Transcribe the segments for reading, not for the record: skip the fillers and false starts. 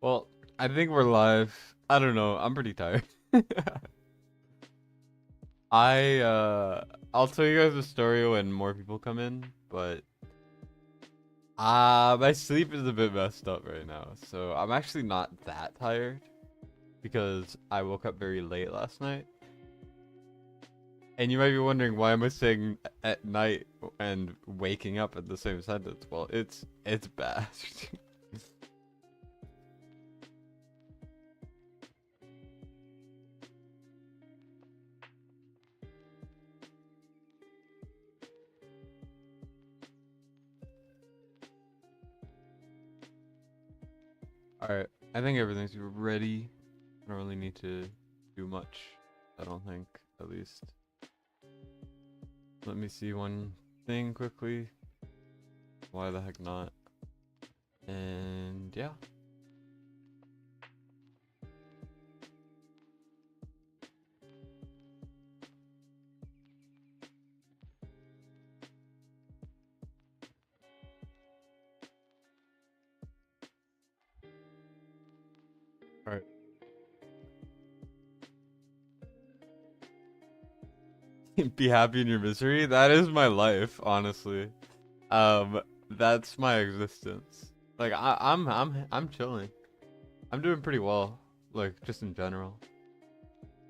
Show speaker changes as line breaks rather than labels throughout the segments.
Well, I think we're live. I don't know. I'm pretty tired. I I'll tell you guys a story when more people come in, but my sleep is a bit messed up right now. So I'm actually not that tired because I woke up very late last night. And you might be wondering why am I saying at night and waking up in the same sentence? Well, it's bad. Alright, I think everything's ready. I don't really need to do much. I don't think, at least. Let me see one thing quickly. Why the heck not? And yeah. Alright. Be happy in your misery? That is my life, honestly. That's my existence. Like I'm chilling. I'm doing pretty well. Like just in general.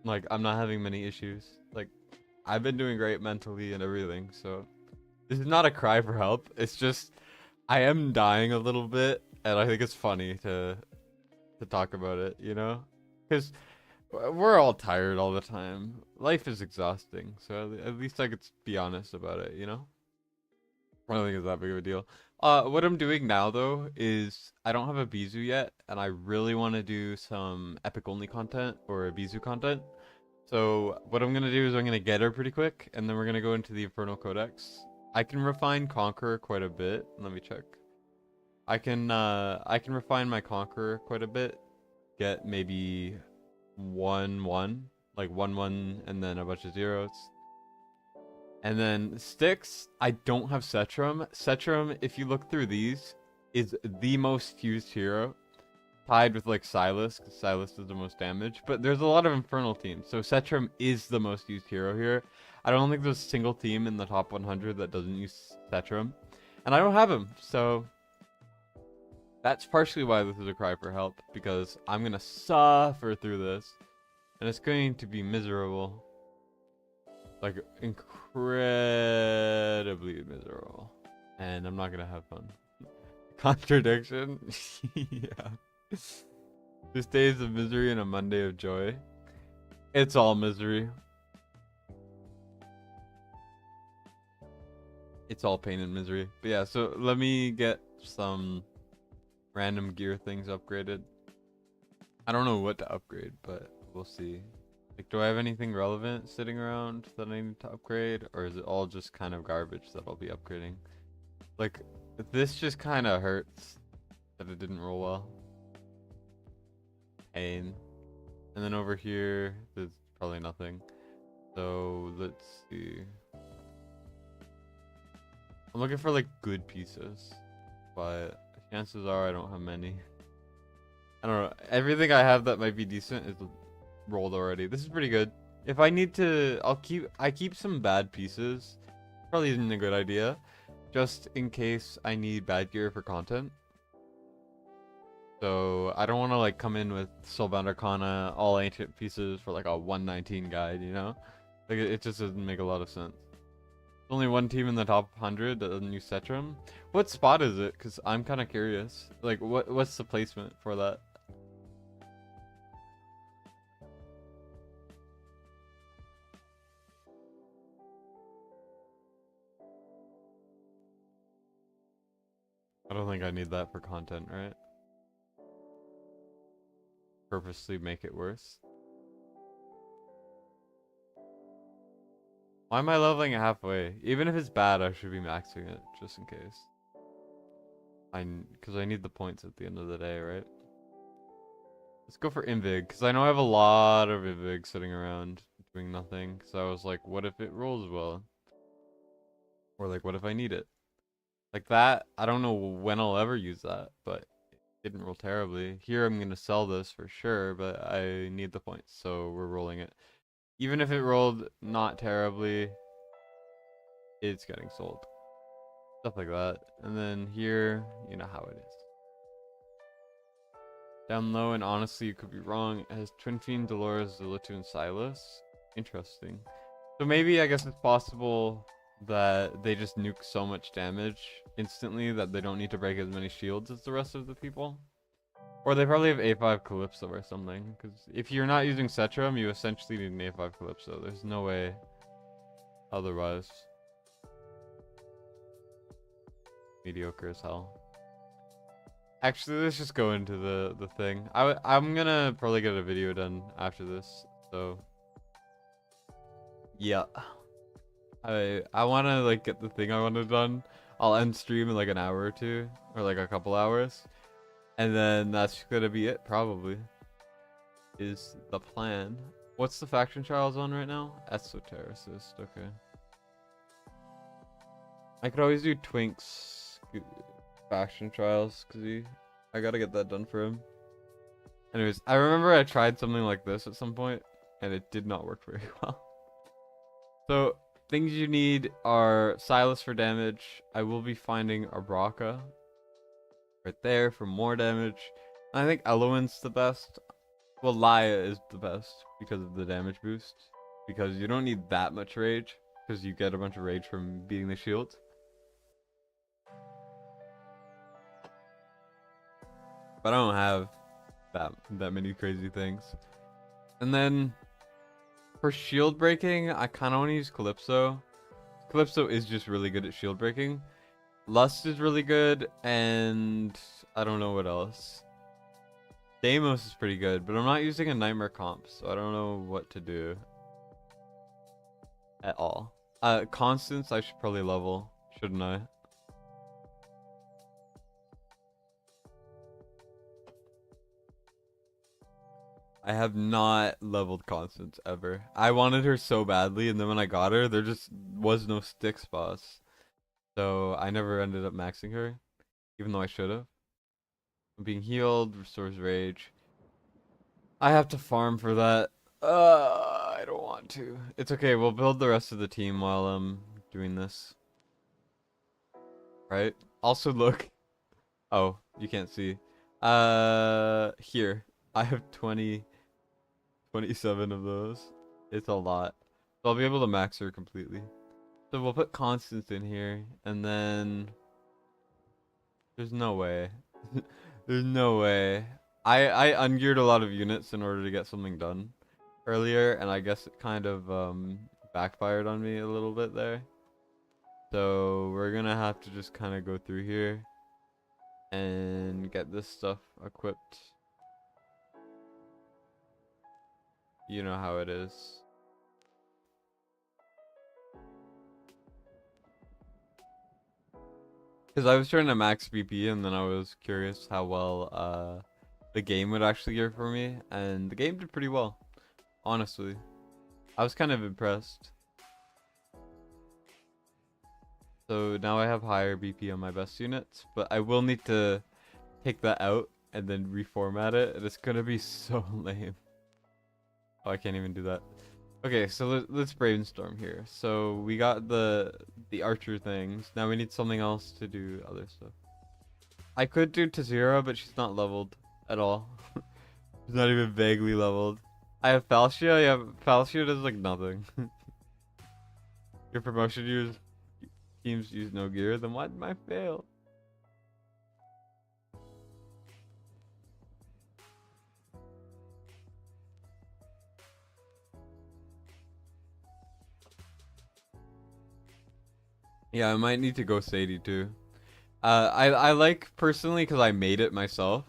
Like I'm not having many issues. Like I've been doing great mentally and everything, so this is not a cry for help. It's just I am dying a little bit and I think it's funny to talk about it, you know? Cuz we're all tired all the time. Life is exhausting, so at least I could be honest about it, you know? I don't think it's that big of a deal. What I'm doing now though is I don't have a Bizu yet, and I really want to do some epic only content or Bizu content. So what I'm gonna do is I'm gonna get her pretty quick, and then we're gonna go into the Infernal Codex. I can refine Conqueror quite a bit. Let me check. I can refine my Conqueror quite a bit. Get maybe 1-1, like 1-1, and then a bunch of zeros. And then sticks, I don't have Setrum. Setrum, if you look through these, is the most used hero. Tied with like Silas, because Silas does the most damage. But there's a lot of Infernal teams, so Setrum is the most used hero here. I don't think there's a single team in the top 100 that doesn't use Setrum. And I don't have him, so that's partially why this is a cry for help, because I'm going to suffer through this. And it's going to be miserable. Like, incredibly miserable. And I'm not gonna have fun. Contradiction? Yeah. Just days of misery and a Monday of joy. It's all misery. It's all pain and misery. But yeah, so let me get some random gear things upgraded. I don't know what to upgrade, but we'll see. Like, do I have anything relevant sitting around that I need to upgrade? Or is it all just kind of garbage that I'll be upgrading? Like, this just kind of hurts that it didn't roll well. Pain. And then over here, there's probably nothing. So, let's see. I'm looking for, like, good pieces. But chances are I don't have many. I don't know. Everything I have that might be decent is rolled already. This is pretty good. If I need to, I keep some bad pieces. Probably isn't a good idea. Just in case I need bad gear for content. So I don't want to like come in with Soulbound Arcana, all ancient pieces for like a 119 guide, you know? Like it just doesn't make a lot of sense. There's only one team in the top 100 that doesn't use Setrum. What spot is it? Because I'm kind of curious. Like what's the placement for that? I don't think I need that for content, right? Purposely make it worse. Why am I leveling it halfway? Even if it's bad, I should be maxing it, just in case. Because I need the points at the end of the day, right? Let's go for Invig, because I know I have a lot of Invig sitting around doing nothing. So I was like, what if it rolls well? Or like, what if I need it? Like that, I don't know when I'll ever use that, but didn't roll terribly. Here I'm gonna sell this for sure, but I need the points, so we're rolling it. Even if it rolled not terribly, it's getting sold. Stuff like that. And then here, you know how it is. Down low, and honestly, you could be wrong. It has Twin Fiend, Dolores, Zillitu, and Silas. Interesting. So maybe I guess it's possible that they just nuke so much damage instantly that they don't need to break as many shields as the rest of the people. Or they probably have A5 Calypso or something. Because if you're not using Cetrum, you essentially need an A5 Calypso. There's no way otherwise. Mediocre as hell. Actually, let's just go into the thing. I'm gonna probably get a video done after this, so yeah. I wanna like get the thing I wanted done. I'll end stream in like an hour or two, or like a couple hours, and then that's gonna be it probably. Is the plan. What's the faction trials on right now? Esotericist, okay. I could always do Twink's faction trials because I gotta get that done for him. Anyways, I remember I tried something like this at some point and it did not work very well. So things you need are Silas for damage. I will be finding a Braka right there for more damage. I think Eloin's the best. Well, Laia is the best because of the damage boost. Because you don't need that much rage because you get a bunch of rage from beating the shield. But I don't have that many crazy things. And then for shield breaking, I kind of want to use Calypso. Calypso is just really good at shield breaking. Lust is really good, and I don't know what else. Deimos is pretty good, but I'm not using a Nightmare comp, so I don't know what to do at all. Constance, I should probably level, shouldn't I? I have not leveled Constance ever. I wanted her so badly, and then when I got her, there just was no Styx boss. So I never ended up maxing her, even though I should have. Being healed, restores rage. I have to farm for that. I don't want to. It's okay, we'll build the rest of the team while I'm doing this. Right? Also look. Oh, you can't see. Here. I have 27 of those. It's a lot. So I'll be able to max her completely. So we'll put Constance in here, and then there's no way. There's no way. I ungeared a lot of units in order to get something done earlier, and I guess it kind of backfired on me a little bit there. So we're gonna have to just kind of go through here and get this stuff equipped. You know how it is. Because I was trying to max BP, and then I was curious how well the game would actually gear for me, and the game did pretty well, honestly. I was kind of impressed. So now I have higher BP on my best units, but I will need to take that out and then reformat it, and it's gonna be so lame. Oh, I can't even do that. Okay, so let's brainstorm here. So we got the archer things. Now we need something else to do other stuff. I could do Tazira, but she's not leveled at all. She's not even vaguely leveled. I have Falcia. Yeah, Falcia does like nothing. Your promotion teams use no gear. Then why did I fail? Yeah, I might need to go Sadie too. I like personally because I made it myself.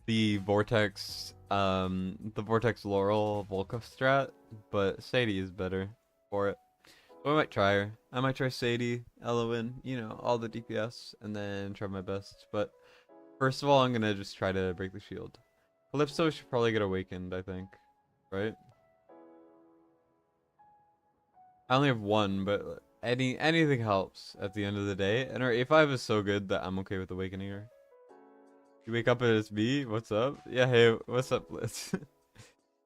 The Vortex Laurel Volca strat, but Sadie is better for it. So I might try her. I might try Sadie, Eloin, you know, all the DPS, and then try my best. But first of all, I'm gonna just try to break the shield. Calypso should probably get awakened, I think, right? I only have one, but anything helps at the end of the day. And her A5 is so good that I'm okay with awakening her. You wake up and it's me? What's up? Yeah, hey, what's up, Blitz?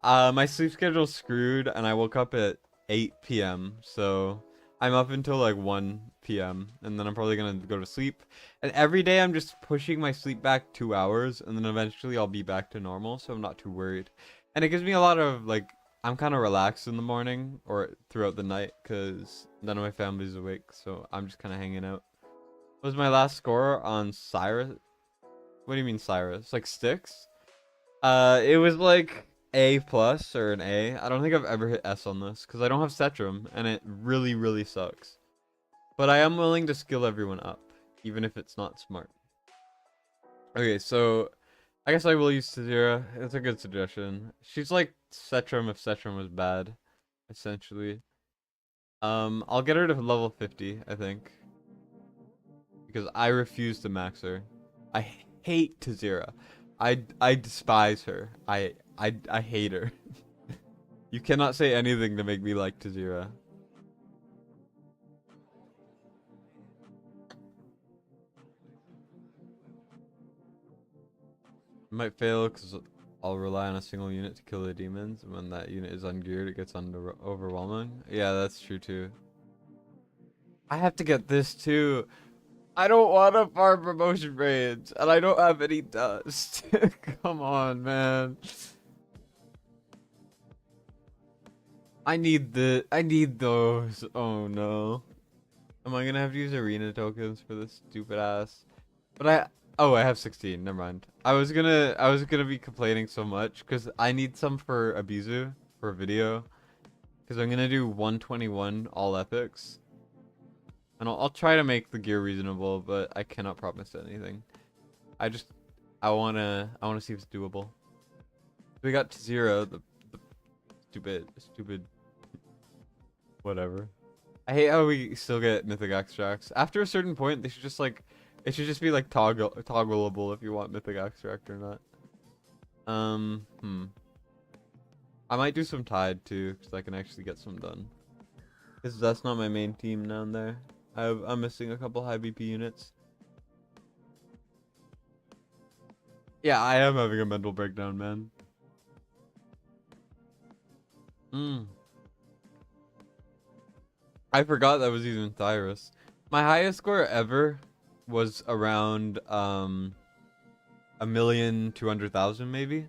My sleep schedule's screwed, and I woke up at 8 p.m. So I'm up until like 1 p.m. and then I'm probably gonna go to sleep. And every day I'm just pushing my sleep back 2 hours, and then eventually I'll be back to normal. So I'm not too worried, and it gives me a lot of like I'm kind of relaxed in the morning or throughout the night because none of my family's awake. So I'm just kind of hanging out. What was my last score on Cyrus? What do you mean Cyrus? Like sticks? It was like A plus or an A. I don't think I've ever hit S on this because I don't have Cetrum and it really, really sucks. But I am willing to skill everyone up, even if it's not smart. Okay, so I guess I will use Tazira. It's a good suggestion. She's like Cetrum if Cetrum was bad, essentially. I'll get her to level 50, I think. Because I refuse to max her. I hate Tazira. I despise her. I hate her. You cannot say anything to make me like Tazira. I might fail because I'll rely on a single unit to kill the demons, and when that unit is ungeared, it gets overwhelming. Yeah, that's true too. I have to get this too. I don't want to farm promotion raids, and I don't have any dust. Come on, man. I need those. Oh no. Am I gonna have to use arena tokens for this stupid ass? But I have 16. Never mind. I was gonna be complaining so much because I need some for Abizu for a video, because I'm gonna do 121 all epics, and I'll try to make the gear reasonable, but I cannot promise anything. I wanna see if it's doable. We got to 0. The stupid whatever. I hate how we still get mythic extracts. After a certain point, they should just like, it should just be like toggleable if you want mythic extract or not. I might do some tide too, because I can actually get some done. Because that's not my main team down there. I'm missing a couple high BP units. Yeah, I am having a mental breakdown, man. I forgot that was even Thyros. My highest score ever was around 1,200,000 maybe.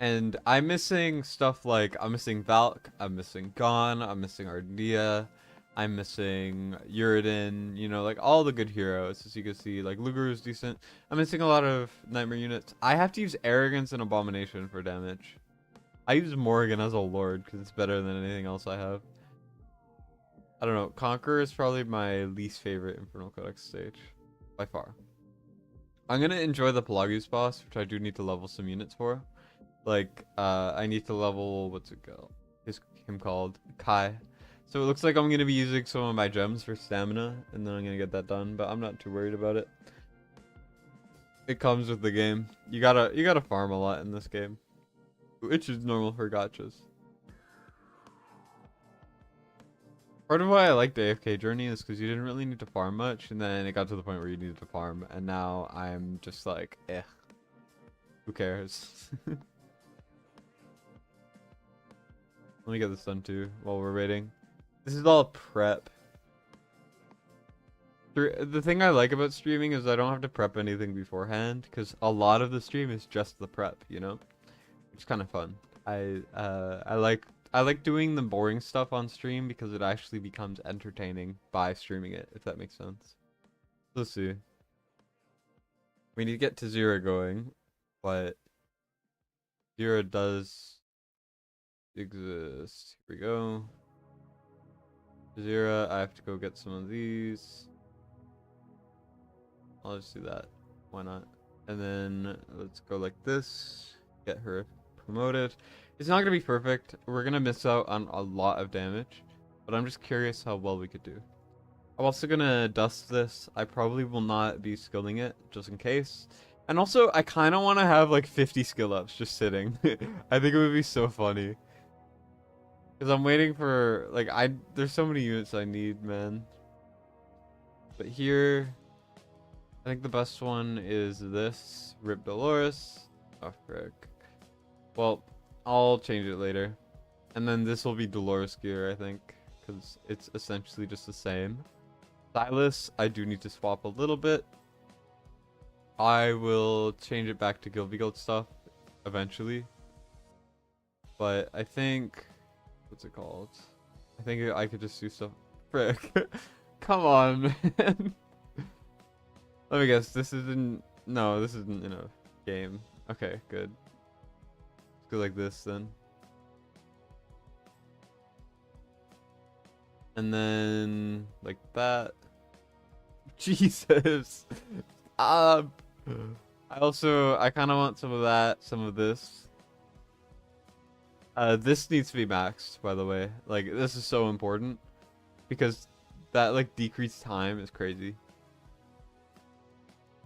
And I'm missing stuff like I'm missing Valk, I'm missing Gon, I'm missing Ardia, I'm missing Uridin, you know, like all the good heroes. As you can see, like Luguru's decent. I'm missing a lot of Nightmare units. I have to use Arrogance and Abomination for damage. I use Morrigan as a Lord because it's better than anything else I have. I don't know. Conqueror is probably my least favorite Infernal Codex stage, by far. I'm gonna enjoy the Pelagius boss, which I do need to level some units for. Like, I need to level, what's it called? Him called Kai. So it looks like I'm gonna be using some of my gems for stamina, and then I'm gonna get that done. But I'm not too worried about it. It comes with the game. You gotta farm a lot in this game, which is normal for gachas. Part of why I liked AFK Journey is because you didn't really need to farm much, and then it got to the point where you needed to farm, and now I'm just like, who cares? Let me get this done too while we're waiting. This is all prep. The thing I like about streaming is I don't have to prep anything beforehand, because a lot of the stream is just the prep, you know? It's kind of fun. I like doing the boring stuff on stream because it actually becomes entertaining by streaming it, if that makes sense. Let's see. We need to get to 0 going, but 0 does exist. Here we go. 0, I have to go get some of these. I'll just do that. Why not? And then let's go like this. Get her promoted. It's not going to be perfect. We're going to miss out on a lot of damage, but I'm just curious how well we could do. I'm also going to dust this. I probably will not be skilling it, just in case. And also, I kind of want to have like 50 skill ups just sitting. I think it would be so funny. Because I'm waiting for, like, there's so many units I need, man. But here, I think the best one is this. Rip Dolores. Oh, frick. Well, I'll change it later. And then this will be Dolores gear, I think. Because it's essentially just the same. Silas, I do need to swap a little bit. I will change it back to Gilby-Gold stuff eventually. But I think... What's it called? I think I could just do stuff. Frick. Come on, man. Let me guess. This isn't... No, this isn't in a game. Okay, good. Let's go like this then. And then... Like that. Jesus. I kind of want some of that, some of this. This needs to be maxed, by the way. Like, this is so important because that like decreased time is crazy.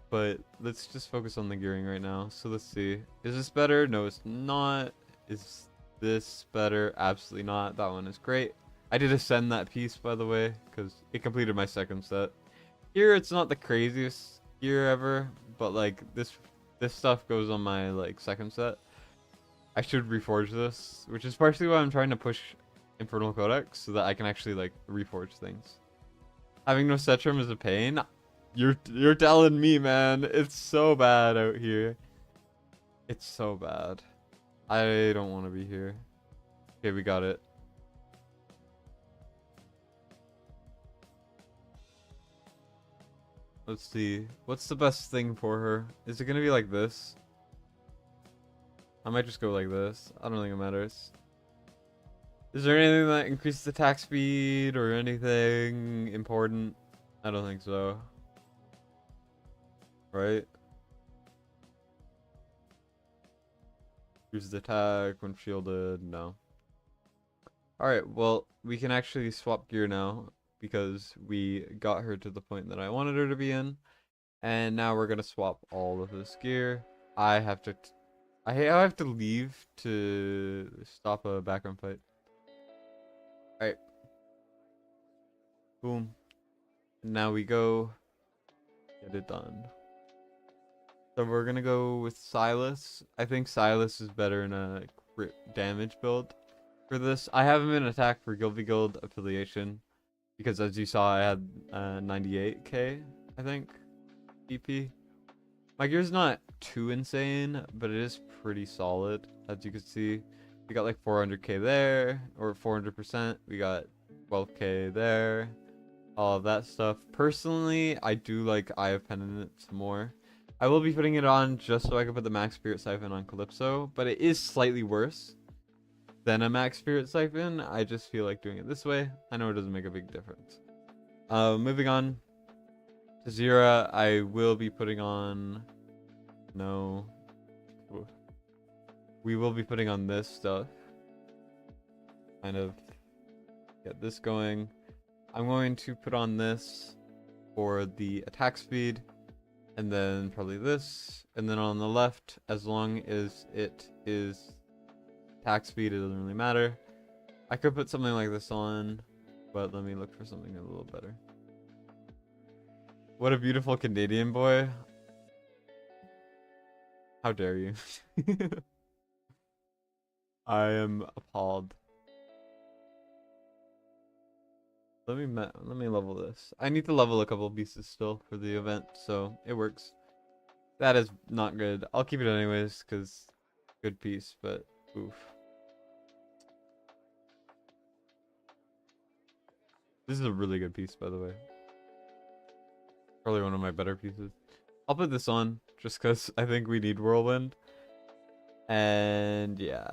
But let's just focus on the gearing right now. So let's see. Is this better? No, it's not. Is this better? Absolutely not. That one is great. I did ascend that piece, by the way, because it completed my second set. Here, it's not the craziest gear ever, but like this stuff goes on my like second set. I should reforge this, which is partially why I'm trying to push Infernal Codex so that I can actually like reforge things. Having no Cetrum is a pain. You're telling me, man. It's so bad out here. It's so bad. I don't want to be here. Okay, we got it. Let's see. What's the best thing for her? Is it gonna be like this? I might just go like this. I don't think it matters. Is there anything that increases attack speed or anything important? I don't think so. Right? Increases attack when shielded. No. Alright, well, we can actually swap gear now because we got her to the point that I wanted her to be in. And now we're going to swap all of this gear. I have to leave to stop a background fight. Alright. Boom. And now we go get it done. So we're gonna go with Silas. I think Silas is better in a crit damage build for this. I have him in attack for Gilby-Gold affiliation because as you saw I had 98k, I think, EP. My gear's not too insane, but it is pretty solid. As you can see, we got like 400k there, or 400%. We got 12k there, all of that stuff. Personally, I do like Eye of Penitence more. I will be putting it on just so I can put the Max Spirit Siphon on Calypso, but it is slightly worse than a Max Spirit Siphon. I just feel like doing it this way. I know it doesn't make a big difference. Moving on to Zira, I will be putting on... No. We will be putting on this stuff. Kind of get this going. I'm going to put on this for the attack speed. And then probably this. And then on the left, as long as it is attack speed, it doesn't really matter. I could put something like this on, but let me look for something a little better. What a beautiful Canadian boy. How dare you? I am appalled. Let me level this. I need to level a couple pieces still for the event, so it works. That is not good. I'll keep it anyways, because good piece, but oof. This is a really good piece, by the way. Probably one of my better pieces. I'll put this on, just because I think we need Whirlwind. And yeah,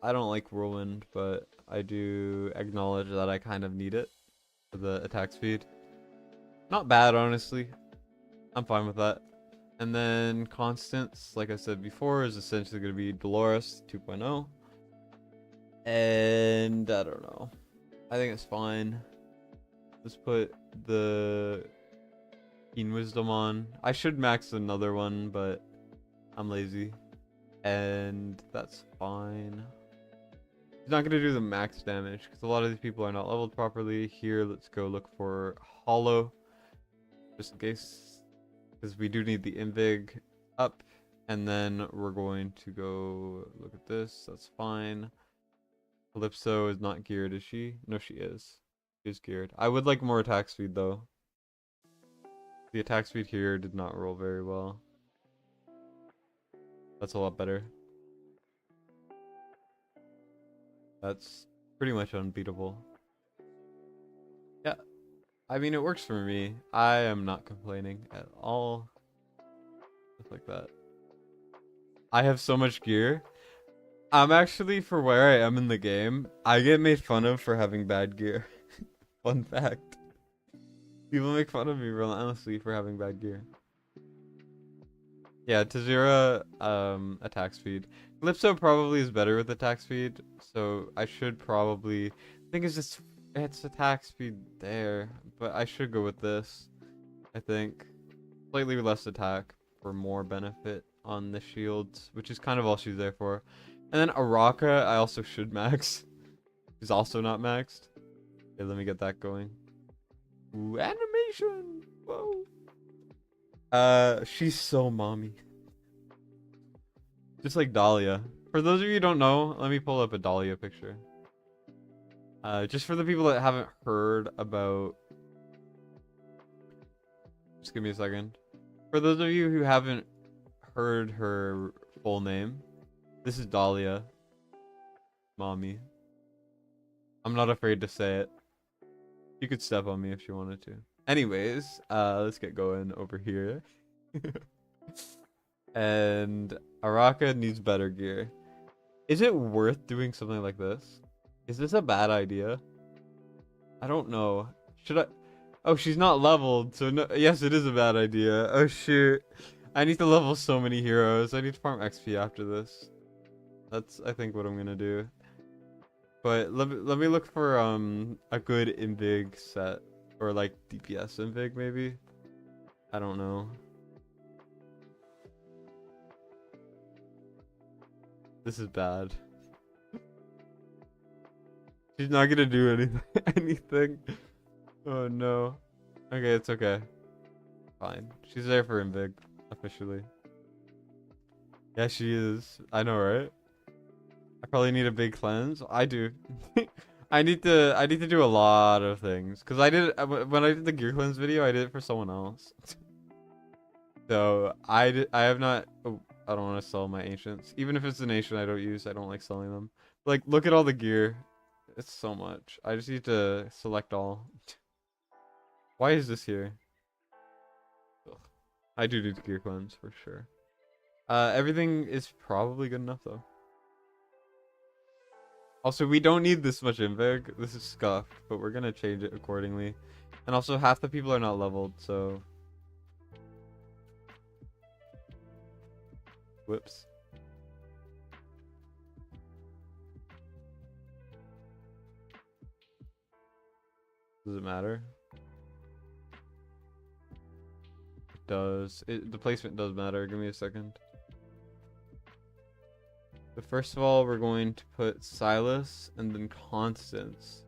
I don't like Whirlwind, but I do acknowledge that I kind of need it. The attack speed, not bad, honestly. I'm fine with that. And then Constance, like I said before, is essentially going to be Dolores 2.0. And I don't know, I think it's fine. Let's put the Keen Wisdom on. I should max another one, but I'm lazy, and that's fine. He's not going to do the max damage because a lot of these people are not leveled properly. Here, let's go look for Hollow, just in case. Because we do need the invig up. And then we're going to go look at this. That's fine. Calypso is not geared, is she? No, she is. She is geared. I would like more attack speed, though. The attack speed here did not roll very well. That's a lot better. That's pretty much unbeatable. Yeah. I mean, it works for me. I am not complaining at all. Just like that. I have so much gear. I'm actually, for where I am in the game, I get made fun of for having bad gear. Fun fact. People make fun of me relentlessly for having bad gear. Yeah, Tazira, attack speed. Calypso probably is better with attack speed, so I should probably... I think it's attack speed there, but I should go with this, I think. Slightly less attack for more benefit on the shields, which is kind of all she's there for. And then Araka, I also should max. She's also not maxed. Okay, let me get that going. Ooh, animation! Whoa! She's so mommy. Just like Dalia. For those of you who don't know, let me pull up a Dalia picture. Just for the people that haven't heard about... Just give me a second. For those of you who haven't heard her full name, this is Dalia. Mommy. I'm not afraid to say it. You could step on me if you wanted to. Anyways, let's get going over here. And Araka needs better gear. Is it worth doing something like this? Is this a bad idea? I don't know. Should I... Oh, she's not leveled, so no... Yes, it is a bad idea. Oh, shoot. I need to level so many heroes. I need to farm XP after this. That's, I think, what I'm gonna do. But let me look for a good invig set. Or like DPS invig, maybe? I don't know. This is bad. She's not gonna do anything. Oh no. Okay, it's okay. Fine. She's there for invig, officially. Yeah, she is. I know, right? I probably need a big cleanse. I do. I need to do a lot of things. Cause I did when I did the gear cleanse video, I did it for someone else. So I have not. Oh, I don't want to sell my ancients. Even if it's an ancient I don't use, I don't like selling them. Like, look at all the gear. It's so much. I just need to select all. Why is this here? Ugh. I do need gear cleanse for sure. Everything is probably good enough though. Also, we don't need this much invig. This is scuffed, but we're gonna change it accordingly. And also, half the people are not leveled, so... Whoops. Does it matter? It does. The placement does matter. Give me a second. But first of all, we're going to put Silas and then Constance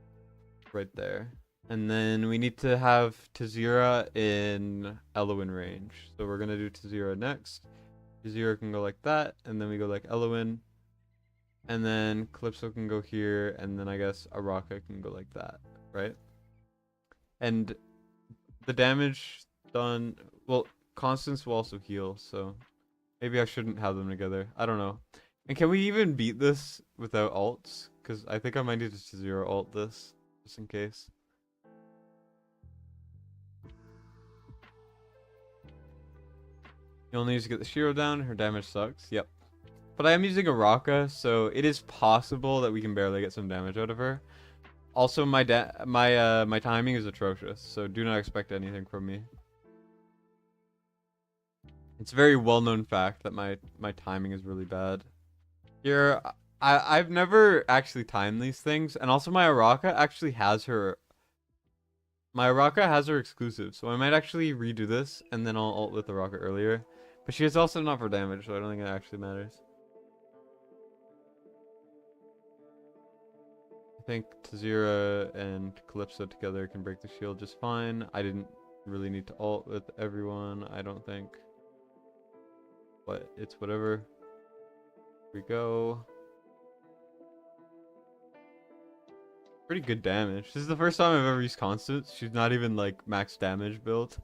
right there. And then we need to have Tazira in Eloin range. So we're going to do Tazira next. Tazira can go like that, and then we go like Eloin. And then Calypso can go here, and then I guess Araka can go like that, right? And the damage done... Well, Constance will also heal, so... Maybe I shouldn't have them together. I don't know. And can we even beat this without alts? Because I think I might need to zero alt this, just in case. You only need to get the Shiro down. Her damage sucks. Yep. But I am using Araka, so it is possible that we can barely get some damage out of her. Also, my timing is atrocious, so do not expect anything from me. It's a very well-known fact that my timing is really bad. Here, I've never actually timed these things, and also my Araka actually has her... My Araka has her exclusive, so I might actually redo this, and then I'll ult with Araka earlier. But she is also not for damage, so I don't think it actually matters. I think Tazira and Calypso together can break the shield just fine. I didn't really need to ult with everyone, I don't think. But it's whatever. Here we go. Pretty good damage. This is the first time I've ever used constants. She's not even like max damage built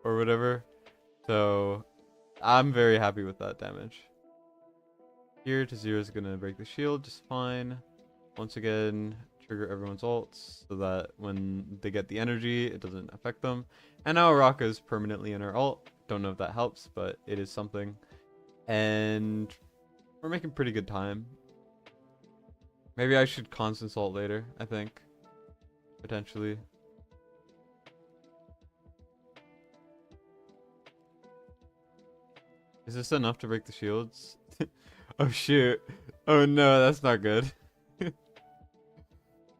or whatever. So I'm very happy with that damage. Here to 0 is gonna break the shield just fine. Once again, trigger everyone's ults so that when they get the energy, it doesn't affect them. And now Araka is permanently in her ult. Don't know if that helps, but it is something. And we're making pretty good time. Maybe I should constant ult later, I think. Potentially. Is this enough to break the shields? Oh shoot. Oh no, that's not good.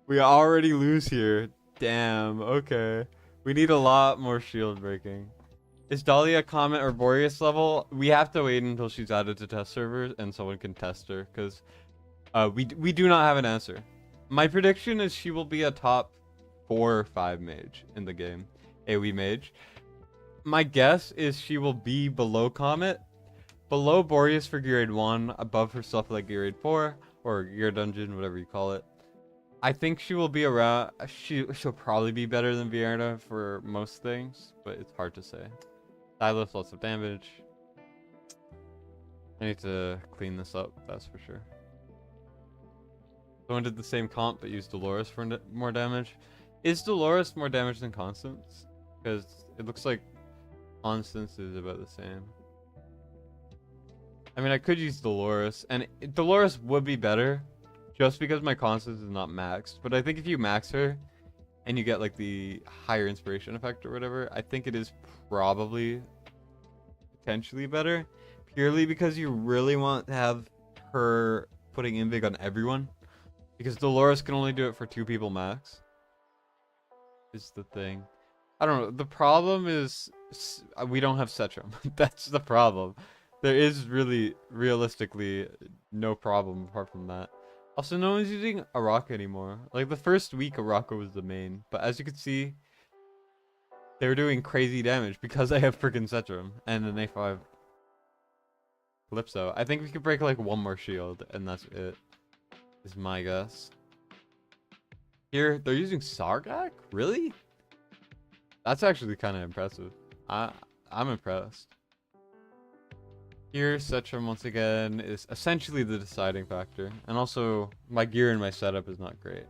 We already lose here. Damn, okay. We need a lot more shield breaking. Is Dalia Comet or Boreas level? We have to wait until she's added to test servers and someone can test her, because we do not have an answer. My prediction is she will be a top 4 or 5 mage in the game. AoE mage. My guess is she will be below Comet, below Boreas for Gear Raid 1, above herself like Gear Raid 4, or Gear Dungeon, whatever you call it. I think she will be around, she'll probably be better than Vierna for most things, but it's hard to say. Silas, lots of damage. I need to clean this up, that's for sure. Someone did the same comp but used Dolores for more damage. Is Dolores more damage than Constance? Because it looks like Constance is about the same. I mean, I could use Dolores, and Dolores would be better just because my Constance is not maxed. But I think if you max her and you get like the higher inspiration effect or whatever, I think it is probably potentially better. Purely because you really want to have her putting invig on everyone. Because Dolores can only do it for 2 people max. Is the thing. I don't know. The problem is we don't have Setrum. That's the problem. There is really, realistically, no problem apart from that. Also, no one's using Araka anymore. Like, the first week, Araka was the main. But as you can see, they were doing crazy damage because I have freaking Setrum and an A5 Calypso. I think we could break, like, 1 more shield, and that's it. Is my guess. Here, they're using Sargak? Really? That's actually kind of impressive. I'm impressed. Here, Setrum once again is essentially the deciding factor. And also, my gear and my setup is not great.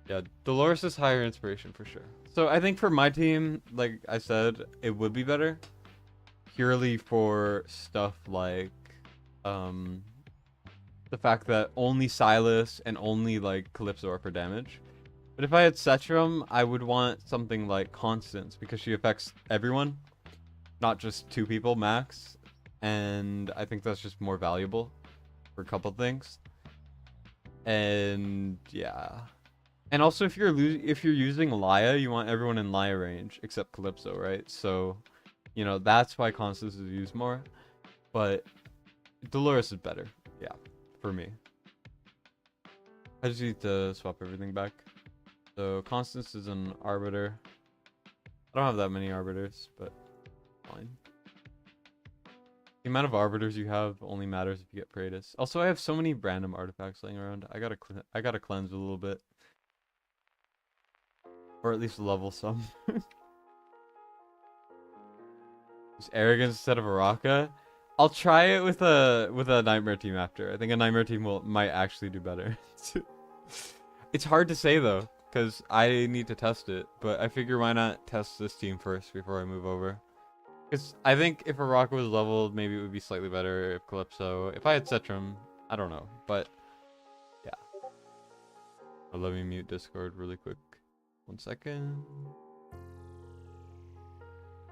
Yeah, Dolores is higher inspiration for sure. So I think for my team, like I said, it would be better. Purely for stuff like the fact that only Silas and only like Calypso are for damage. But if I had Setrum, I would want something like Constance because she affects everyone, not just 2 people max. And I think that's just more valuable for a couple things. And yeah. And also if you're using Laia, you want everyone in Laia range except Calypso, right? So, you know, that's why Constance is used more. But Dolores is better. Yeah, for me. I just need to swap everything back. So Constance is an Arbiter. I don't have that many Arbiters, but fine. The amount of Arbiters you have only matters if you get Praetus. Also, I have so many random artifacts laying around. I gotta cleanse a little bit. Or at least level some. Just arrogance instead of Araka. I'll try it with a Nightmare team after. I think a Nightmare team might actually do better. It's hard to say though, because I need to test it. But I figure why not test this team first before I move over. Because I think if Araka was leveled, maybe it would be slightly better. If Calypso, if I had Setrum, I don't know. But yeah. Let me mute Discord really quick. 1 second.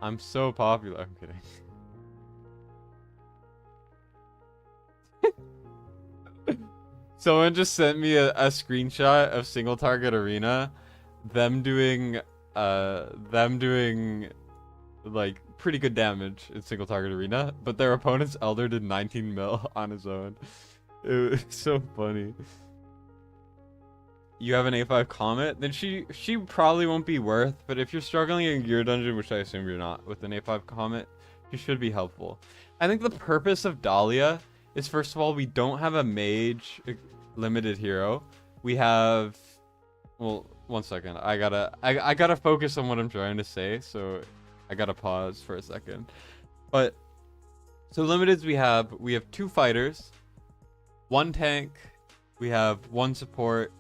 I'm so popular. I'm kidding. Someone just sent me a screenshot of Single Target Arena. Them doing like pretty good damage in Single Target Arena, but their opponent's Elder did 19 mil on his own. It was so funny. you have an A5 Comet, then she probably won't be worth, but if you're struggling in Gear Dungeon, which I assume you're not, with an A5 Comet, she should be helpful. I think the purpose of Dalia is, first of all, we don't have a mage limited hero. We have, well, one second. I gotta focus on what I'm trying to say, so I gotta pause for a second. But so limiteds we have 2 fighters, 1 tank, we have 1 support,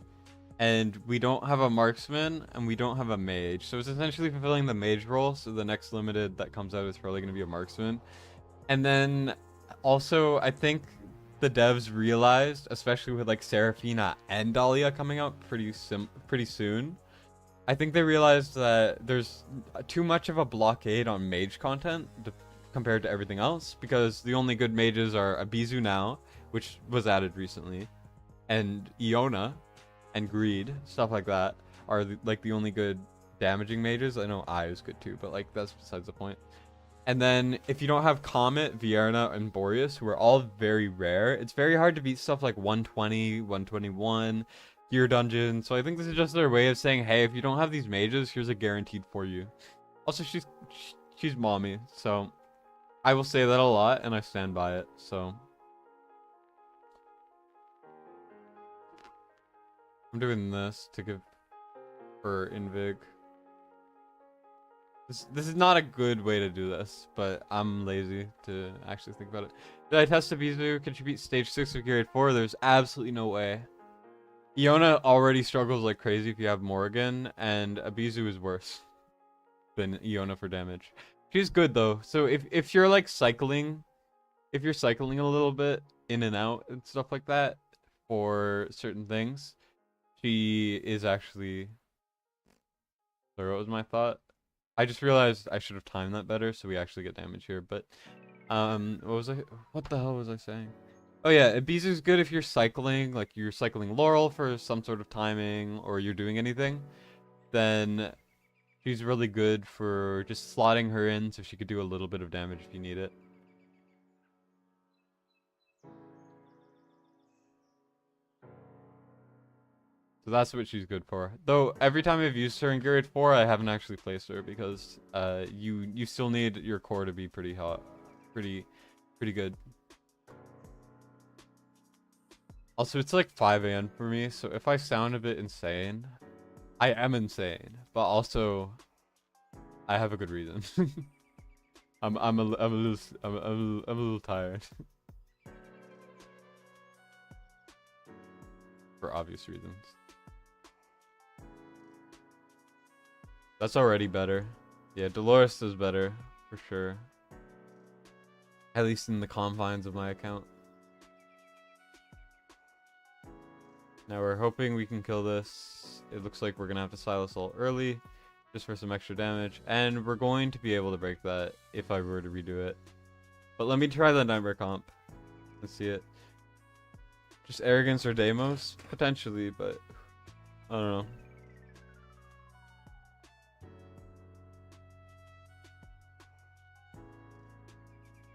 and we don't have a marksman, and we don't have a mage. So it's essentially fulfilling the mage role, so the next limited that comes out is probably going to be a marksman. And then also, I think the devs realized, especially with like Seraphina and Dalia coming out pretty soon, I think they realized that there's too much of a blockade on mage content compared to everything else, because the only good mages are Abizu now, which was added recently, and Iona and Greed, stuff like that, are like the only good damaging mages. I know Ai is good too, but like that's besides the point. And then if you don't have Comet, Vierna, and Boreas, who are all very rare, it's very hard to beat stuff like 120, 121, Gear Dungeon. So I think this is just their way of saying, hey, if you don't have these mages, here's a guaranteed for you. Also, she's mommy, so I will say that a lot, and I stand by it, so. I'm doing this to give her Invig. This is not a good way to do this, but I'm lazy to actually think about it. Did I test Abizu? Can she beat stage 6 of Gear 4? There's absolutely no way. Iona already struggles like crazy if you have Morrigan, and Abizu is worse than Iona for damage. She's good though, so if you're like cycling, if you're cycling a little bit in and out and stuff like that for certain things, she is actually... Sorry, what was my thought? I just realized I should have timed that better so we actually get damage here, but what the hell was I saying? Oh yeah, Ibizu's good if you're cycling, like you're cycling Laurel for some sort of timing, or you're doing anything. Then she's really good for just slotting her in so she could do a little bit of damage if you need it. So that's what she's good for. Though every time I've used her in Grade 4, I haven't actually placed her because you still need your core to be pretty hot, pretty good. Also, it's like 5 AM for me, so if I sound a bit insane, I am insane, but also I have a good reason. I'm a little tired. For obvious reasons. That's already better. Yeah, Dolores is better, for sure. At least in the confines of my account. Now we're hoping we can kill this. It looks like we're gonna have to Silas ult early, just for some extra damage. And we're going to be able to break that if I were to redo it. But let me try the Nightmare comp. Let's see it. Just Arrogance or Deimos? Potentially, but I don't know.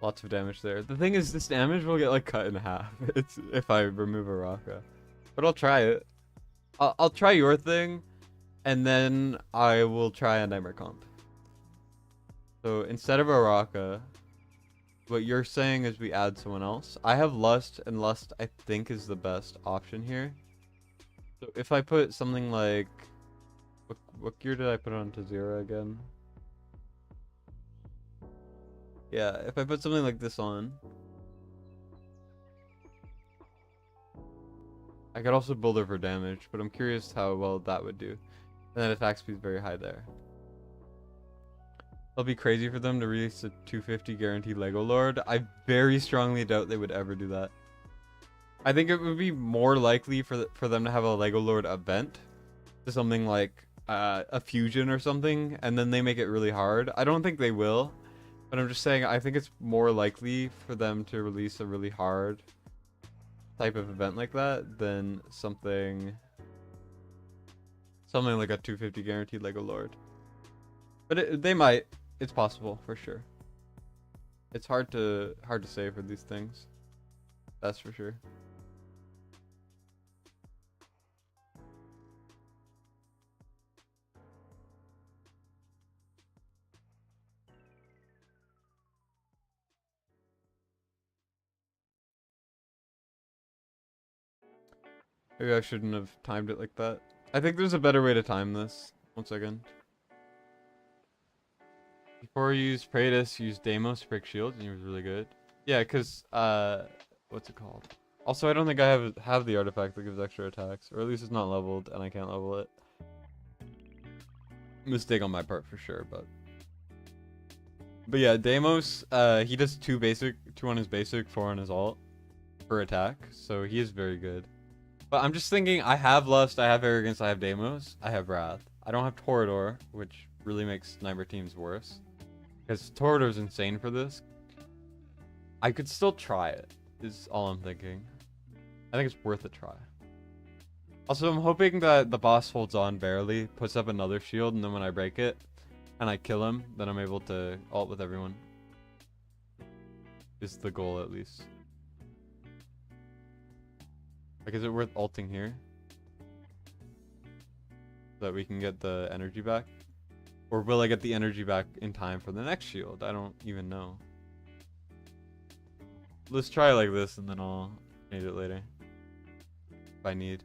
Lots of damage there. The thing is, this damage will get like cut in half. It's if I remove a Raka. But I'll try it. I'll try your thing, and then I will try a Nightmare comp. So instead of a Raka, what you're saying is we add someone else. I have Lust, and Lust I think is the best option here. So if I put something like... What gear did I put on to 0 again? Yeah, if I put something like this on, I could also build her for damage, but I'm curious how well that would do. And then attack speed is very high there. It'll be crazy for them to release a 250 guaranteed Lego Lord. I very strongly doubt they would ever do that. I think it would be more likely for them to have a Lego Lord event, to something like a fusion or something, and then they make it really hard. I don't think they will. But I'm just saying, I think it's more likely for them to release a really hard type of event like that than something like a 250 guaranteed Lego Lord. But they might. It's possible for sure. It's hard to say for these things. That's for sure. Maybe I shouldn't have timed it like that. I think there's a better way to time this. 1 second. Before you use Praetus, use Deimos to break shields, and he was really good. Yeah, because, what's it called? Also, I don't think I have the artifact that gives extra attacks, or at least it's not leveled, and I can't level it. Mistake on my part for sure, but yeah, Deimos, he does 2 on his basic, 4 on his alt for attack, so he is very good. But I'm just thinking, I have Lust, I have Arrogance, I have Deimos, I have Wrath. I don't have Toreador, which really makes sniper teams worse, because Toreador's insane for this. I could still try it, is all I'm thinking. I think it's worth a try. Also, I'm hoping that the boss holds on barely, puts up another shield, and then when I break it, and I kill him, then I'm able to ult with everyone. Is the goal, at least. Like, is it worth ulting here? So that we can get the energy back? Or will I get the energy back in time for the next shield? I don't even know. Let's try it like this, and then I'll need it later. If I need.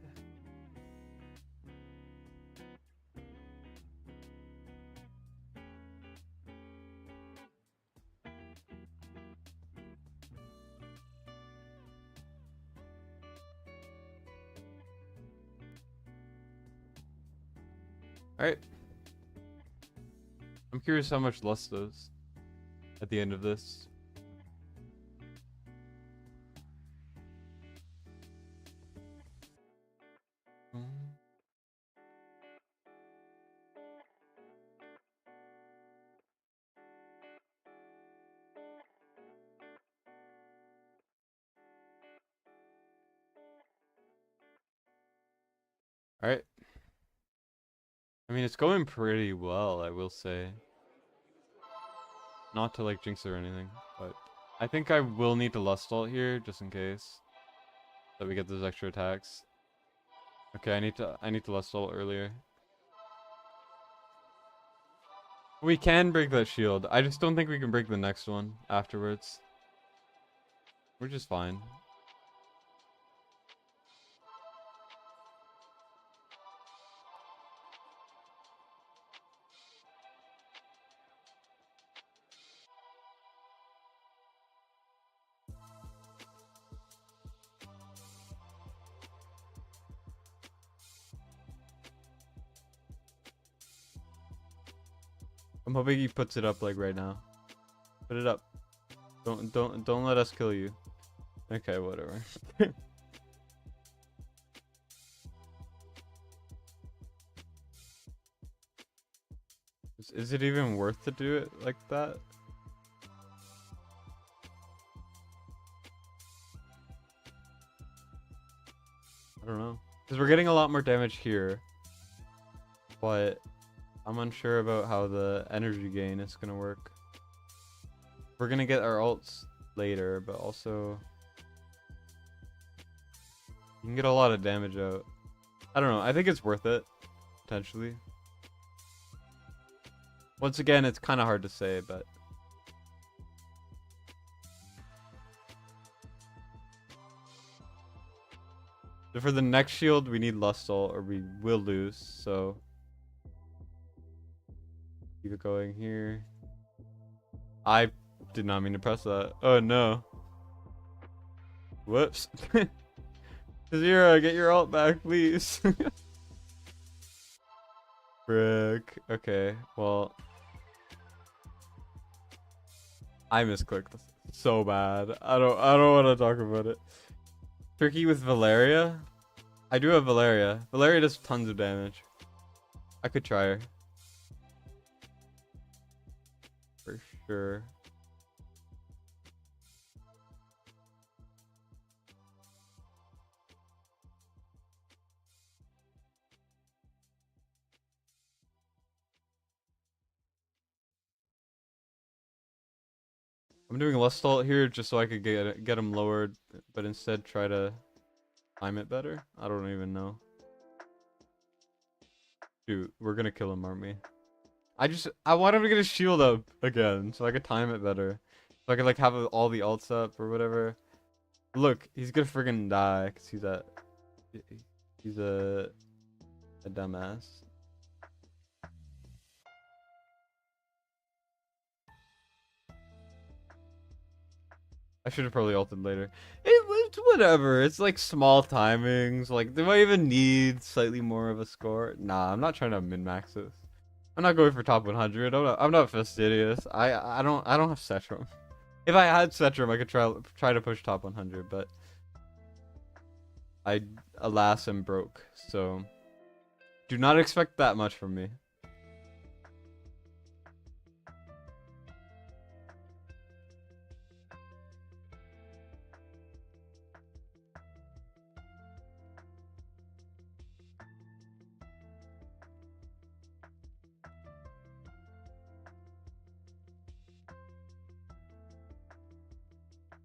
Alright. I'm curious how much Lust does at the end of this. Alright. I mean, it's going pretty well, I will say. Not to like jinx or anything, but I think I will need to Lust ult here just in case that we get those extra attacks. Okay, I need to Lust ult earlier. We can break that shield. I just don't think we can break the next one afterwards. We're just fine. I'm hoping he puts it up like right now. Put it up. Don't let us kill you. Okay, whatever. Is it even worth to do it like that? I don't know. Because we're getting a lot more damage here. But I'm unsure about how the energy gain is going to work. We're going to get our ults later, but also you can get a lot of damage out. I don't know. I think it's worth it, potentially. Once again, it's kind of hard to say, but for the next shield, we need Lust ult or we will lose, so keep it going here. I did not mean to press that. Oh no. Whoops. Zero, get your ult back, please. Frick. Okay, well, I misclicked so bad. I don't want to talk about it. Tricky with Valeria. I do have Valeria. Valeria does tons of damage. I could try her. For sure. I'm doing Lust ult here just so I could get him lowered, but instead try to time it better. I don't even know. Dude, we're gonna kill him, aren't we? I want him to get his shield up again so I could time it better. So I could like have all the ults up or whatever. Look, he's gonna friggin' die because he's at... He's a dumbass. I should have probably ulted later. It's whatever. It's like small timings. Like, do I even need slightly more of a score? Nah, I'm not trying to min-max this. I'm not going for top 100. I'm not fastidious. I don't have Setrum. If I had Setrum, I could try to push top 100, but I alas am broke. So do not expect that much from me.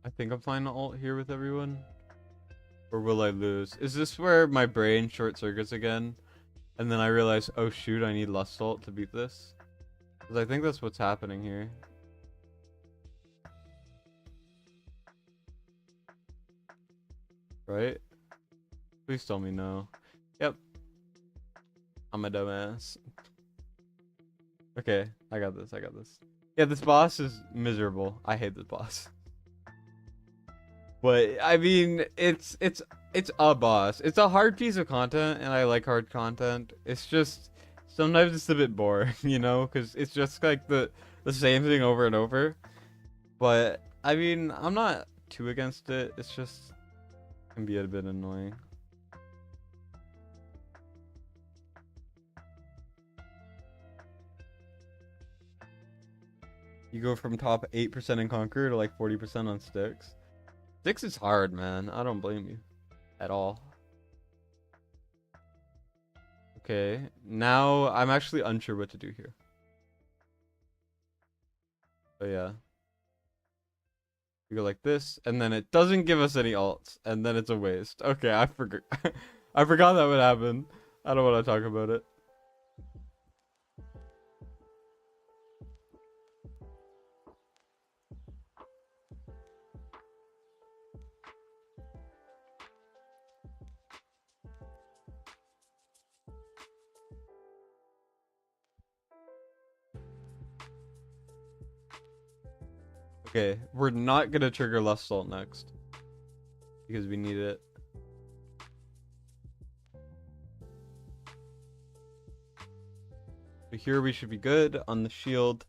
I think I'm flying to ult here with everyone. Or will I lose? Is this where my brain short circuits again? And then I realize, oh shoot, I need Lust Ult to beat this? Because I think that's what's happening here. Right? Please tell me no. Yep. I'm a dumbass. Okay, I got this, I got this. Yeah, this boss is miserable. I hate this boss. But I mean, it's a boss. It's a hard piece of content, and I like hard content. It's just sometimes it's a bit boring, you know, because it's just like the same thing over and over. But I mean, I'm not too against it. It's just can be a bit annoying. You go from top 8% in Conqueror to like 40% on Sticks. Sticks is hard, man. I don't blame you at all. Okay, now I'm actually unsure what to do here. But yeah. We go like this, and then it doesn't give us any alts, and then it's a waste. Okay, I forgot. I forgot that would happen. I don't want to talk about it. Okay, we're not gonna trigger Lust Ult next because we need it. So here we should be good on the shield,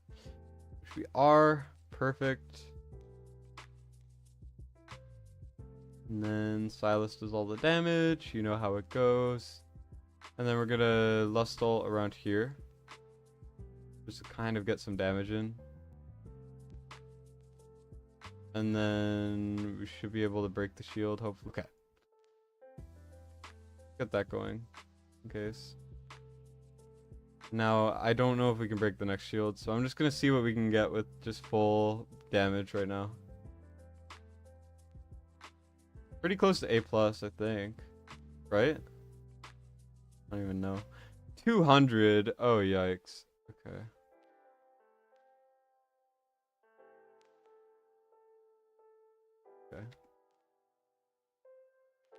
which we are. Perfect. And then Silas does all the damage. You know how it goes. And then we're gonna Lust Ult around here, just to kind of get some damage in. And then we should be able to break the shield, hopefully. Okay. Get that going, in case. Now, I don't know if we can break the next shield, so I'm just gonna see what we can get with just full damage right now. Pretty close to A+, I think. Right? I don't even know. 200. Oh, yikes. Okay. Okay.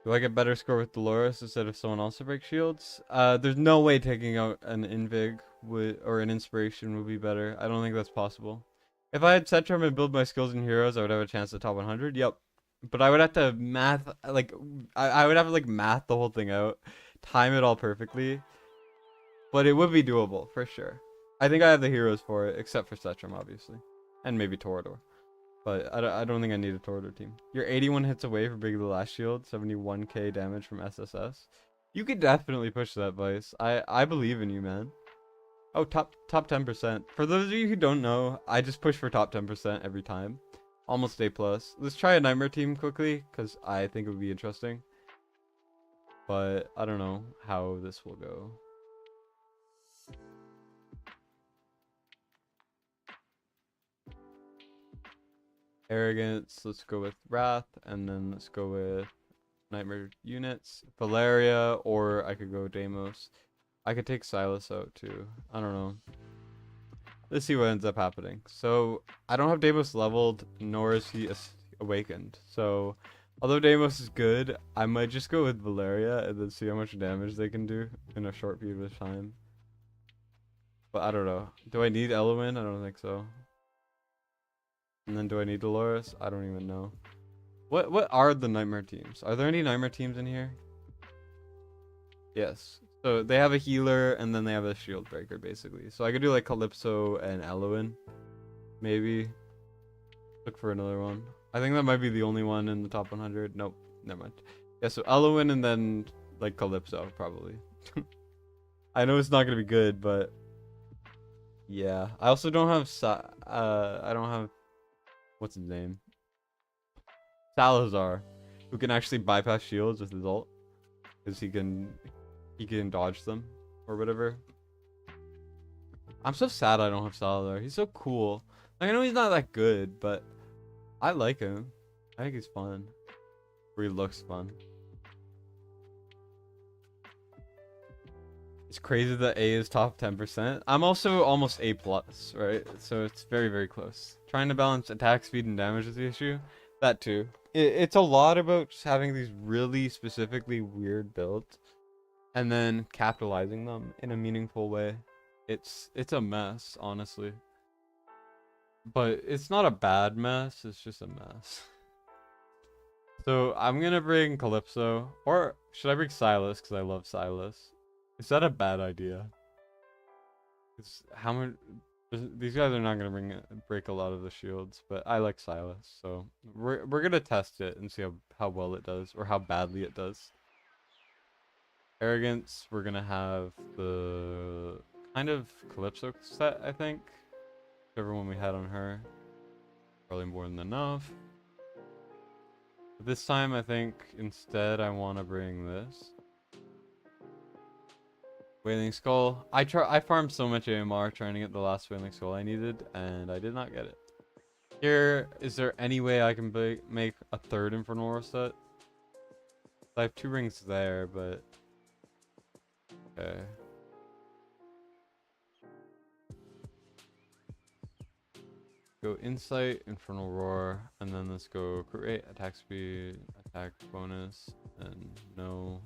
Do I get better score with Dolores instead of someone else to break shields? There's no way taking out an Invig would, or an Inspiration would be better. I don't think that's possible. If I had Setrum and build my skills and heroes, I would have a chance at top 100. Yep. But I would have to math, like, I would have to, like, math the whole thing out. Time it all perfectly. But it would be doable, for sure. I think I have the heroes for it, except for Setrum, obviously. And maybe Torador. But I don't think I need a Torador team. You're 81 hits away from breaking the last shield. 71k damage from SSS. You could definitely push that, Vice. I believe in you, man. Oh, top 10%. For those of you who don't know, I just push for top 10% every time. Almost A+. Let's try a Nightmare team quickly, because I think it would be interesting. But I don't know how this will go. Arrogance, let's go with Wrath, and then let's go with Nightmare units. Valeria, or I could go Deimos. I could take Silas out too. I don't know. Let's see what ends up happening. So, I don't have Deimos leveled, nor is he awakened. So, Although Deimos is good, I might just go with Valeria and then see how much damage they can do in a short period of time. But I don't know. Do I need Elowen? I don't think so. And then do I need Dolores? I don't even know. What are the nightmare teams? Are there any nightmare teams in here? Yes. So they have a healer and then they have a shield breaker basically. So I could do like Calypso and Elowen. Maybe. Look for another one. I think that might be the only one in the top 100. Nope. Never mind. Yeah, so Elowen and then like Calypso probably. I know it's not gonna be good, but yeah. I also don't have I don't have, what's his name? Salazar, who can actually bypass shields with his ult, because he can dodge them or whatever. I'm so sad I don't have Salazar. He's so cool. Like, I know he's not that good, but I like him. I think he's fun. Or he looks fun. It's crazy that A is top 10%. I'm also almost A+, right? So it's very, very close. Trying to balance attack speed and damage is the issue. That too. It's a lot about just having these really specifically weird builds and then capitalizing them in a meaningful way. It's a mess, honestly. But it's not a bad mess, it's just a mess. So I'm gonna bring Calypso, or should I bring Silas because I love Silas? Is that a bad idea? It's how much these guys are not gonna break a lot of the shields, but I like Silas, so we're gonna test it and see how well it does or how badly it does. Arrogance, we're gonna have the kind of Calypso set, I think. Whichever one we had on her, probably more than enough. But this time, I think instead I want to bring this. Wailing Skull. I farmed so much AMR trying to get the last Wailing Skull I needed, and I did not get it. Here, is there any way I can make a third Infernal set? I have 2 rings there, but okay. Go Insight, Infernal Roar, and then let's go create attack speed, attack bonus, and no.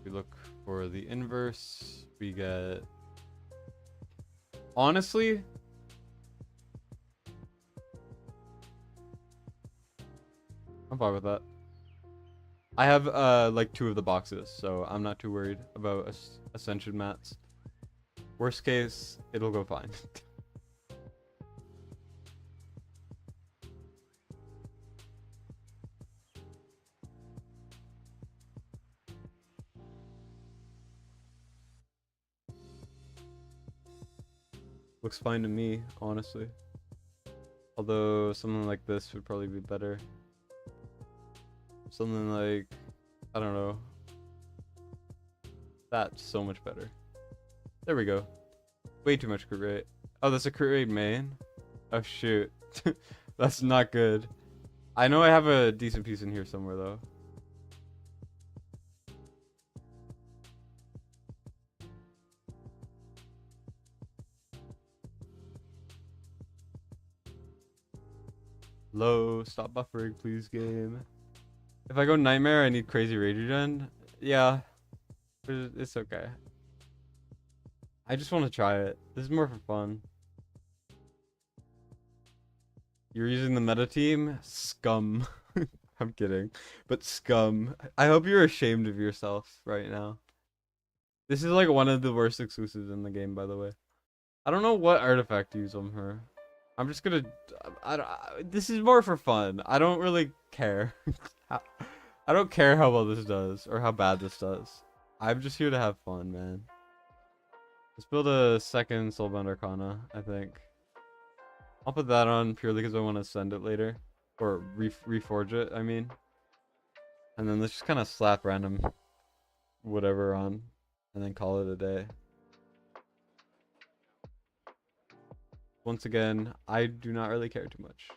We look for the inverse. We get, honestly, I'm fine with that. I have like 2 of the boxes, so I'm not too worried about Ascension mats. Worst case, it'll go fine. Looks fine to me, honestly. Although something like this would probably be better. Something like, I don't know. That's so much better. There we go. Way too much crit rate. Oh, that's a crit rate main? Oh shoot. That's not good. I know I have a decent piece in here somewhere though. Low, stop buffering, please, game. If I go Nightmare, I need crazy rage regen. Yeah, it's okay. I just want to try it. This is more for fun. You're using the meta team? Scum. I'm kidding. But scum. I hope you're ashamed of yourself right now. This is like one of the worst exclusives in the game, by the way. I don't know what artifact to use on her. I'm just gonna... this is more for fun. I don't really care. I don't care how well this does or how bad this does. I'm just here to have fun, man. Let's build a second Soulbound Arcana, I think. I'll put that on purely because I want to send it later. Or reforge it, I mean. And then let's just kind of slap random whatever on. And then call it a day. Once again, I do not really care too much.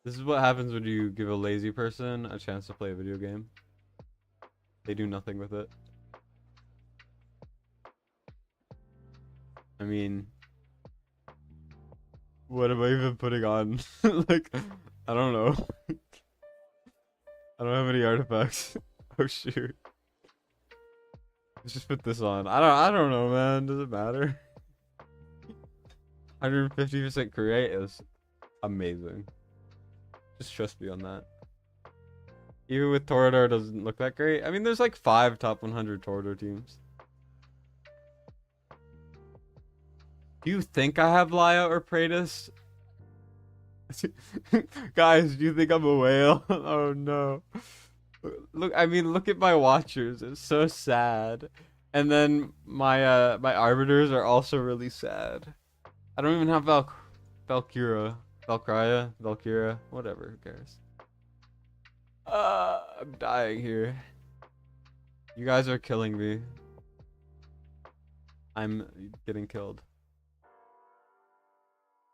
This is what happens when you give a lazy person a chance to play a video game. They do nothing with it. I mean, What am I even putting on? Like, I don't know. I don't have any artifacts. Oh shoot. Let's just put this on. I don't know, man. Does it matter? 150% create is amazing. Just trust me on that. Even with Torador, doesn't look that great. I mean, there's like 5 top 100 Torador teams. Do you think I have Laia or Praetus? Guys, do you think I'm a whale? Oh no. Look, I mean, look at my watchers. It's so sad. And then my arbiters are also really sad. I don't even have Valkyria, whatever, who cares? I'm dying here. You guys are killing me. I'm getting killed.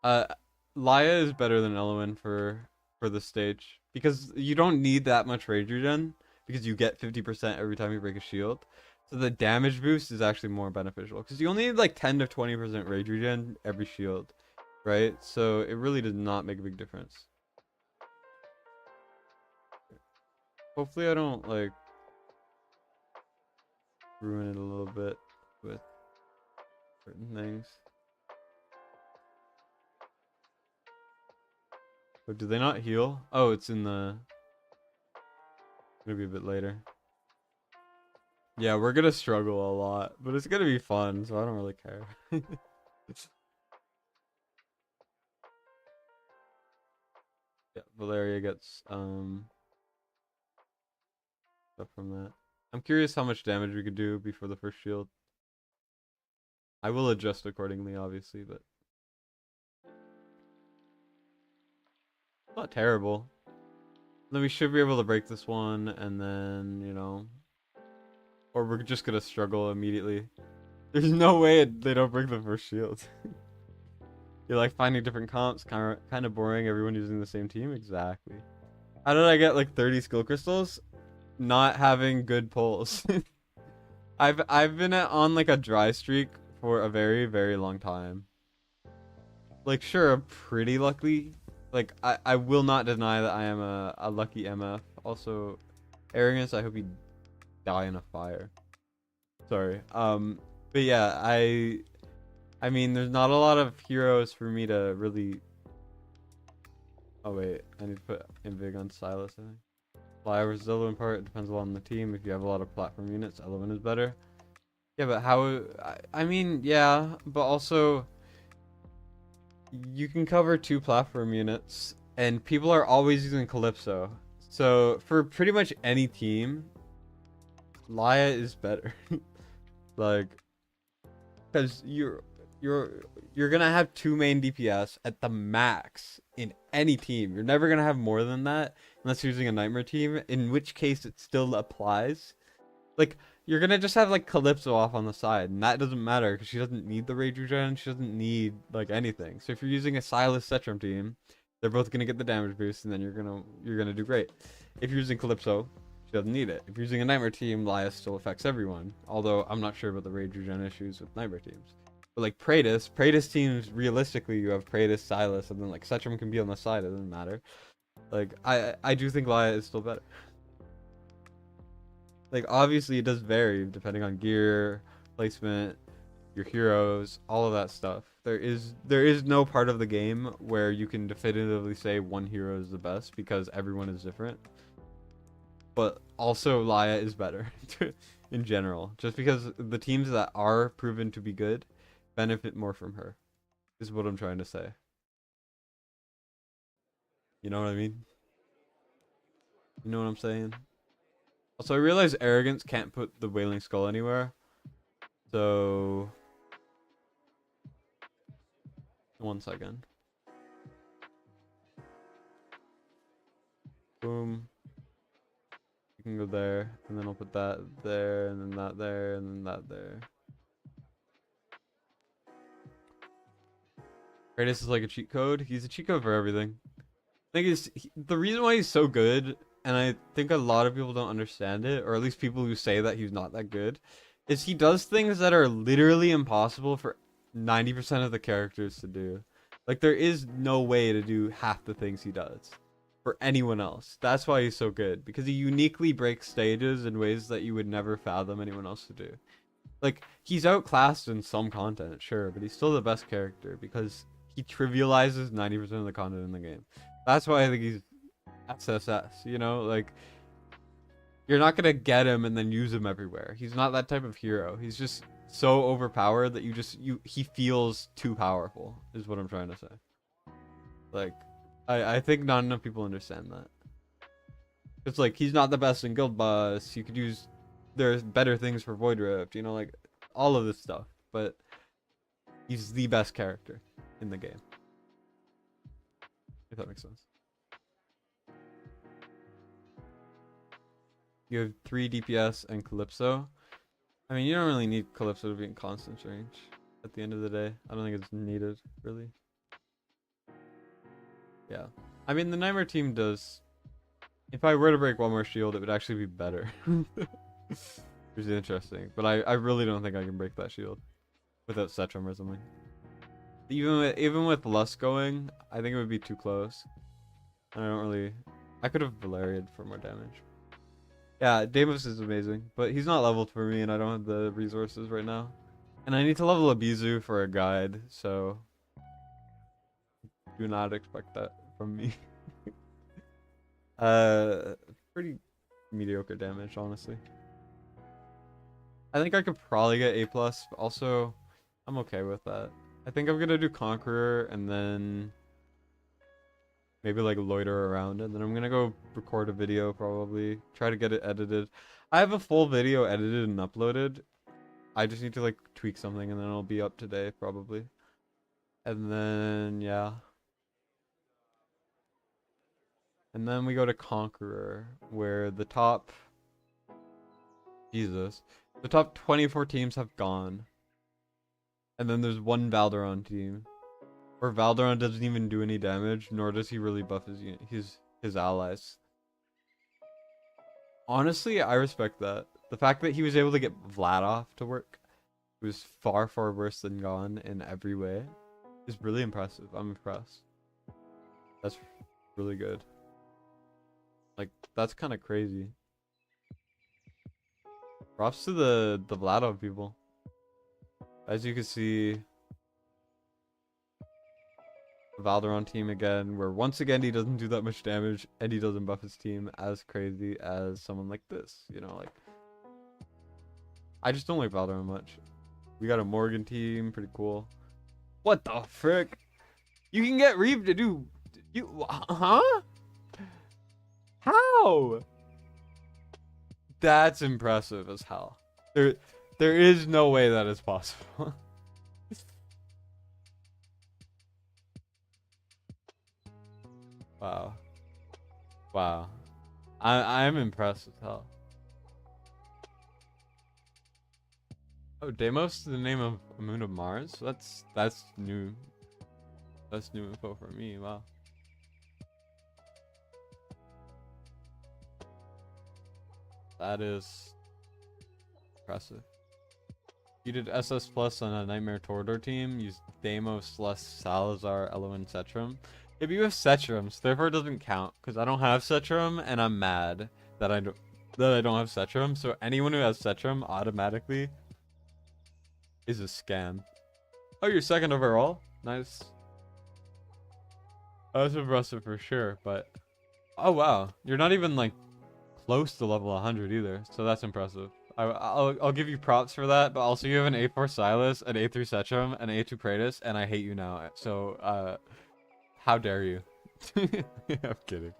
Laia is better than Elowen for the stage because you don't need that much rage regen because you get 50% every time you break a shield. So the damage boost is actually more beneficial because you only need like 10 to 20% rage regen every shield, right? So it really does not make a big difference. Hopefully I don't like ruin it a little bit with certain things. But do they not heal? Oh, it's in the... Maybe a bit later. Yeah, we're gonna struggle a lot, but it's gonna be fun, so I don't really care. Yeah, Valeria gets stuff from that. I'm curious how much damage we could do before the first shield. I will adjust accordingly, obviously, but not terrible. Then we should be able to break this one, and then, you know, or we're just gonna struggle immediately. There's no way they don't break the first shield. You're like finding different comps, kind of boring. Everyone using the same team, exactly. How did I get like 30 skill crystals? Not having good pulls. I've been on like a dry streak for a very, very long time. Like, sure, I'm pretty lucky. Like, I will not deny that I am a lucky MF. Also, arrogance, I hope you die in a fire. Sorry. But yeah, I mean, there's not a lot of heroes for me to really... Oh wait, I need to put Invig on Silas, I think. Fly versus Elowen part, it depends a lot on the team. If you have a lot of platform units, Elowen is better. Yeah, but how... I mean, yeah, but also... You can cover 2 platform units, and people are always using Calypso. So, for pretty much any team, Laia is better. Like, because you're gonna have 2 main DPS at the max in any team. You're never gonna have more than that unless you're using a Nightmare team, in which case it still applies. Like, you're gonna just have like Calypso off on the side, and that doesn't matter because she doesn't need the rage regen. She doesn't need like anything. So if you're using a Silas Setrum team, they're both gonna get the damage boost, and then you're gonna do great. If you're using Calypso, she doesn't need it. If you're using a Nightmare team, Laia still affects everyone. Although I'm not sure about the rage regen issues with Nightmare teams. But like Praetus teams, realistically, you have Praetus, Silas, and then like Setrum can be on the side. It doesn't matter. Like I do think Laia is still better. Like, obviously it does vary depending on gear, placement, your heroes, all of that stuff. There is no part of the game where you can definitively say one hero is the best because everyone is different. But also Laia is better in general, just because the teams that are proven to be good benefit more from her, is what I'm trying to say. You know what I mean? You know what I'm saying? Also, I realize Arrogance can't put the Wailing Skull anywhere. So... One second. Boom. You can go there, and then I'll put that there, and then that there, and then that there. Kratos is like a cheat code. He's a cheat code for everything. I think the reason why he's so good, and I think a lot of people don't understand it, or at least people who say that he's not that good, is he does things that are literally impossible for 90% of the characters to do. Like, there is no way to do half the things he does for anyone else. That's why he's so good, because he uniquely breaks stages in ways that you would never fathom anyone else to do. Like, he's outclassed in some content, sure, but he's still the best character because he trivializes 90% of the content in the game. That's why I think he's SSS, you know? Like, you're not gonna get him and then use him everywhere. He's not that type of hero. He's just so overpowered that he feels too powerful, is what I'm trying to say. Like, I think not enough people understand that. It's like, he's not the best in Guild Boss. You could use, there's better things for Void Rift, you know, like, all of this stuff. But he's the best character in the game. If that makes sense. You have 3 DPS and Calypso. I mean, you don't really need Calypso to be in constant range at the end of the day. I don't think it's needed, really. Yeah. I mean, the Nightmare team does... If I were to break one more shield, it would actually be better. Which is interesting. But I really don't think I can break that shield without Setrum or something. Even with Lust going, I think it would be too close. I don't really... I could have Valerian for more damage. Yeah, Deimos is amazing, but he's not leveled for me and I don't have the resources right now. And I need to level Abizu for a guide, so... Do not expect that from me. Pretty mediocre damage, honestly. I think I could probably get A+, but also, I'm okay with that. I think I'm gonna do Conqueror and then... maybe like loiter around, and then I'm gonna go record a video, probably try to get it edited. I have a full video edited and uploaded. I just need to like tweak something and then it'll be up today probably. And then yeah, and then we go to Conqueror, where the top the top 24 teams have gone, and then there's one Valderon team where Valderon doesn't even do any damage, nor does he really buff his allies. Honestly, I respect that. The fact that he was able to get Vlad off to work, who was far, far worse than Gon in every way, is really impressive. I'm impressed. That's really good. Like, that's kind of crazy. Props to the Vladov people. As you can see, the Valderon team again, where once again he doesn't do that much damage and he doesn't buff his team as crazy as someone like this. You know, like, I just don't like Valderon much. We got a Morgan team, pretty cool. What the frick? You can get Reeve to do... Huh? How? That's impressive as hell. There is no way that is possible. Wow. Wow. I am impressed as hell. Oh, Deimos is the name of a moon of Mars? That's new. That's new info for me. Wow. That is impressive. You did SS plus on a Nightmare Torador team. Use Deimos, Lust, Salazar, Eloin, Setrum. If you have Setrums, therefore it doesn't count because I don't have Setrum and I'm mad that I don't have Setrum. So anyone who has Setrum automatically is a scam. Oh, you're second overall? Nice. That's impressive for sure, but... Oh, wow. You're not even, like, close to level 100 either, so that's impressive. I'll give you props for that, but also you have an A4 Silas, an A3 Setrum, an A2 Praetus, and I hate you now. So, how dare you? I'm kidding.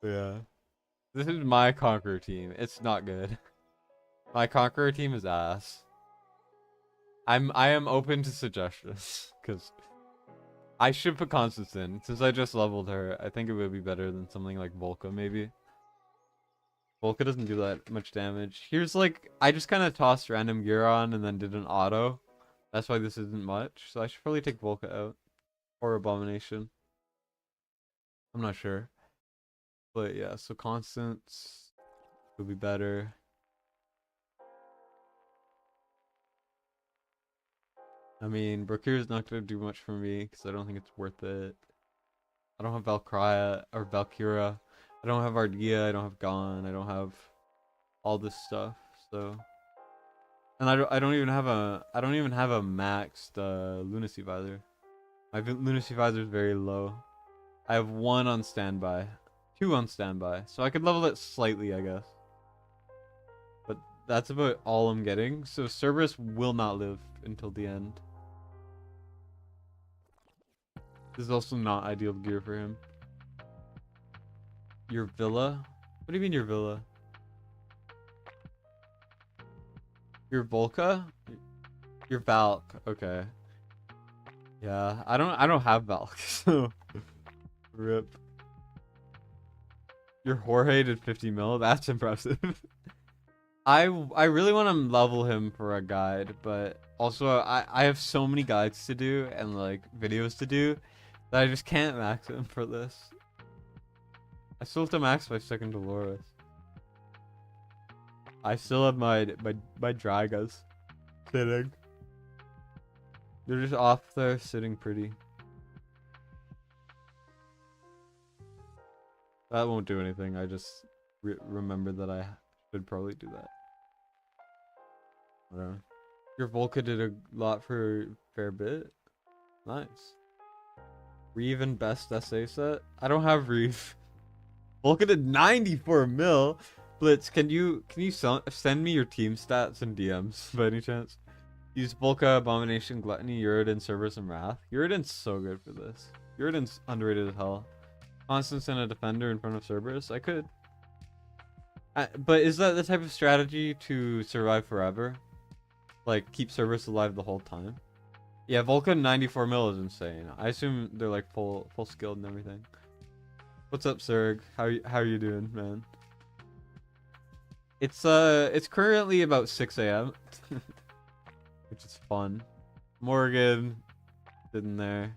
Yeah. This is my Conqueror team. It's not good. My Conqueror team is ass. I am open to suggestions, because I should put Constance in. Since I just leveled her, I think it would be better than something like Volca, maybe. Volca doesn't do that much damage. Here's like, I just kind of tossed random gear on and then did an auto. That's why this isn't much. So I should probably take Volca out. Or Abomination. I'm not sure. But yeah, so Constance would be better. I mean, Brokir's not gonna do much for me because I don't think it's worth it. I don't have Valkyria or Valkyra. I don't have Ardia. I don't have Gon. I don't have all this stuff. So, and I don't even have a maxed lunacy visor. My lunacy visor is very low. I have 1 on standby, 2 on standby, so I could level it slightly, I guess. But that's about all I'm getting. So Cerberus will not live until the end. This is also not ideal gear for him. Your villa? What do you mean your villa? Your Volca? Your Valk? Okay. Yeah, I don't have Valk, so rip. Your Jorge did 50 mil? That's impressive. I really want to level him for a guide, but also I have so many guides to do and like videos to do that I just can't max him for this. I still have to max my second Dolores. I still have my Dragas sitting. They're just off there sitting pretty. That won't do anything. I just remember that I should probably do that. Whatever. Your Volca did a lot for a fair bit. Nice. Reeve and best SA set? I don't have Reeve. Volca did 94 mil. Blitz, can you send me your team stats and DMs by any chance? Use Volca, Abomination, Gluttony, Uridin, Cerberus, and Wrath. Uridin's so good for this. Uridin's underrated as hell. Constance and a defender in front of Cerberus? I could. But is that the type of strategy to survive forever? Like, keep Cerberus alive the whole time? Yeah, Volca 94 mil is insane. I assume they're like full skilled and everything. What's up, Serg? How are you doing, man? It's currently about 6 a.m. which is fun. Morgan sitting there.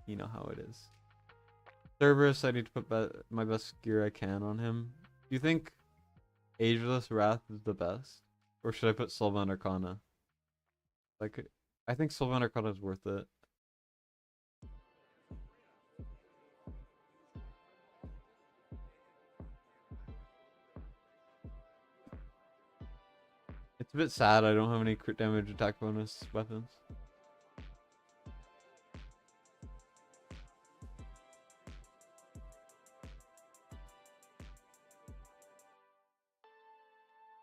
You know how it is. Cerberus, I need to put my best gear I can on him. Do you think Ageless Wrath is the best? Or should I put Soulbound Arcana? Like, I think Soulbound Arcana is worth it. It's a bit sad I don't have any crit damage attack bonus weapons.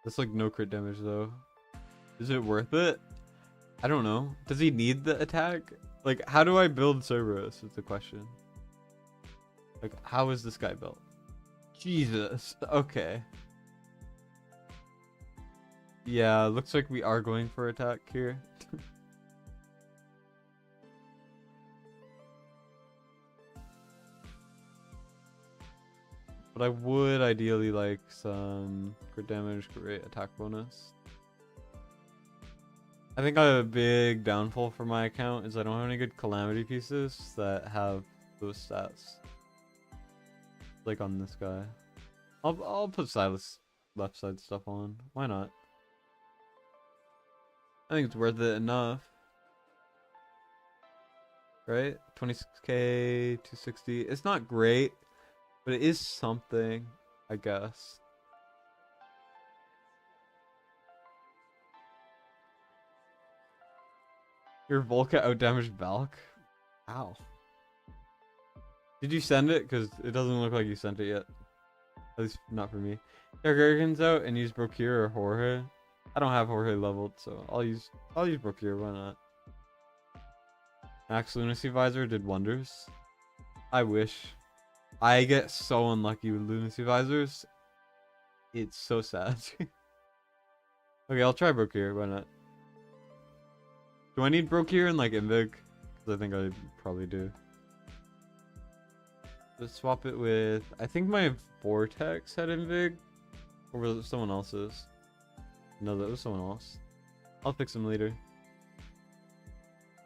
That's like no crit damage though. Is it worth it? I don't know. Does he need the attack? Like, how do I build Cerberus is the question. Like, how is this guy built? Jesus. Okay. Yeah, looks like we are going for attack here. But I would ideally like some crit damage, crit attack bonus. I think a big downfall for my account is I don't have any good calamity pieces that have those stats. Like on this guy. I'll put Silas left side stuff on. Why not? I think it's worth it enough. Right? 26k, 260. It's not great, but it is something, I guess. Your Volca outdamaged Valk? Ow. Did you send it? Because it doesn't look like you sent it yet. At least not for me. Gargan's out and use Brokir or Jorge. I don't have Jorge leveled, so I'll use Brokir, why not? Max Lunacy Visor did wonders. I wish. I get so unlucky with Lunacy Visors. It's so sad. Okay, I'll try Brokir, why not? Do I need Brokir and like Invig? Because I think I probably do. Let's swap it with... I think my Vortex had Invig. Or was it someone else's? No, that was someone else. I'll fix him later.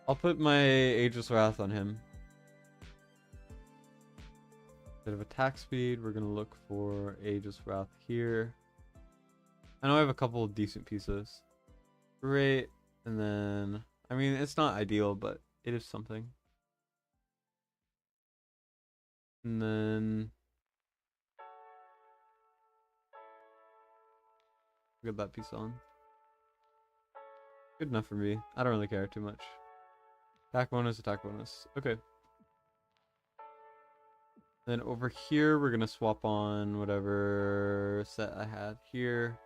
I'll put my Ageless Wrath on him. Bit of attack speed. We're going to look for Ageless Wrath here. I know I have a couple of decent pieces. Great. And then I mean, it's not ideal, but it is something. And then get that piece on. Good enough for me. I don't really care too much. Attack bonus, attack bonus. Okay. Then over here, we're gonna swap on whatever set I had here.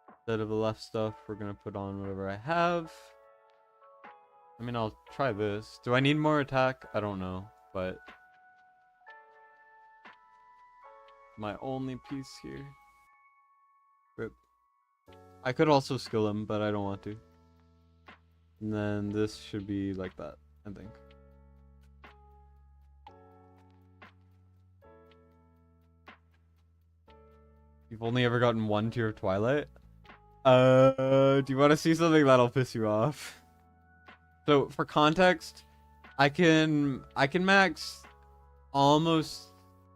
Instead of the left stuff, we're gonna put on whatever I have. I mean, I'll try this. Do I need more attack? I don't know, but my only piece here. Rip. I could also skill him, but I don't want to. And then this should be like that, I think. You've only ever gotten one tier of Twilight? Do you want to see something that'll piss you off? So for context, I can max almost,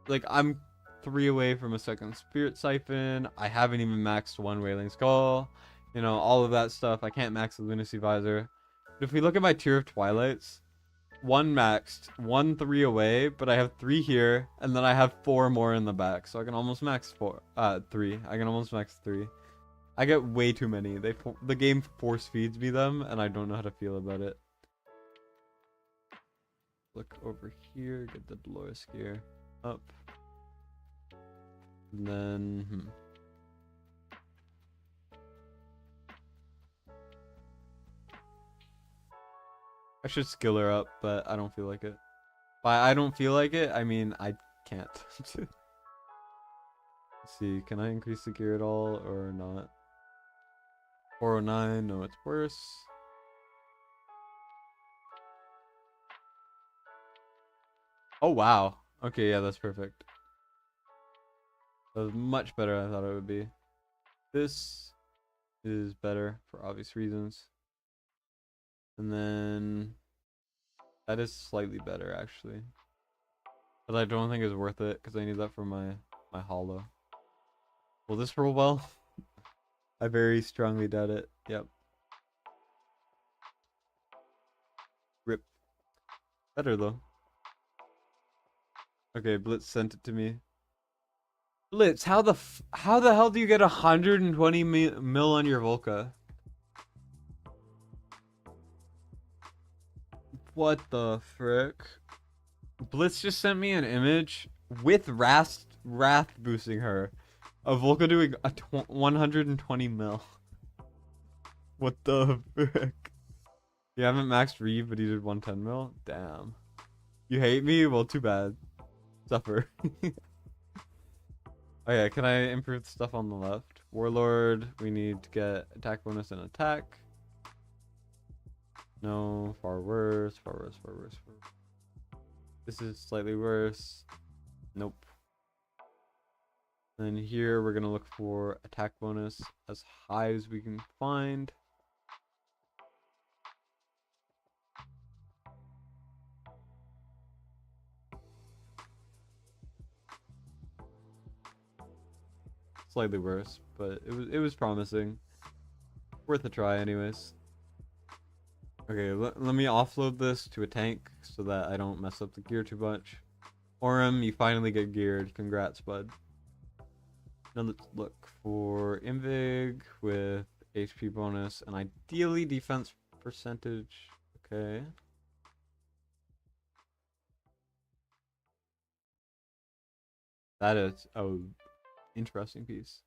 like, I'm 3 away from a second Spirit Siphon. I haven't even maxed one Wailing Skull. You know, all of that stuff. I can't max the Lunacy Visor. But if we look at my tier of Twilights, one maxed, 1 3 away, but I have 3 here, and then I have 4 more in the back, so I can almost max 3. I can almost max 3. I get way too many. The game force feeds me them, and I don't know how to feel about it. Look over here, get the Dolores gear up, and then I should skill her up, but I don't feel like it. By I don't feel like it, I mean I can't. Let's see, can I increase the gear at all or not? 409, no, it's worse. Oh wow. Okay, yeah, that's perfect. That was much better than I thought it would be. This is better for obvious reasons. And then that is slightly better actually. But I don't think it's worth it because I need that for my hollow. Will this roll well? I very strongly doubt it. Yep. Rip. Better though. Okay, Blitz sent it to me. Blitz, how the hell do you get 120 mil on your Volca? What the frick? Blitz just sent me an image with Wrath boosting her. A Volca doing a 120 mil. What the frick? You haven't maxed Reeve, but he did 110 mil? Damn. You hate me? Well, too bad. Suffer. Oh yeah, can I improve the stuff on the left? Warlord, we need to get attack bonus and attack. No, far worse, far worse, far worse, far worse. This is slightly worse. Nope. And here we're gonna look for attack bonus as high as we can find. Slightly worse, but it was promising. Worth a try anyways. Okay, let me offload this to a tank so that I don't mess up the gear too much. Orem, you finally get geared. Congrats, bud. Now let's look for Invig with HP bonus and ideally defense percentage. Okay. That is a interesting piece.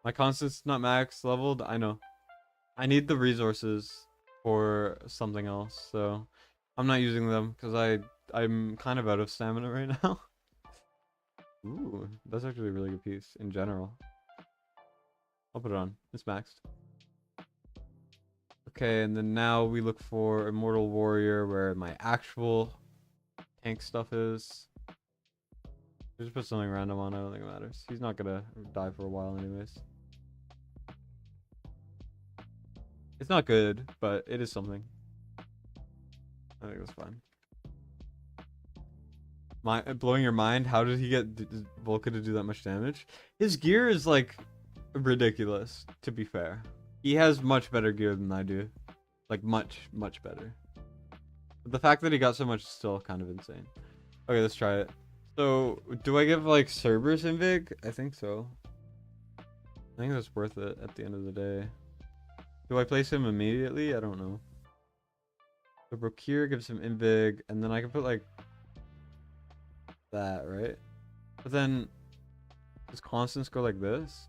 My constant's not max leveled. I know. I need the resources for something else, so I'm not using them because I'm kind of out of stamina right now. Ooh, that's actually a really good piece in general. I'll put it on. It's maxed. Okay, and then now we look for Immortal Warrior where my actual tank stuff is. Just put something random on. I don't think it matters. He's not gonna die for a while anyways. It's not good, but it is something. I think that's fine. Blowing your mind? How did he get Volca to do that much damage? His gear is like ridiculous, to be fair. He has much better gear than I do. Like, much, much better. But the fact that he got so much is still kind of insane. Okay, let's try it. So, do I give, like, Cerberus Invig? I think so. I think that's worth it at the end of the day. Do I place him immediately? I don't know. So, Procure gives him Invig, and then I can put, like, that, right? But then, does Constance go like this?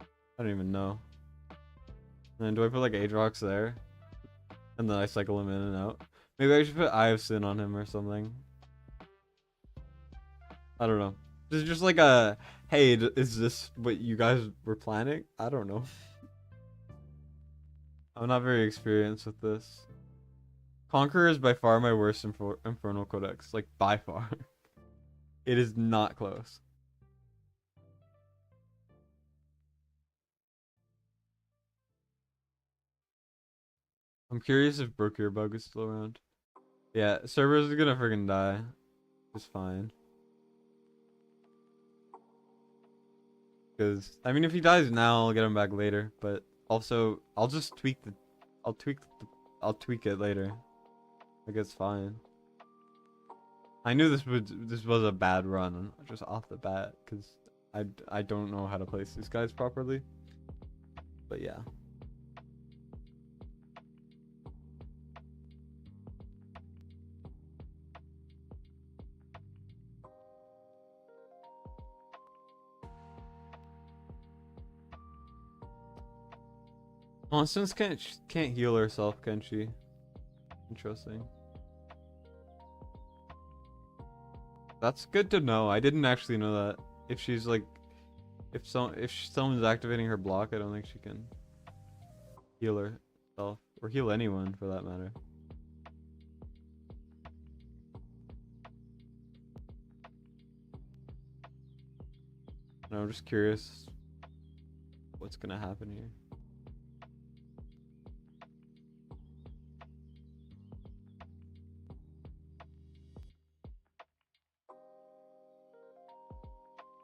I don't even know. And then do I put, like, Aatrox there? And then I cycle him in and out. Maybe I should put Eye of Sin on him or something. I don't know. This is just like a, hey, is this what you guys were planning? I don't know. I'm not very experienced with this. Conqueror is by far my worst Infernal Codex. Like, by far. It is not close. I'm curious if Brocure Bug is still around. Yeah, Cerberus is gonna freaking die. It's fine. Because, I mean, if he dies now, I'll get him back later. But also, I'll just tweak the... I'll tweak it later. Like, it's fine. I knew this was a bad run, just off the bat. Because I don't know how to place these guys properly. But yeah. Constance can't heal herself, can she? Interesting. That's good to know. I didn't actually know that. If she's like, if someone's activating her block, I don't think she can heal herself or heal anyone for that matter. And I'm just curious what's gonna happen here.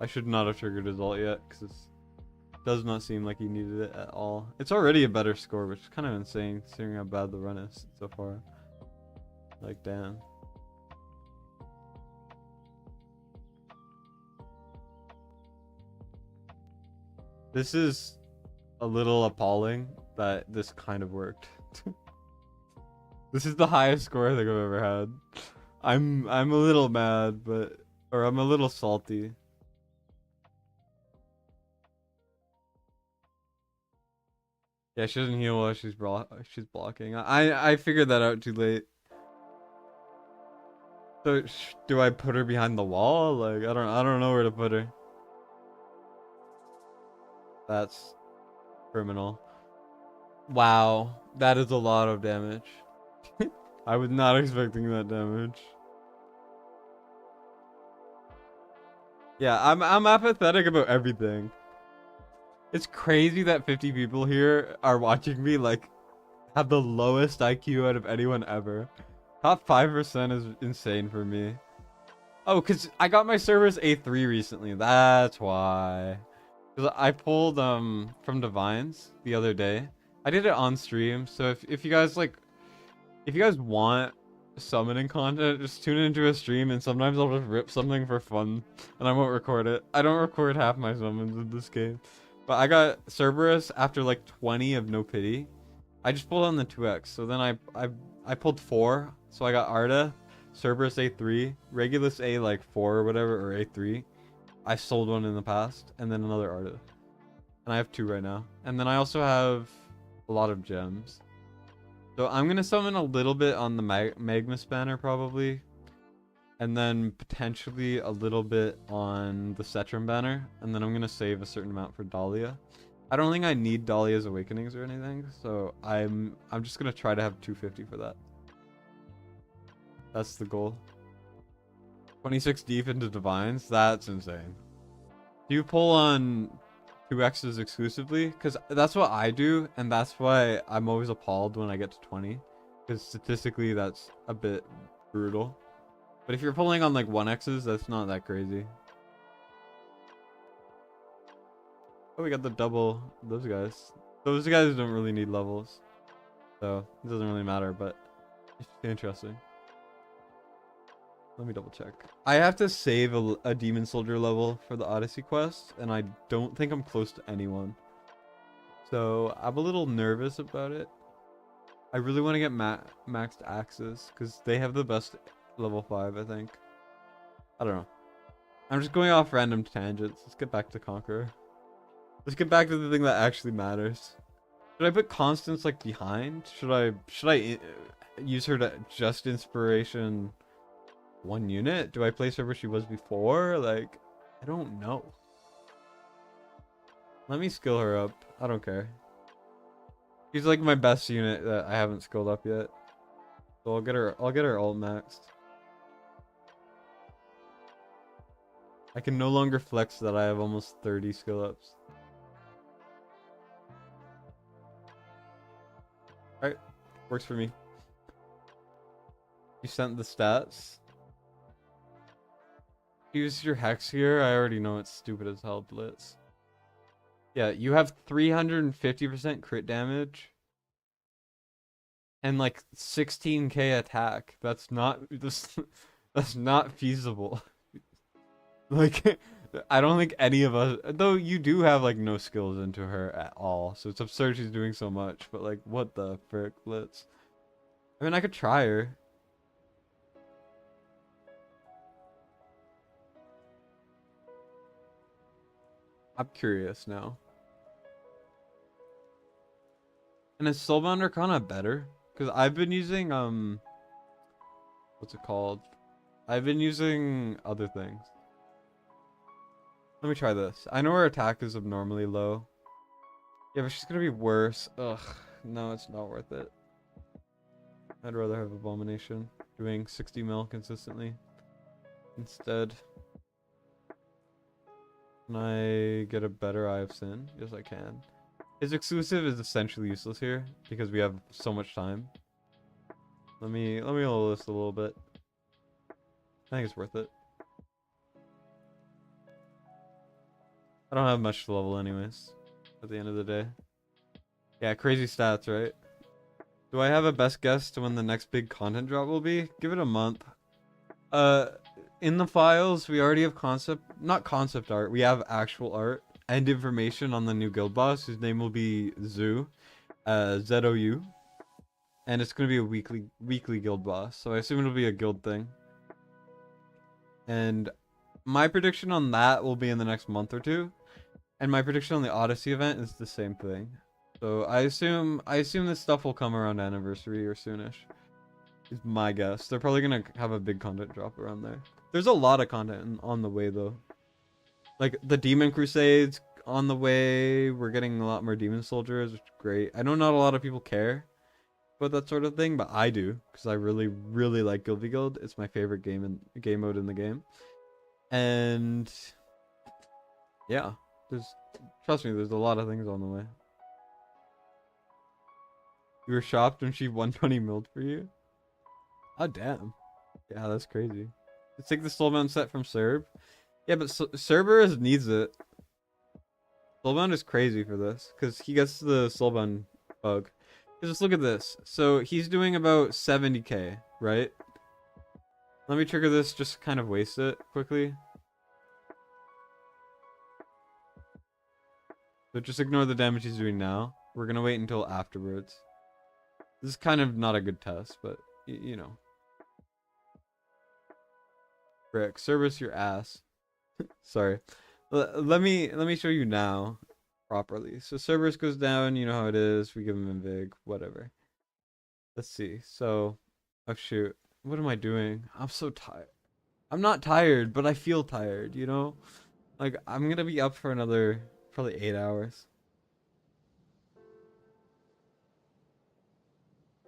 I should not have triggered his ult yet, because it does not seem like he needed it at all. It's already a better score, which is kind of insane, considering how bad the run is so far. Like, damn. This is a little appalling that this kind of worked. This is the highest score I think I've ever had. I'm a little mad, or I'm a little salty. Yeah, she doesn't heal while she's blocking. I figured that out too late. So do I put her behind the wall? Like, I don't know where to put her. That's criminal. Wow, that is a lot of damage. I was not expecting that damage. Yeah, I'm apathetic about everything. It's crazy that 50 people here are watching me, like, have the lowest IQ out of anyone ever. Top 5% is insane for me. Oh, because I got my Cerberus A3 recently. That's why. Because I pulled from Divines the other day. I did it on stream, so if you guys, like, if you guys want summoning content, just tune into a stream, and sometimes I'll just rip something for fun, and I won't record it. I don't record half my summons in this game. But I got Cerberus after like 20 of No Pity. I just pulled on the 2x. So then I pulled 4. So I got Arda, Cerberus A3, Regulus A like 4 or whatever, or A3. I sold one in the past, and then another Arda. And I have 2 right now. And then I also have a lot of gems. So I'm going to summon a little bit on the Magma Banner probably. And then potentially a little bit on the Cetrum banner. And then I'm going to save a certain amount for Dalia. I don't think I need Dalia's Awakenings or anything. So I'm just going to try to have 250 for that. That's the goal. 26 deep into Divines. That's insane. Do you pull on 2x's exclusively? Because that's what I do. And that's why I'm always appalled when I get to 20. Because statistically that's a bit brutal. But if you're pulling on like 1x's, that's not that crazy. Oh, we got the double. Those guys. Those guys don't really need levels. So, it doesn't really matter, but it's interesting. Let me double check. I have to save a demon soldier level for the Odyssey quest, and I don't think I'm close to anyone. So, I'm a little nervous about it. I really want to get maxed axes, because they have the best level 5, I think. I don't know. I'm just going off random tangents. Let's get back to Conqueror. Let's get back to the thing that actually matters. Should I put Constance like behind? Should I use her to just inspiration 1 unit? Do I place her where she was before? Like, I don't know. Let me skill her up. I don't care. She's like my best unit that I haven't skilled up yet. So I'll get her ult maxed. I can no longer flex that I have almost 30 skill ups. Alright, works for me. You sent the stats. Use your hex here. I already know it's stupid as hell, Blitz. Yeah, you have 350% crit damage. And like 16k attack. That's not feasible. Like, I don't think any of us, though you do have like no skills into her at all, so it's absurd she's doing so much, but like, what the frick, Blitz? I mean, I could try her. I'm curious now. And is Soulbound Arcana better? Because I've been using, what's it called? I've been using other things. Let me try this. I know her attack is abnormally low. Yeah, but she's gonna be worse. Ugh, no, it's not worth it. I'd rather have Abomination doing 60 mil consistently instead. Can I get a better Eye of Sin? Yes, I can. His exclusive is essentially useless here because we have so much time. Let me level this a little bit. I think it's worth it. I don't have much to level anyways, at the end of the day. Yeah, crazy stats, right? Do I have a best guess to when the next big content drop will be? Give it a month. In the files, we already have not concept art, we have actual art and information on the new guild boss, whose name will be Zoo, Z-O-U. And it's going to be a weekly guild boss, so I assume it'll be a guild thing. And my prediction on that will be in the next month or two. And my prediction on the Odyssey event is the same thing. So I assume this stuff will come around anniversary or soonish. Is my guess. They're probably gonna have a big content drop around there. There's a lot of content on the way though. Like the Demon Crusades on the way. We're getting a lot more Demon Soldiers, which is great. I know not a lot of people care about that sort of thing, but I do because I really like Guild v Guild. It's my favorite game mode in the game. And yeah. Trust me, there's a lot of things on the way. You were shocked when she 120 milled for you? Oh, damn. Yeah, that's crazy. Let's take the Soulbound set from Serb. Yeah, but Cerberus needs it. Soulbound is crazy for this, because he gets the Soulbound bug. Just look at this. So, he's doing about 70k, right? Let me trigger this, just kind of waste it quickly. So just ignore the damage he's doing now. We're gonna wait until afterwards. This is kind of not a good test, but you know. Frick, Cerberus your ass. Sorry. Let me show you now properly. So Cerberus goes down, you know how it is. We give him Invig, whatever. Let's see. So, oh shoot. What am I doing? I'm so tired. I'm not tired, but I feel tired, you know? Like, I'm gonna be up for another probably 8 hours.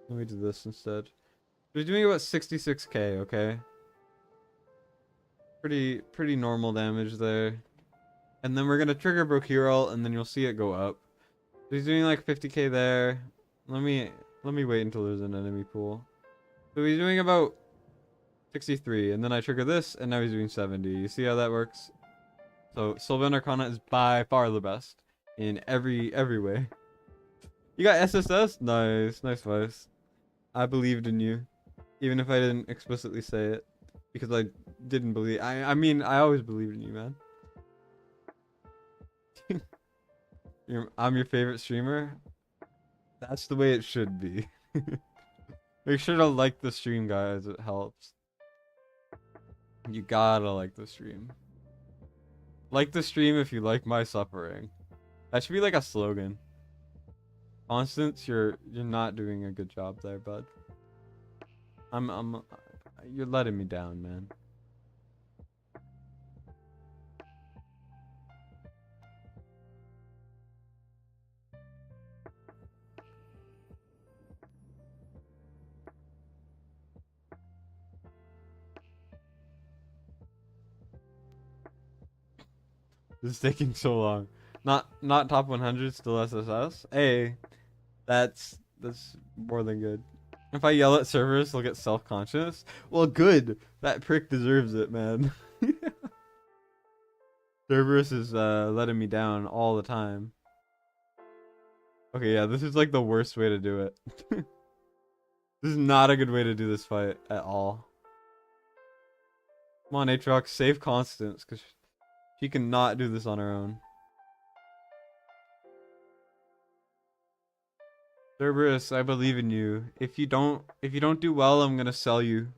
Let me do this instead. We're doing about 66k, okay? Pretty normal damage there. And then we're gonna trigger Brokirol, and then you'll see it go up. So he's doing like 50k there. Let me wait until there's an enemy pool. So he's doing about 63, and then I trigger this, and now he's doing 70. You see how that works? So Soulbound Arcana is by far the best. in every way. You got SSS? Nice, nice Vice. I believed in you, even if I didn't explicitly say it, because I didn't believe. I mean, I always believed in you, man. I'm your favorite streamer. That's the way it should be. Make sure to like the stream, guys. It helps. You gotta like the stream. Like the stream if you like my suffering. That should be like a slogan. Constance, you're not doing a good job there, bud. You're letting me down, man. This is taking so long. Not top 100, still SSS. Hey, that's more than good. If I yell at servers, they'll get self-conscious. Well, good. That prick deserves it, man. Cerberus is letting me down all the time. Okay, yeah, this is like the worst way to do it. This is not a good way to do this fight at all. Come on, Aatrox, save Constance, because she cannot do this on her own. Cerberus, I believe in you. If you don't do well, I'm gonna sell you.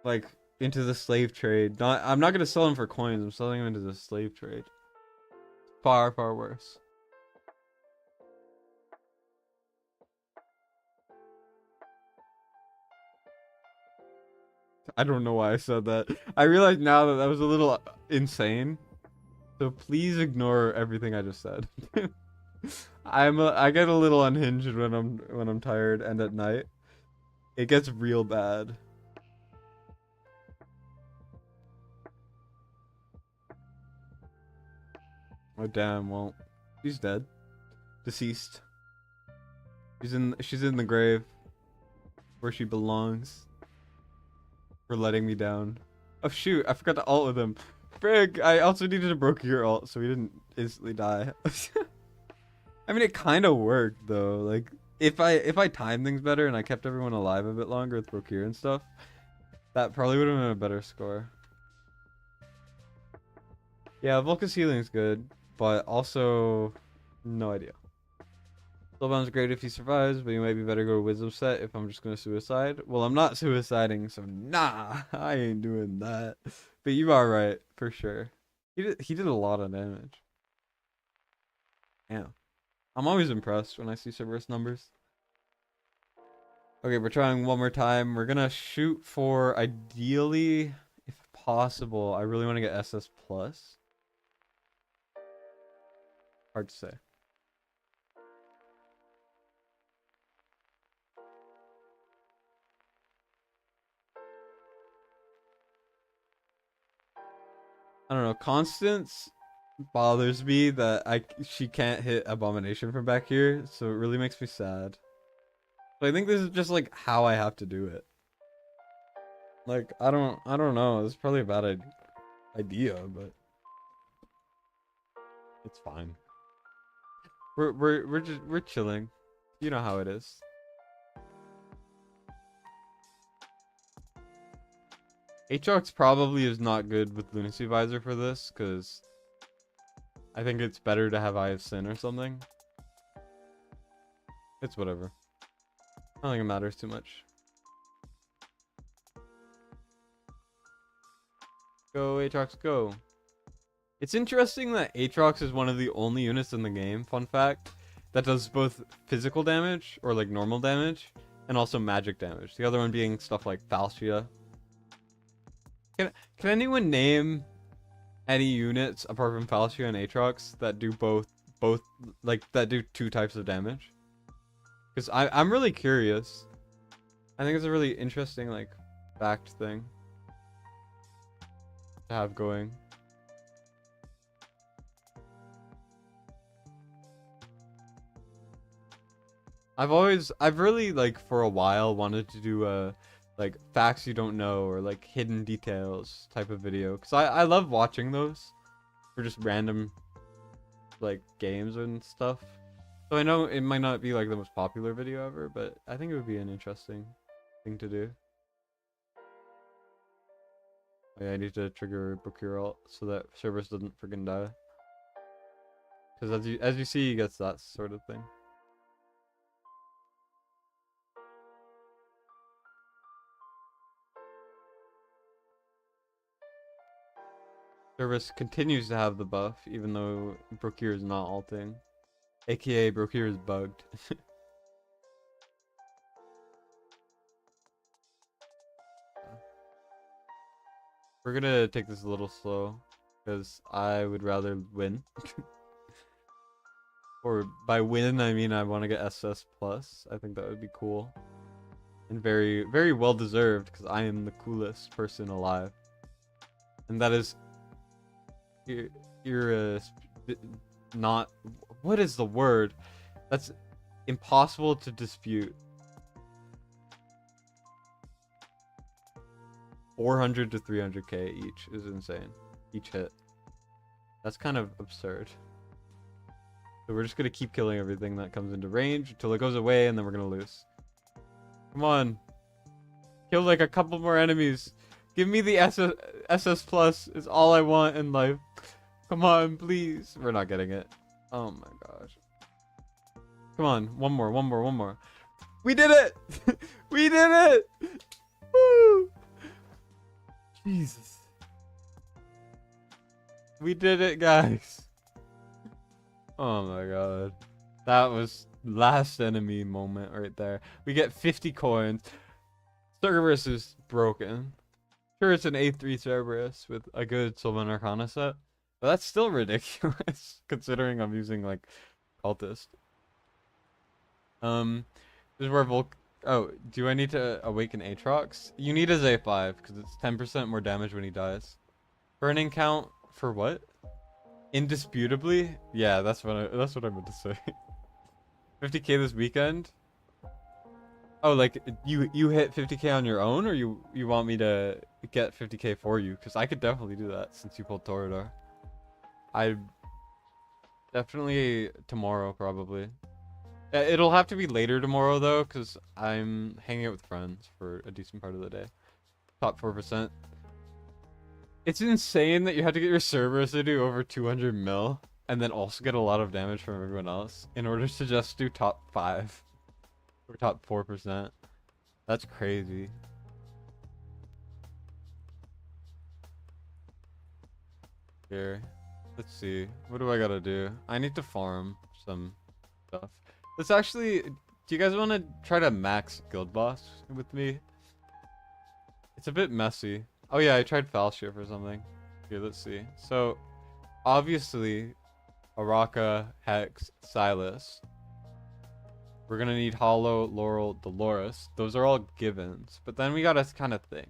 Like, into the slave trade. I'm not gonna sell him for coins, I'm selling him into the slave trade. Far, far worse. I don't know why I said that. I realize now that that was a little insane. So please ignore everything I just said. I get a little unhinged when I'm tired and at night. It gets real bad. Oh damn, well, she's dead. Deceased. She's in the grave where she belongs. For letting me down. Oh shoot, I forgot to ult with him. Frig, I also needed to broke your ult so he didn't instantly die. I mean, it kind of worked though. Like, if I timed things better and I kept everyone alive a bit longer with Brokir and stuff, that probably would have been a better score. Yeah, Vulca's healing is good, but also no idea. Spellbound's great if he survives, but he might be better go Wisdom set if I'm just gonna suicide. Well, I'm not suiciding, so nah, I ain't doing that. But you are right, for sure. He did a lot of damage. Yeah. I'm always impressed when I see Cerberus numbers. Okay, we're trying one more time. We're gonna shoot for, ideally, if possible, I really want to get SS+. Hard to say. I don't know. Constance bothers me that she can't hit Abomination from back here, so it really makes me sad. But I think this is just like how I have to do it. Like I don't know. It's probably a bad idea, but it's fine. We're chilling. You know how it is. Aatrox probably is not good with Lunacy Visor for this, because I think it's better to have Eye of Sin or something. It's whatever. I don't think it matters too much. Go, Aatrox, go. It's interesting that Aatrox is one of the only units in the game, fun fact, that does both physical damage, or like normal damage, and also magic damage. The other one being stuff like Falcia. Can anyone name any units apart from Falcia and Aatrox that do both like that do 2 types of damage? Because I'm really curious. I think it's a really interesting like fact thing to have going. I've really like for a while wanted to do a like facts you don't know or like hidden details type of video, because I love watching those for just random like games and stuff. So I know it might not be like the most popular video ever, but I think it would be an interesting thing to do. Oh, yeah, I need to trigger procure alt so that Cerberus doesn't freaking die. Because as you see, he gets that sort of thing. Cerberus continues to have the buff, even though Procure is not alting. AKA Procure is bugged. We're gonna take this a little slow, because I would rather win. Or by win, I mean I want to get SS+. I think that would be cool. And very, very well deserved, because I am the coolest person alive. And that is... You're not... What is the word? That's impossible to dispute. 400 to 300k each is insane. Each hit. That's kind of absurd. So we're just gonna keep killing everything that comes into range until it goes away, and then we're gonna lose. Come on. Kill like a couple more enemies. Give me the SS plus is all I want in life. Come on, please. We're not getting it. Oh my gosh. Come on, one more. We did it! We did it! Woo! Jesus. We did it, guys. Oh my god. That was last enemy moment right there. We get 50 coins. Cerberus is broken. Sure, it's an A3 Cerberus with a good Sylvan Arcana set, but that's still ridiculous considering I'm using like Cultist. This is where Oh, do I need to awaken Aatrox? You need a Z5 because it's 10% more damage when he dies. Burning count for what? Indisputably? Yeah, that's what I meant to say. 50k this weekend? Oh, like you hit 50k on your own, or you want me to get 50k for you? Because I could definitely do that since you pulled Torador. I definitely tomorrow probably. It'll have to be later tomorrow though, because I'm hanging out with friends for a decent part of the day. Top 4%. It's insane that you have to get your Cerberus to do over 200 mil and then also get a lot of damage from everyone else in order to just do top 5 or top 4%. That's crazy. Here, let's see. What do I gotta do? I need to farm some stuff. Let's actually... Do you guys want to try to max Guild Boss with me? It's a bit messy. Oh yeah, I tried Falshift or something. Here, let's see. So, obviously, Araka, Hex, Silas. We're gonna need Hollow, Laurel, Dolores. Those are all givens. But then we gotta kind of think.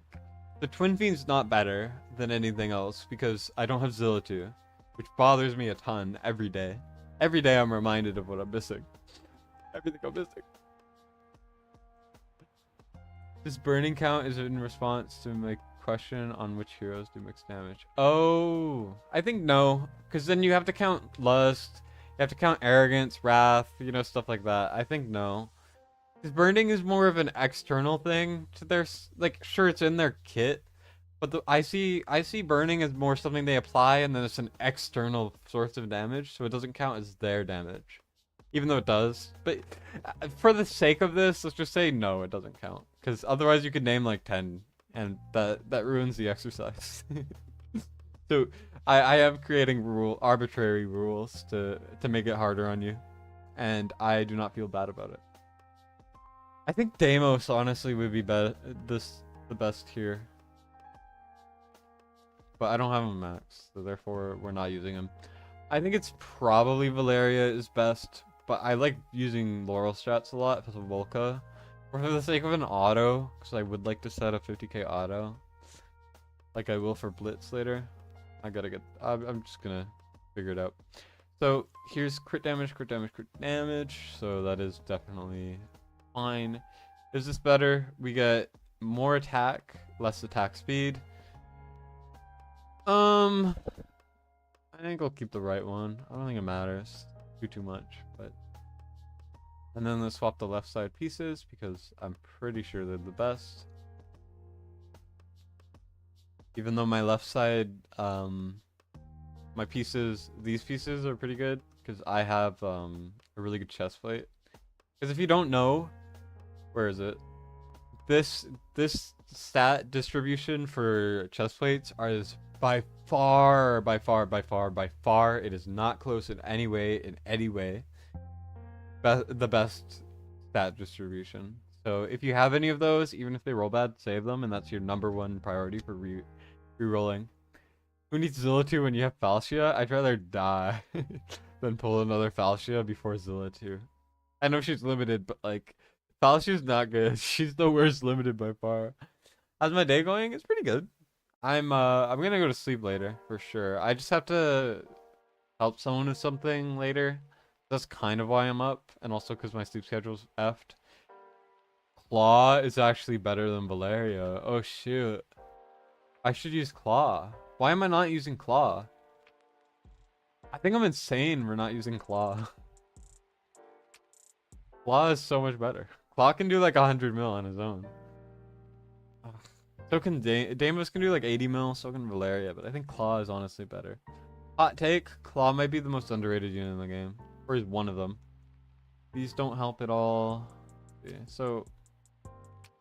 The Twin Fiend's not better than anything else because I don't have Zilla2, which bothers me a ton every day. Every day I'm reminded of what I'm missing. Everything I'm missing. This burning count is in response to my question on which heroes do mixed damage. Oh, I think no, because then you have to count lust, you have to count arrogance, wrath, you know, stuff like that. I think no, because burning is more of an external thing to their, like, sure, it's in their kit, but I see burning as more something they apply, and then it's an external source of damage, so it doesn't count as their damage. Even though it does. But for the sake of this, let's just say no, it doesn't count. Because otherwise you could name like 10, and that ruins the exercise. So I am creating arbitrary rules to make it harder on you. And I do not feel bad about it. I think Deimos honestly would be the best here. But I don't have him max, so therefore we're not using him. I think it's probably Valeria is best. But I like using Laurel strats a lot because of Volca. Or for the sake of an auto, because I would like to set a 50k auto. Like I will for Blitz later. I'm just gonna figure it out. So here's crit damage. So that is definitely fine. Is this better? We get more attack, less attack speed. I I think I'll keep the right one. I don't think it matters too much, but. And then let's swap the left side pieces because I'm pretty sure they're the best. Even though my left side, my pieces, these pieces are pretty good because I have a really good chest plate. Because if you don't know, where is it? This stat distribution for chest plates is by far, it is not close in any way, the best stat distribution. So if you have any of those, even if they roll bad, save them, and that's your #1 priority for re-rolling. Who needs Zilla 2 when you have Falcia? I'd rather die than pull another Falcia before Zilla 2. I know she's limited, but like, Falcia's not good. She's the worst limited by far. How's my day going? It's pretty good. I'm gonna go to sleep later for sure. I just have to help someone with something later. That's kind of why I'm up, and also because my sleep schedule's effed. Claw is actually better than Valeria. Oh shoot. I should use Claw. Why am I not using Claw? I think I'm insane for not using Claw. Claw is so much better. Claw can do like 100 mil on his own. So can Damus can do like 80 mil, so can Valeria, but I think Claw is honestly better. Hot take, Claw might be the most underrated unit in the game. Or he's one of them. These don't help at all. Yeah, so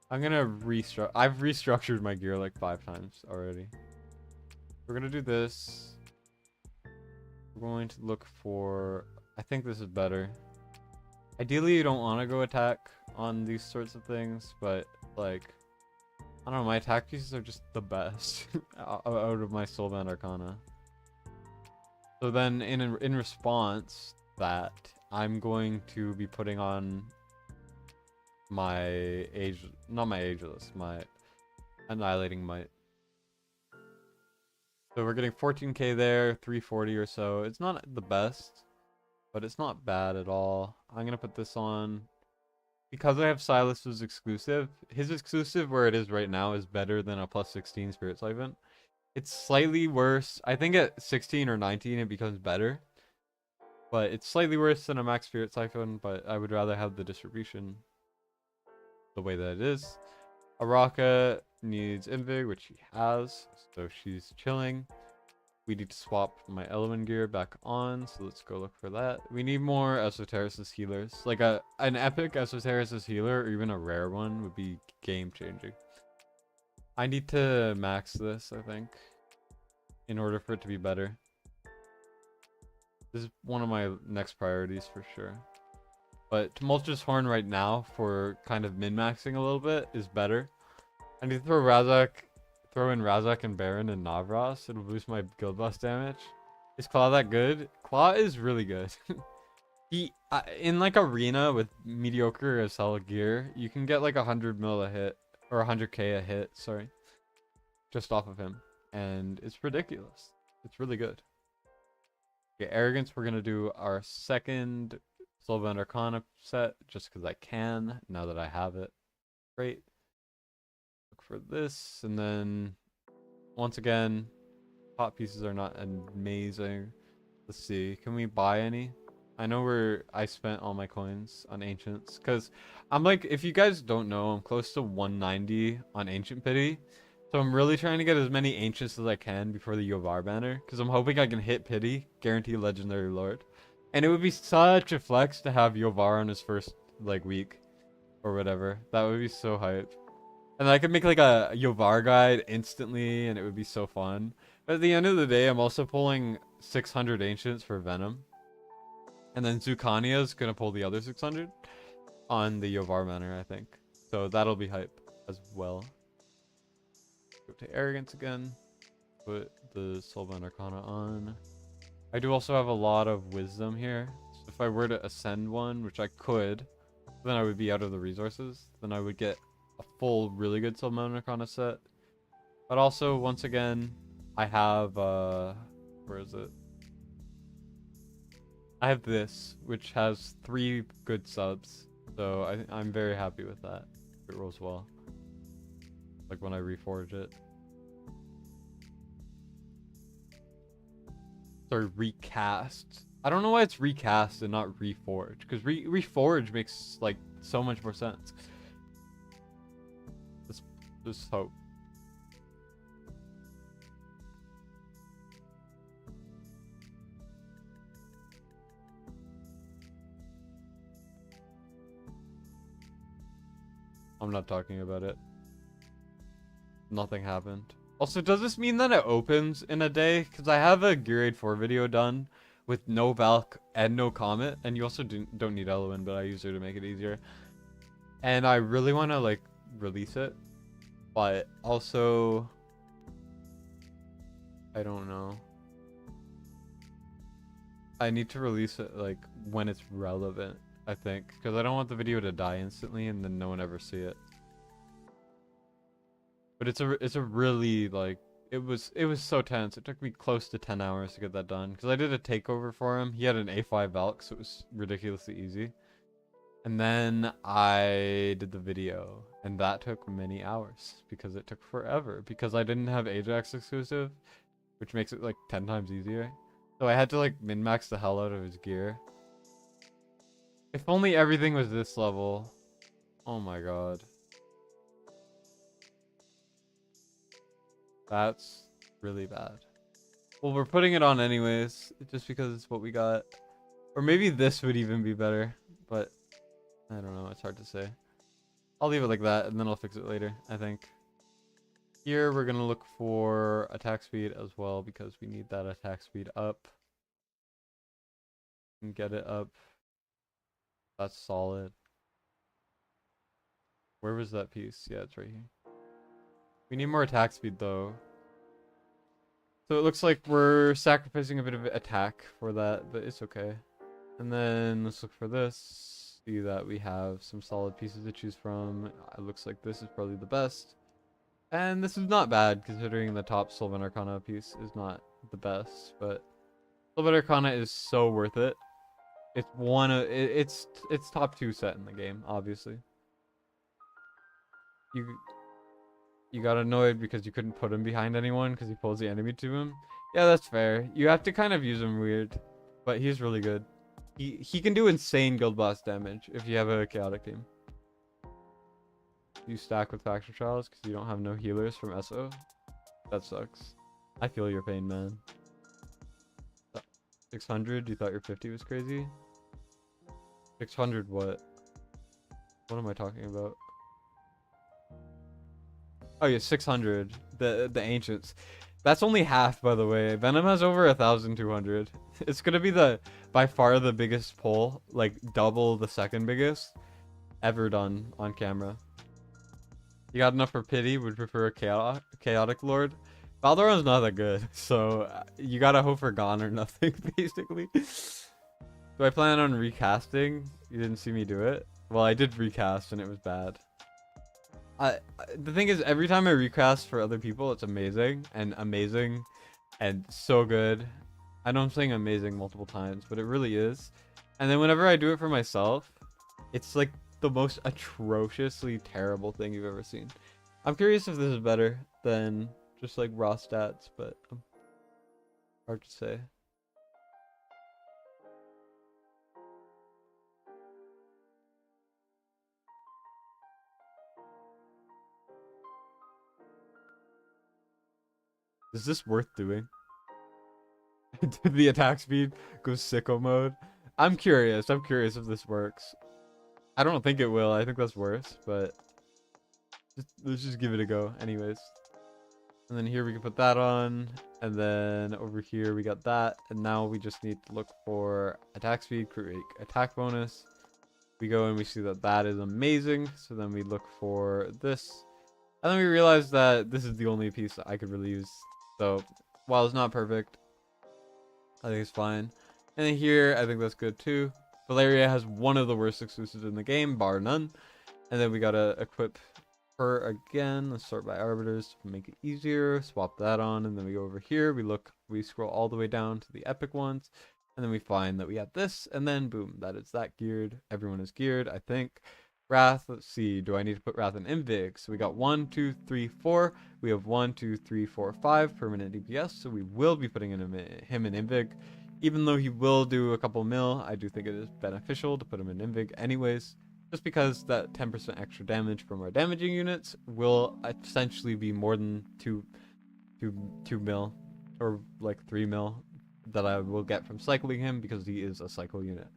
I'm gonna restructure. I've restructured my gear like 5 times already. We're gonna do this. We're going to look for, I think this is better. Ideally you don't want to go attack on these sorts of things, but like, I don't know, my attack pieces are just the best out of my Soulbound Arcana. So then in response to that, I'm going to be putting on my my Annihilating Might. So we're getting 14k there, 340 or so. It's not the best, but it's not bad at all. I'm gonna put this on. Because I have Silas's exclusive, his exclusive where it is right now is better than a +16 Spirit Siphon. It's slightly worse. I think at 16 or 19 it becomes better. But it's slightly worse than a max Spirit Siphon, but I would rather have the distribution the way that it is. Araka needs Invig, which she has, so she's chilling. We need to swap my Element gear back on, so let's go look for that. We need more Esotericist healers. Like an epic Esotericist healer, or even a rare one, would be game changing. I need to max this, I think, in order for it to be better. This is one of my next priorities for sure. But Tumultuous Horn right now, for kind of min-maxing a little bit, is better. I need to throw in Razak and Baron and Navras. It'll boost my guild boss damage. Is Claw that good? Claw is really good. He in like arena with mediocre as hell gear, you can get like 100 mil a hit, or 100k a hit, sorry, just off of him, and it's ridiculous. It's really good. Okay, Arrogance, we're gonna do our second Soulbound Arcana set just because I can, now that I have it. Great. Look for this, and then once again, pot pieces are not amazing. Let's see, can we buy any? I know I spent all my coins on Ancients, because I'm like, if you guys don't know, I'm close to 190 on Ancient Pity. So I'm really trying to get as many Ancients as I can before the Yovar banner, because I'm hoping I can hit Pity, guarantee Legendary Lord. And it would be such a flex to have Yovar on his first like week or whatever. That would be so hype. And I could make like a Yovar guide instantly, and it would be so fun. But at the end of the day, I'm also pulling 600 Ancients for Venom. And then Zucania is going to pull the other 600 on the Yovar banner, I think. So that'll be hype as well. Go to Arrogance again. Put the Soulbound Arcana on. I do also have a lot of Wisdom here. So if I were to ascend one, which I could, then I would be out of the resources. Then I would get a full, really good Soulbound Arcana set. But also, once again, I have, where is it? I have this, which has 3 good subs. So I'm very happy with that. It rolls well. Like when I reforge it. Sorry, recast. I don't know why it's recast and not reforge, because reforge makes like so much more sense. Let's hope. I'm not talking about it. Nothing happened. Also, does this mean that it opens in a day? Because I have a Gear Aid 4 video done with no Valk and no Comet. And you also don't need Eloin, but I use her to make it easier. And I really want to, like, release it. But also, I don't know. I need to release it, like, when it's relevant, I think. Because I don't want the video to die instantly and then no one ever see it. But it's a really, like, it was so tense. It took me close to 10 hours to get that done. Because I did a takeover for him. He had an A5 Valk, so it was ridiculously easy. And then I did the video. And that took many hours. Because it took forever. Because I didn't have Ajax exclusive. Which makes it, like, 10 times easier. So I had to, like, min-max the hell out of his gear. If only everything was this level. Oh my god. That's really bad. Well, we're putting it on anyways, just because it's what we got. Or maybe this would even be better, but I don't know, it's hard to say. I'll leave it like that, and then I'll fix it later, I think. Here, we're gonna look for attack speed as well, because we need that attack speed up. And get it up. That's solid. Where was that piece? Yeah, it's right here. We need more attack speed, though. So it looks like we're sacrificing a bit of attack for that, but it's okay. And then let's look for this. See that we have some solid pieces to choose from. It looks like this is probably the best. And this is not bad, considering the top Sylvan Arcana piece is not the best, but Sylvan Arcana is so worth it. It's one of it's top 2 set in the game, obviously. You got annoyed because you couldn't put him behind anyone because he pulls the enemy to him. Yeah, that's fair. You have to kind of use him weird, but he's really good. He can do insane guild boss damage if you have a chaotic team. You stack with Factor Trials because you don't have no healers from SO. That sucks. I feel your pain, man. 600? You thought your 50 was crazy? 600 what? What am I talking about? Oh yeah, 600. The ancients. That's only half, by the way. Venom has over 1,200. It's gonna be by far the biggest pull, like double the second biggest ever done on camera. You got enough for pity? Would prefer a chaotic lord. Valdoran's not that good, so you gotta hope for gone or nothing, basically. Do I plan on recasting? You didn't see me do it. Well, I did recast and it was bad. The thing is, every time I recast for other people, it's amazing and so good. I know I'm saying amazing multiple times, but it really is. And then whenever I do it for myself, it's like the most atrociously terrible thing you've ever seen. I'm curious if this is better than just like raw stats, but hard to say. Is this worth doing? Did the attack speed go sicko mode? I'm curious if this works. I don't think it will. I think that's worse, but let's just give it a go anyways. And then here we can put that on, and then over here we got that, and now we just need to look for attack speed, create attack bonus. We go and we see that that is amazing, so then we look for this, and then we realize that this is the only piece that I could really use. So while it's not perfect, I think it's fine. And then here, I think that's good too. Valeria has one of the worst exclusives in the game, bar none. And then we gotta equip her again. Let's sort by arbiters to make it easier. Swap that on, and then we go over here. We scroll all the way down to the epic ones, and then we find that we have this, and then boom, that is that geared. Everyone is geared, I think. Wrath, let's see. Do I need to put Wrath in Invig? So we got 1, 2, 3, 4. We have 1, 2, 3, 4, 5 permanent DPS. So we will be putting him in Invig. Even though he will do a couple mil, I do think it is beneficial to put him in Invig anyways. Just because that 10% extra damage from our damaging units will essentially be more than 2 mil. Or like 3 mil that I will get from cycling him because he is a cycle unit.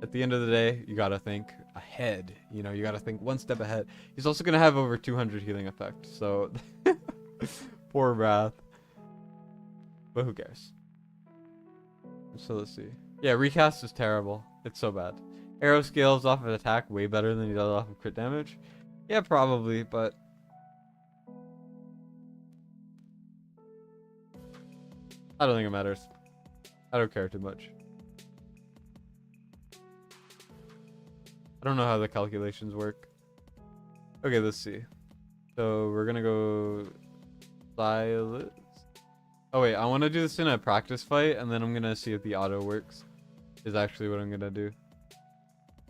At the end of the day, you gotta think ahead. You know, you gotta think one step ahead. He's also gonna have over 200 healing effect, so poor Wrath. But who cares? So let's see. Yeah, recast is terrible. It's so bad. Arrow scales off of attack way better than he does off of crit damage. Yeah, probably, but I don't think it matters. I don't care too much. I don't know how the calculations work. Okay, let's see. So we're gonna go Silas. Oh wait, I want to do this in a practice fight, and then I'm gonna see if the auto works. Is actually what I'm gonna do.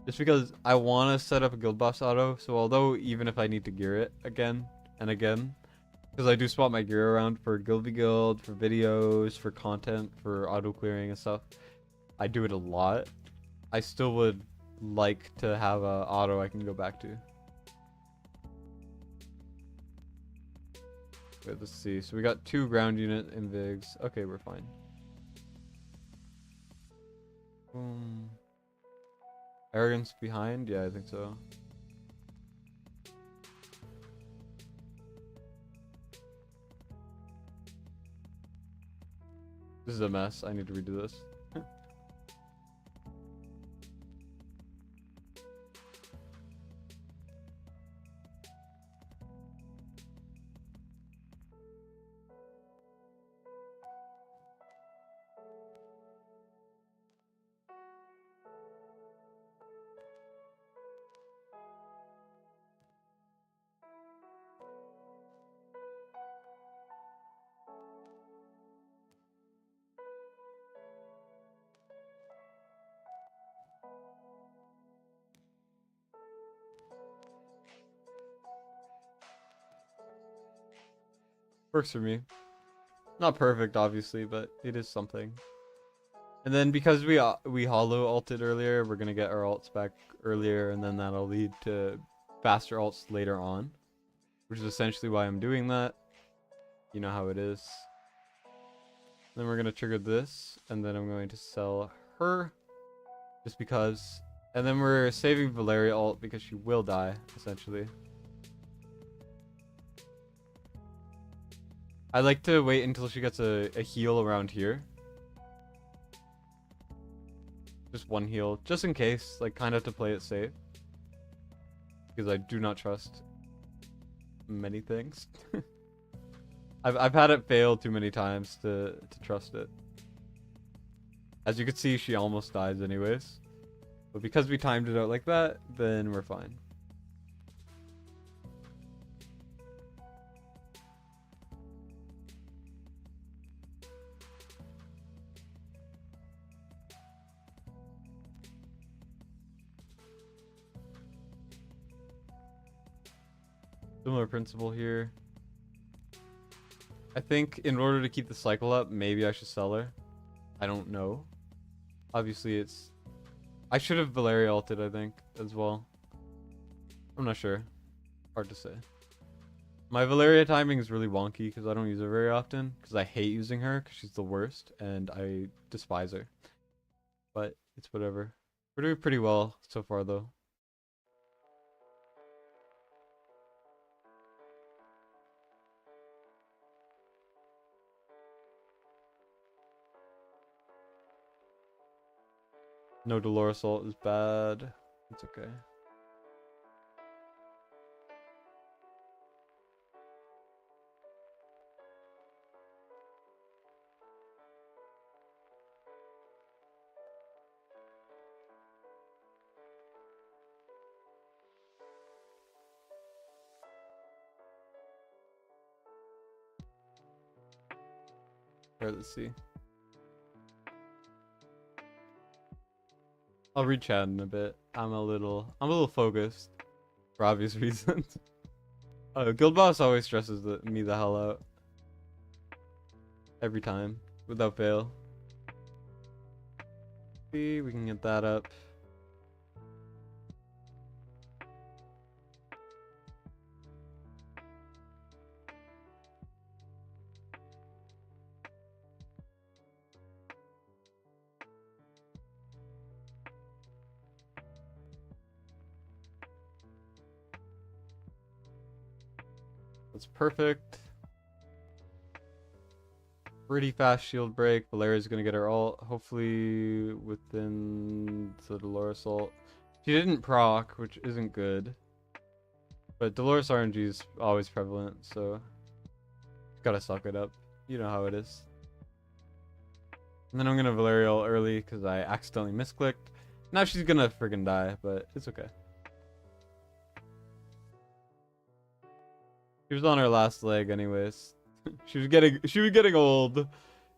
Just because I want to set up a guild boss auto, so although even if I need to gear it again and again, because I do swap my gear around for guild v guild, for videos, for content, for auto clearing and stuff, I do it a lot. I still would like to have a auto I can go back to. Wait, let's see. So we got 2 ground unit invigs. Okay, we're fine. Boom. Arrogance behind? Yeah, I think so. This is a mess. I need to redo this. Works for me. Not perfect, obviously, but it is something. And then because we hollow ulted earlier, we're gonna get our ults back earlier, and then that'll lead to faster ults later on, which is essentially why I'm doing that. You know how it is. Then we're gonna trigger this, and then I'm going to sell her, just because. And then we're saving Valeria ult because she will die, essentially. I like to wait until she gets a heal around here. Just one heal, just in case, like kind of to play it safe. Because I do not trust many things. I've had it fail too many times to trust it. As you can see, she almost dies anyways. But because we timed it out like that, then we're fine. Similar principle here. I think in order to keep the cycle up, maybe I should sell her. I don't know. Obviously, it's... I should have Valeria ulted, I think, as well. I'm not sure. Hard to say. My Valeria timing is really wonky because I don't use her very often. Because I hate using her because she's the worst and I despise her. But it's whatever. We're doing pretty well so far, though. No Dolores ult is bad. It's okay. Alright, let's see. I'll read chat in a bit. I'm a little focused. for obvious reasons. Guild boss always stresses me the hell out. Every time, without fail. See, we can get that up. That's perfect. Pretty fast shield break. Valeria's gonna get her ult, hopefully within the Dolores ult. She didn't proc, which isn't good. But Dolores RNG is always prevalent, so gotta suck it up. You know how it is. And then I'm gonna Valeria ult early because I accidentally misclicked. Now she's gonna friggin' die, but it's okay. She was on her last leg anyways. she was getting old.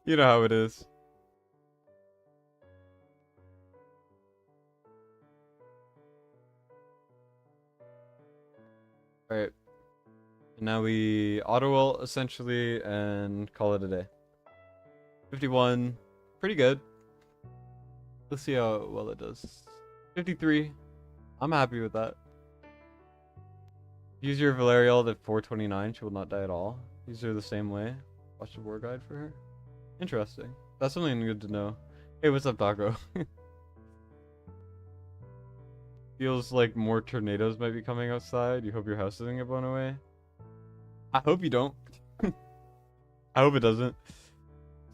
You know how it is. Alright. Now we auto ult essentially and call it a day. 51. Pretty good. Let's see how well it does. 53. I'm happy with that. Use your Valeria ult at 429. She will not die at all. Use her the same way. Watch the war guide for her. Interesting. That's something good to know. Hey, what's up, Taco? Feels like more tornadoes might be coming outside. You hope your house doesn't get blown away. I hope you don't. I hope it doesn't.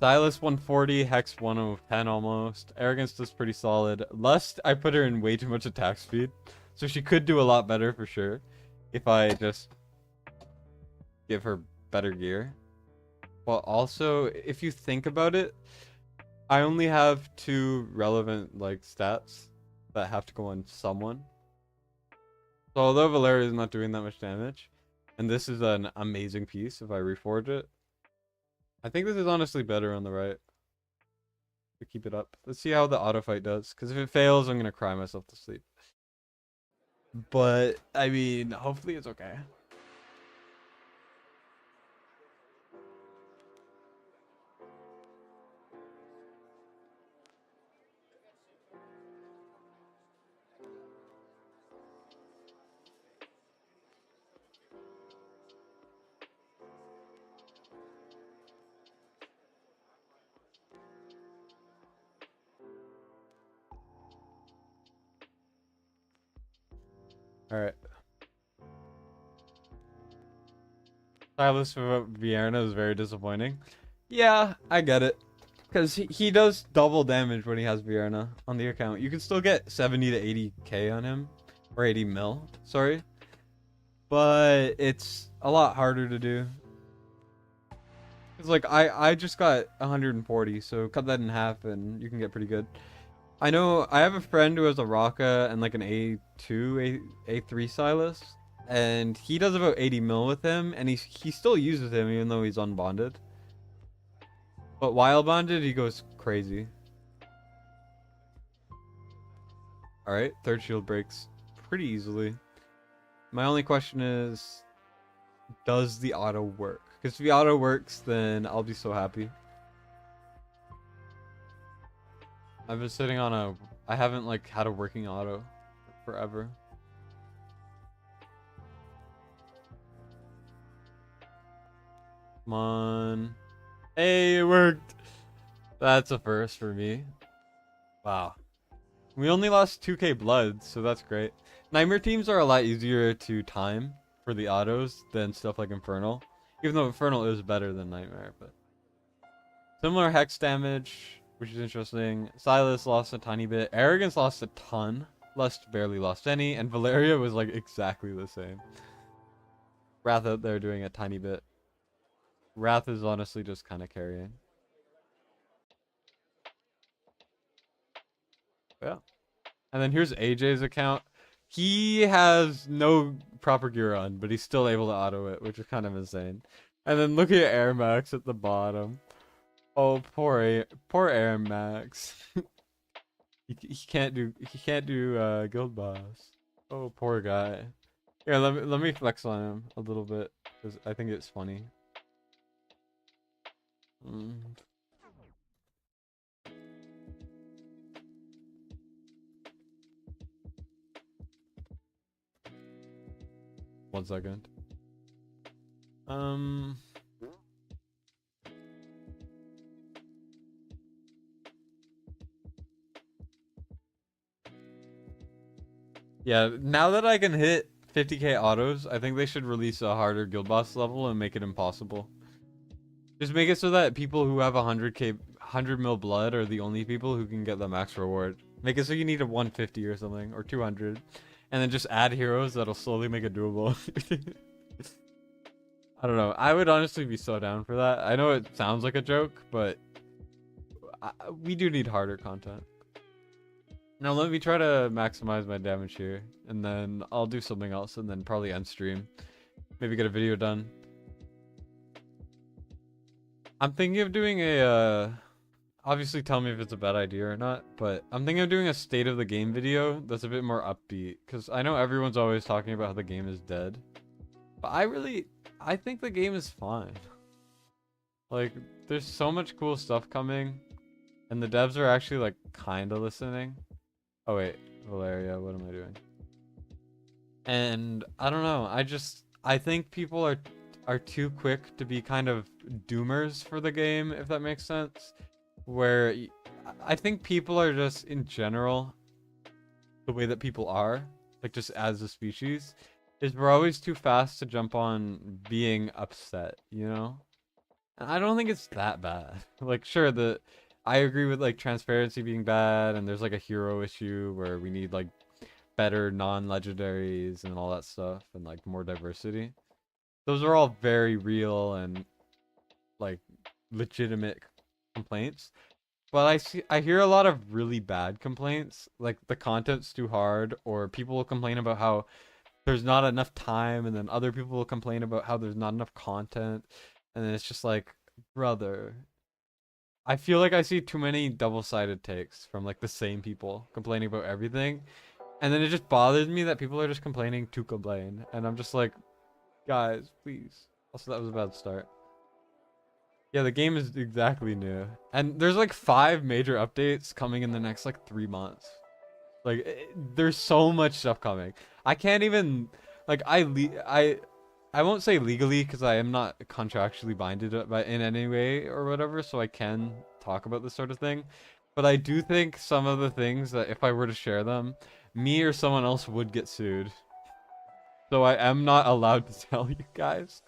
Silas 140, Hex 110 almost. Arrogance does pretty solid. Lust, I put her in way too much attack speed. So she could do a lot better for sure. If I just give her better gear. Well, also, if you think about it, I only have 2 relevant like stats that have to go on someone. So although Valeria is not doing that much damage, and this is an amazing piece if I reforge it, I think this is honestly better on the right. To keep it up. Let's see how the auto fight does, because if it fails, I'm gonna cry myself to sleep. But I mean, hopefully it's okay. Alright. Silas for Vierna is very disappointing. Yeah, I get it. Because he does double damage when he has Vierna on the account. You can still get 70 to 80k on him. Or 80 mil, sorry. But it's a lot harder to do. It's like, I just got 140, so cut that in half and you can get pretty good. I know, I have a friend who has a Raka and like an A2, A3 Silas. And he does about 80 mil with him, and he still uses him even though he's unbonded. But while bonded, he goes crazy. Alright, third shield breaks pretty easily. My only question is, does the auto work? Because if the auto works, then I'll be so happy. I've been sitting on a... I haven't like had a working auto forever. Come on. Hey, it worked. That's a first for me. Wow. We only lost 2k blood, so that's great. Nightmare teams are a lot easier to time for the autos than stuff like Infernal. Even though Infernal is better than Nightmare, but... Similar hex damage, which is interesting. Silas lost a tiny bit. Arrogance lost a ton. Lust barely lost any. And Valeria was like exactly the same. Wrath out there doing a tiny bit. Wrath is honestly just kind of carrying. Yeah. And then here's AJ's account. He has no proper gear on, but he's still able to auto it, which is kind of insane. And then look at Air Max at the bottom. Oh, poor Air Max. he can't do guild boss. Oh, poor guy. Yeah, let me flex on him a little bit because I think it's funny. Mm. 1 second. Yeah, now that I can hit 50k autos, I think they should release a harder guild boss level and make it impossible. Just make it so that people who have 100k, 100 mil blood are the only people who can get the max reward. Make it so you need a 150 or something, or 200. And then just add heroes that'll slowly make it doable. I don't know. I would honestly be so down for that. I know it sounds like a joke, but we do need harder content. Now let me try to maximize my damage here, and then I'll do something else, and then probably end stream. Maybe get a video done. I'm thinking of doing a, obviously tell me if it's a bad idea or not, but I'm thinking of doing a state of the game video that's a bit more upbeat, because I know everyone's always talking about how the game is dead. But I think the game is fine. Like, there's so much cool stuff coming, and the devs are actually, like, kinda listening. Oh wait, Valeria, what am I doing? And I don't know, I think people are too quick to be kind of doomers for the game, if that makes sense. Where I think people are just, in general, the way that people are, like just as a species, is we're always too fast to jump on being upset, you know? And I don't think it's that bad. Like, sure, I agree with like transparency being bad, and there's like a hero issue where we need like better non-legendaries and all that stuff, and like more diversity. Those are all very real and like legitimate complaints. But I hear a lot of really bad complaints, like the content's too hard, or people will complain about how there's not enough time, and then other people will complain about how there's not enough content, and then it's just like, brother, I feel like I see too many double-sided takes from like the same people complaining about everything, and then it just bothers me that people are just complaining to complain, and I'm just like, guys, please. Also, that was a bad start. Yeah, the game is exactly new, and there's like 5 major updates coming in the next like 3 months. Like, there's so much stuff coming. I can't even, like, I won't say legally because I am not contractually binded by in any way or whatever, so I can talk about this sort of thing. But I do think some of the things that if I were to share them, me or someone else would get sued. So I am not allowed to tell you guys.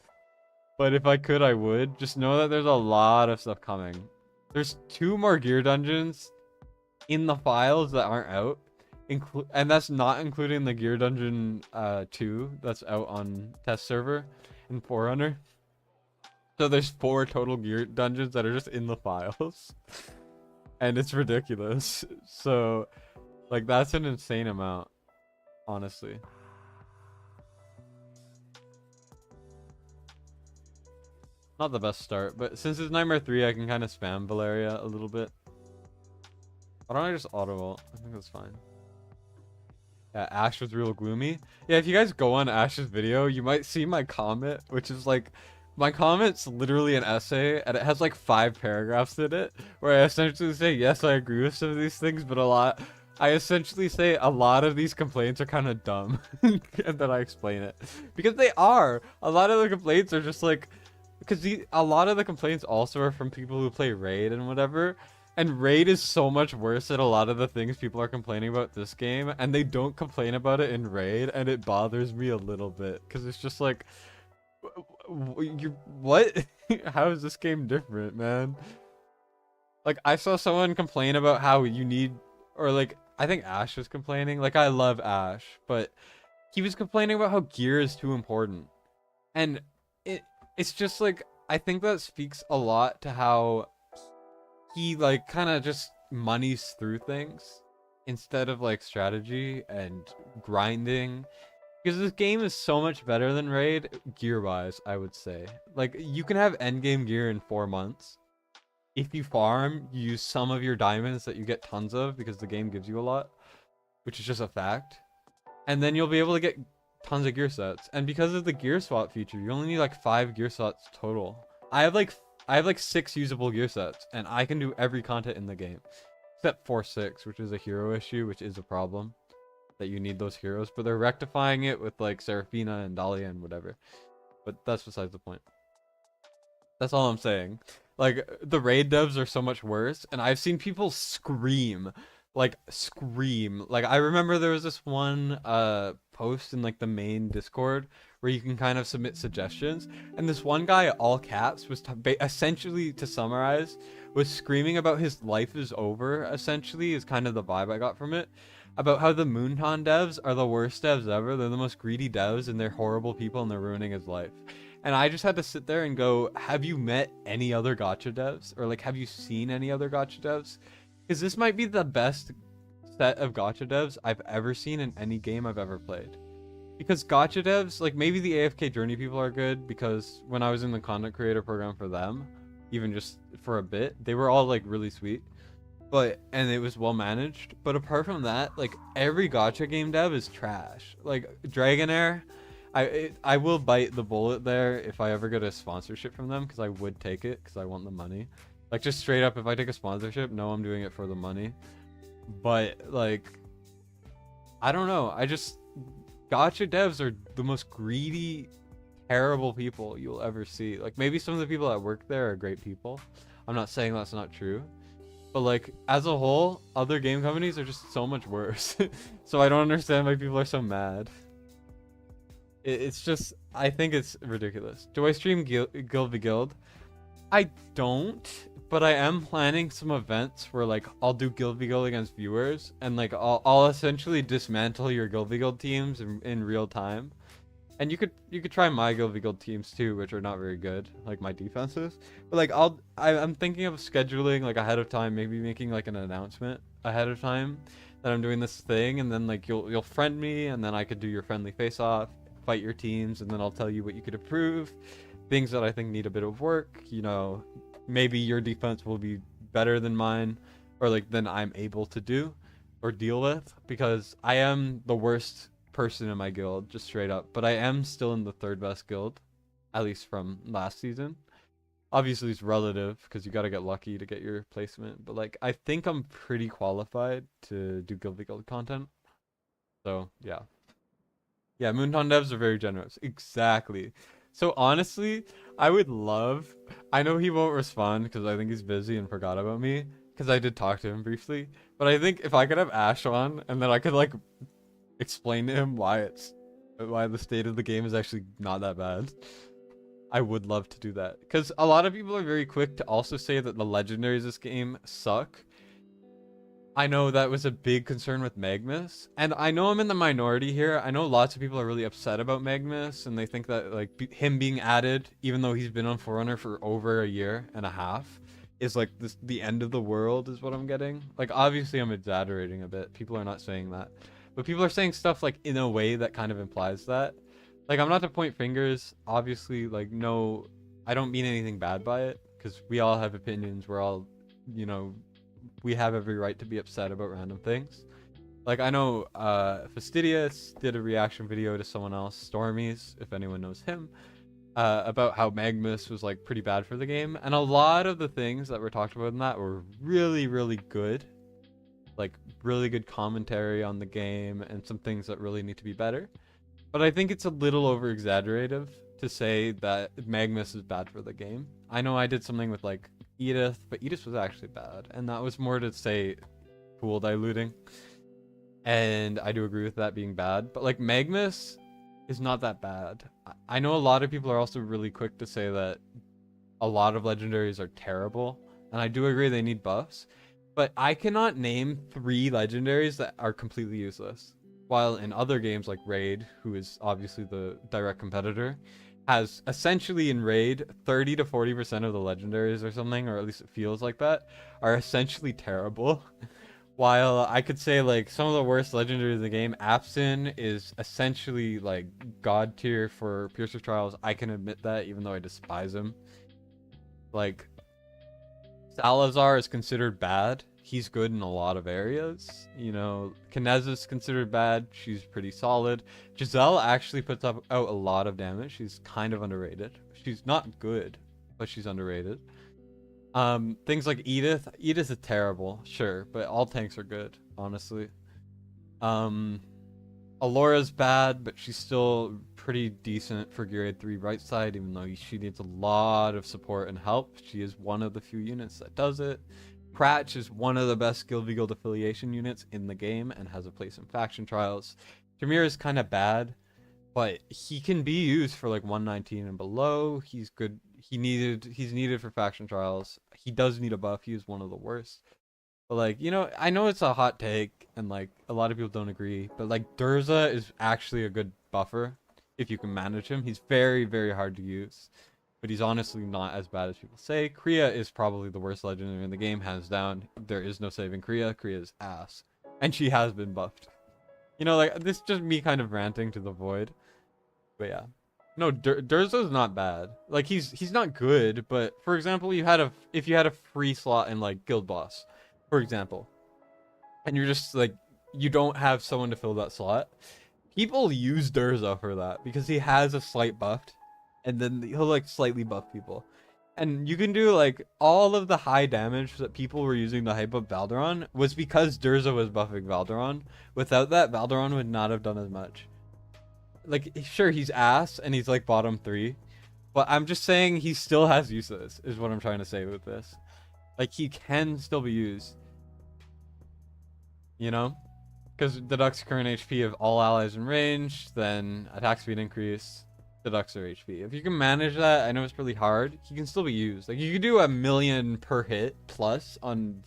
But if I could, I would. Just know that there's a lot of stuff coming. There's 2 more gear dungeons in the files that aren't out. And that's not including the gear dungeon 2 that's out on test server in Forerunner. So there's 4 total gear dungeons that are just in the files. And it's ridiculous. So, like, that's an insane amount, honestly. Not the best start, but since it's Nightmare 3, I can kind of spam Valeria a little bit. Why don't I just auto ult? I think that's fine. Yeah, Ash was real gloomy. Yeah, if you guys go on Ash's video, you might see my comment, which is like, my comment's literally an essay, and it has like 5 paragraphs in it, where I essentially say, yes, I agree with some of these things, but I essentially say a lot of these complaints are kind of dumb, and then I explain it. Because they are! A lot of the complaints are just like, because a lot of the complaints also are from people who play Raid and whatever, and Raid is so much worse than a lot of the things people are complaining about this game, and they don't complain about it in Raid, and it bothers me a little bit, because it's just like, what? How is this game different, man? Like, I saw someone complain about how you need, or like, I think Ash was complaining, like, I love Ash, but he was complaining about how gear is too important, and it's just like, I think that speaks a lot to how he like kind of just moneys through things instead of like strategy and grinding, because this game is so much better than Raid gear wise, I would say. Like, you can have endgame gear in 4 months if you farm, you use some of your diamonds that you get tons of because the game gives you a lot, which is just a fact, and then you'll be able to get tons of gear sets, and because of the gear swap feature, you only need like 5 gear sets total. I have like 6 usable gear sets, and I can do every content in the game, except for 6, which is a hero issue, which is a problem that you need those heroes, but they're rectifying it with like Seraphina and Dalia and whatever. But that's besides the point. That's all I'm saying. Like, the raid devs are so much worse, and I've seen people scream. Like, scream. Like, I remember there was this one post in, like, the main Discord where you can kind of submit suggestions, and this one guy, all caps, was essentially, to summarize, was screaming about his life is over, essentially, is kind of the vibe I got from it. About how the Moonton devs are the worst devs ever. They're the most greedy devs, and they're horrible people, and they're ruining his life. And I just had to sit there and go, have you met any other gacha devs? Or like, have you seen any other gacha devs? Because this might be the best set of gacha devs I've ever seen in any game I've ever played. Because gacha devs, like maybe the AFK Journey people are good, because when I was in the content creator program for them, even just for a bit, they were all like really sweet. And it was well managed. But apart from that, like every gacha game dev is trash. Like Dragonair, I will bite the bullet there if I ever get a sponsorship from them, because I would take it because I want the money. Like just straight up, if I take a sponsorship, no, I'm doing it for the money. But like, I don't know. Gacha devs are the most greedy, terrible people you'll ever see. Like maybe some of the people that work there are great people. I'm not saying that's not true. But like, as a whole, other game companies are just so much worse. So I don't understand why people are so mad. It's just, I think it's ridiculous. Do I stream Guild v Guild? I don't, but I am planning some events where like I'll do Guild v Guild against viewers, and like I'll essentially dismantle your Guild v Guild teams in real time. And you could try my Guild v Guild teams too, which are not very good, like my defenses. But like I'm thinking of scheduling like ahead of time, maybe making like an announcement ahead of time that I'm doing this thing, and then like you'll friend me, and then I could do your friendly face off, fight your teams, and then I'll tell you what you could improve, things that I think need a bit of work. You know, maybe your defense will be better than mine, or like than I'm able to do or deal with, because I am the worst person in my guild, just straight up. But I am still in the 3rd best guild, at least from last season. Obviously it's relative, because you got to get lucky to get your placement, but like I think I'm pretty qualified to do Guild v Guild content. So yeah. Yeah, Moonton devs are very generous. Exactly. So honestly, I know he won't respond because I think he's busy and forgot about me, because I did talk to him briefly. But I think if I could have Ash on, and then I could like explain to him why the state of the game is actually not that bad, I would love to do that. Because a lot of people are very quick to also say that the legendaries this game suck. I know that was a big concern with Magnus, and I know I'm in the minority here. I know lots of people are really upset about Magnus, and they think that like him being added, even though he's been on Forerunner for over a year and a half, is like the end of the world, is what I'm getting. Like obviously I'm exaggerating a bit. People are not saying that, but people are saying stuff like in a way that kind of implies that. Like I'm not to point fingers. Obviously, like no, I don't mean anything bad by it, because we all have opinions. We're all, you know, we have every right to be upset about random things. Like I know Fastidious did a reaction video to someone else, Stormies, if anyone knows him, about how Magnus was like pretty bad for the game, and a lot of the things that were talked about in that were really, really good. Like really good commentary on the game, and some things that really need to be better. But I think it's a little over exaggerative to say that Magnus is bad for the game. I know I did something with like Edith, but Edith was actually bad, and that was more to say pool diluting, and I do agree with that being bad. But like Magnus is not that bad. I know a lot of people are also really quick to say that a lot of legendaries are terrible, and I do agree they need buffs, but I cannot name 3 legendaries that are completely useless, while in other games like Raid, who is obviously the direct competitor, has essentially in Raid 30 to 40% of the legendaries or something, or at least it feels like that, are essentially terrible. While I could say like some of the worst legendaries in the game, Absin is essentially like god tier for Piercer Trials. I can admit that, even though I despise him. Like Salazar is considered bad. he's good in a lot of areas. You know, Kineza's considered bad. She's pretty solid. Giselle actually puts out a lot of damage. She's kind of underrated. She's not good, but she's underrated. Things like Edith. Edith is terrible, sure, but all tanks are good, honestly. Alora's bad, but she's still pretty decent for grade 3 right side, even though she needs a lot of support and help. She is one of the few units that does it. Pratch is one of the best Guild v Guild affiliation units in the game and has a place in faction trials. Jameer is kind of bad, but he can be used for like 119 and below. He's good. He's needed for faction trials. He does need a buff. He is one of the worst. But like, you know, I know it's a hot take and like a lot of people don't agree, but like Durza is actually a good buffer if you can manage him. He's very, very hard to use, but he's honestly not as bad as people say. Kriya is probably the worst legendary in the game, hands down. There is no saving Kriya. Kriya is ass, and she has been buffed. You know, like this is just me kind of ranting to the void. But yeah, no, Durza's not bad. Like he's not good, but for example, if you had a free slot in like Guild Boss, for example, and you're just like, you don't have someone to fill that slot, people use Durza for that because he has a slight buffed, and then he'll like slightly buff people, and you can do like all of the high damage that people were using to hype up Valderon was because Durza was buffing Valderon. Without that, Valderon would not have done as much. Like, sure, he's ass and he's like bottom 3, but I'm just saying he still has uses, is what I'm trying to say with this. Like, he can still be used, you know, because deducts current HP of all allies in range, then attack speed increase, deducts their HP. If you can manage that, I know it's really hard, he can still be used. Like, you could do 1,000,000 per hit plus on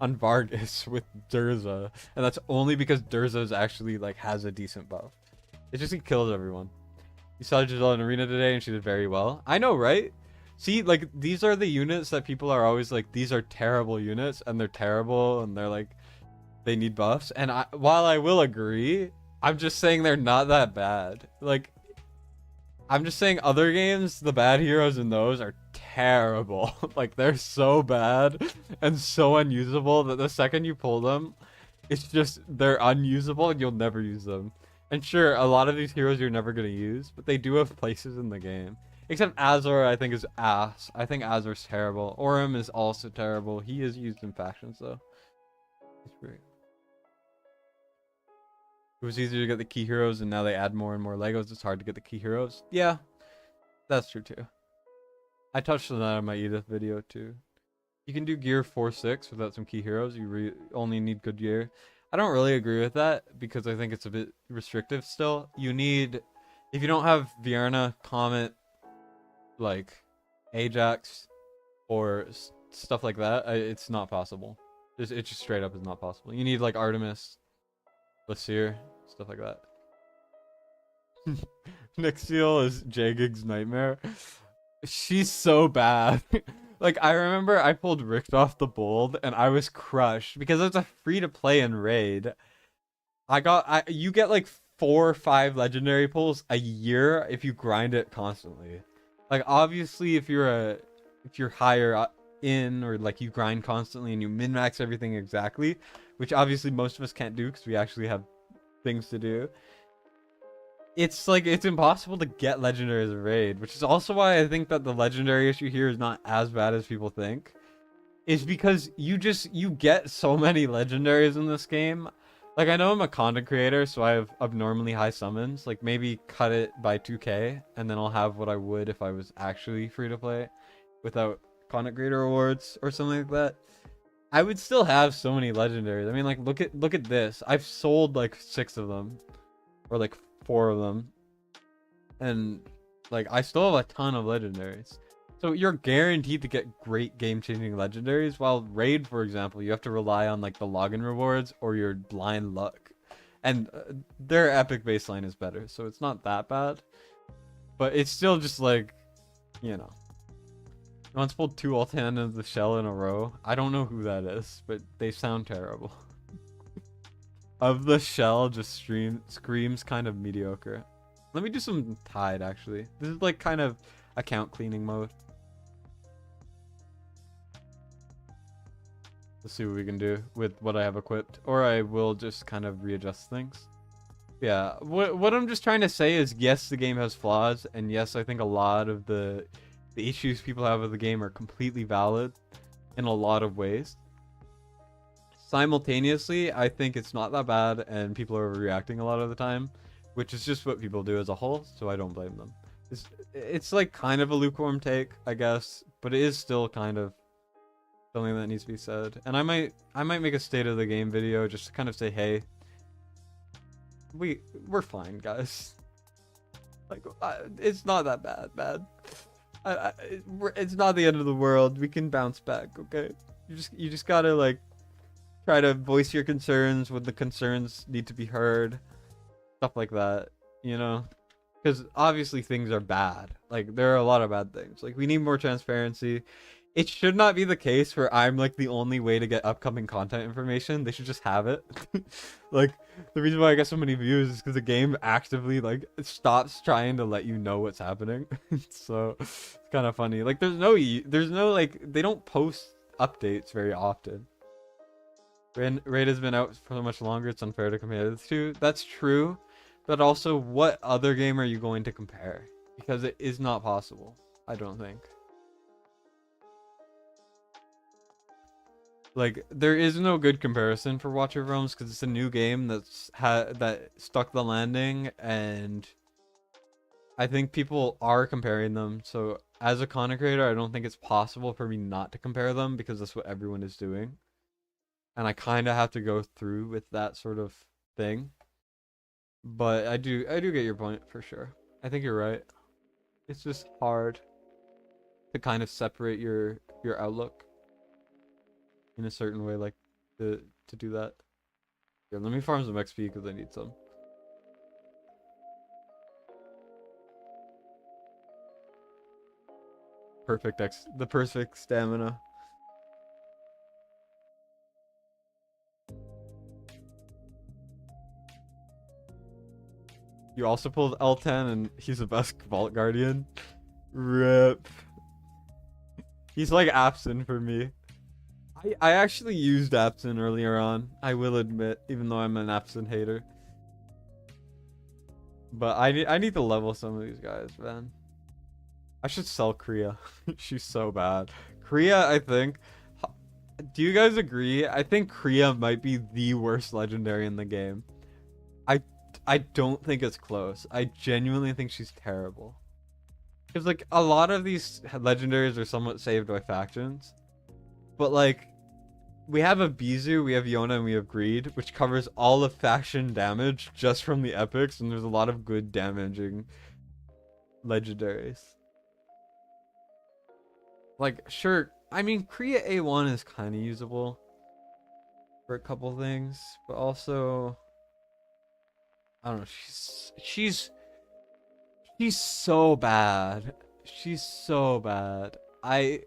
on Vargas with Durza, and that's only because Durza's actually like has a decent buff. It just, he kills everyone. You saw Giselle in arena today and she did very well. I know, right? See, like, these are the units that people are always like, these are terrible units, and they're terrible, and they're like, they need buffs. And while I will agree, I'm just saying they're not that bad. Like, I'm just saying other games, the bad heroes in those are terrible. Like, they're so bad and so unusable that the second you pull them, it's just, they're unusable and you'll never use them. And sure, a lot of these heroes you're never going to use, but they do have places in the game. Except Azor, I think, is ass. I think Azor's terrible. Orym is also terrible. He is used in factions, though. He's great. It was easier to get the key heroes, and now they add more and more Legos. It's hard to get the key heroes. Yeah, that's true, too. I touched on that in my Edith video, too. You can do gear 4-6 without some key heroes. You only need good gear. I don't really agree with that, because I think it's a bit restrictive still. You need... If you don't have Vierna, Comet, like Ajax or stuff like that, it's not possible. It just straight up is not possible. You need like Artemis, Lassir, stuff like that. Nixiel is Jagig's nightmare. She's so bad. Like, I remember I pulled Richt off the Bold and I was crushed because it's a free to play in raid. You get like 4 or 5 legendary pulls a year if you grind it constantly. Like, obviously, if you're higher in, or like you grind constantly and you min-max everything exactly, which obviously most of us can't do because we actually have things to do, it's like, it's impossible to get legendary as a raid, which is also why I think that the legendary issue here is not as bad as people think. Is because you get so many legendaries in this game. Like, I know I'm a content creator, so I have abnormally high summons. Like, maybe cut it by 2k, and then I'll have what I would if I was actually free to play without content creator rewards or something like that. I would still have so many legendaries. I mean, like, look at this. I've sold like 6 of them, or like 4 of them, and like I still have a ton of legendaries. So you're guaranteed to get great game-changing legendaries, while raid, for example, you have to rely on like the login rewards or your blind luck, and their epic baseline is better, so it's not that bad, but it's still just like, you know. I once pulled 2 Altan of the Shell in a row. I don't know who that is, but they sound terrible. Of the Shell just screams kind of mediocre. Let me do some Tide, actually. This is like kind of account cleaning mode. Let's see what we can do with what I have equipped, or I will just kind of readjust things. Yeah, what I'm just trying to say is, yes, the game has flaws, and yes, I think a lot of the issues people have with the game are completely valid in a lot of ways. Simultaneously, I think it's not that bad, and people are overreacting a lot of the time, which is just what people do as a whole, so I don't blame them. It's like kind of a lukewarm take, I guess, but it is still kind of something that needs to be said. And I might make a state of the game video just to kind of say, hey, we're fine, guys. Like, it's not that bad. It's not the end of the world. We can bounce back, okay? You just gotta like try to voice your concerns when the concerns need to be heard, stuff like that, you know? Because obviously things are bad. Like, there are a lot of bad things. Like, we need more transparency. It should not be the case where I'm like the only way to get upcoming content information. They should just have it. Like, the reason why I get so many views is because the game actively like stops trying to let you know what's happening. So it's kind of funny. Like, there's no like, they don't post updates very often. Raid has been out for so much longer, it's unfair to compare the two. That's true, but also, what other game are you going to compare? Because it is not possible, I don't think. Like, there is no good comparison for Watch of Realms because it's a new game that stuck the landing, and I think people are comparing them. So as a content creator, I don't think it's possible for me not to compare them because that's what everyone is doing. And I kind of have to go through with that sort of thing. But I do get your point for sure. I think you're right. It's just hard to kind of separate your outlook in a certain way, like to do that. Here, let me farm some XP because I need some. The perfect stamina. You also pulled L10 and he's the best Vault Guardian. RIP. He's like Absent for me. I actually used Absent earlier on, I will admit, even though I'm an Absent hater. But I need to level some of these guys, man. I should sell Kriya. She's so bad. Kriya, I think. Do you guys agree? I think Kriya might be the worst legendary in the game. I don't think it's close. I genuinely think she's terrible. Because, like, a lot of these legendaries are somewhat saved by factions. But, like, we have a Bizu, we have Yona, and we have Greed, which covers all of faction damage just from the epics, and there's a lot of good damaging legendaries. Like, sure, I mean, Kriya A1 is kind of usable for a couple things, but also, I don't know, she's so bad. She's so bad. I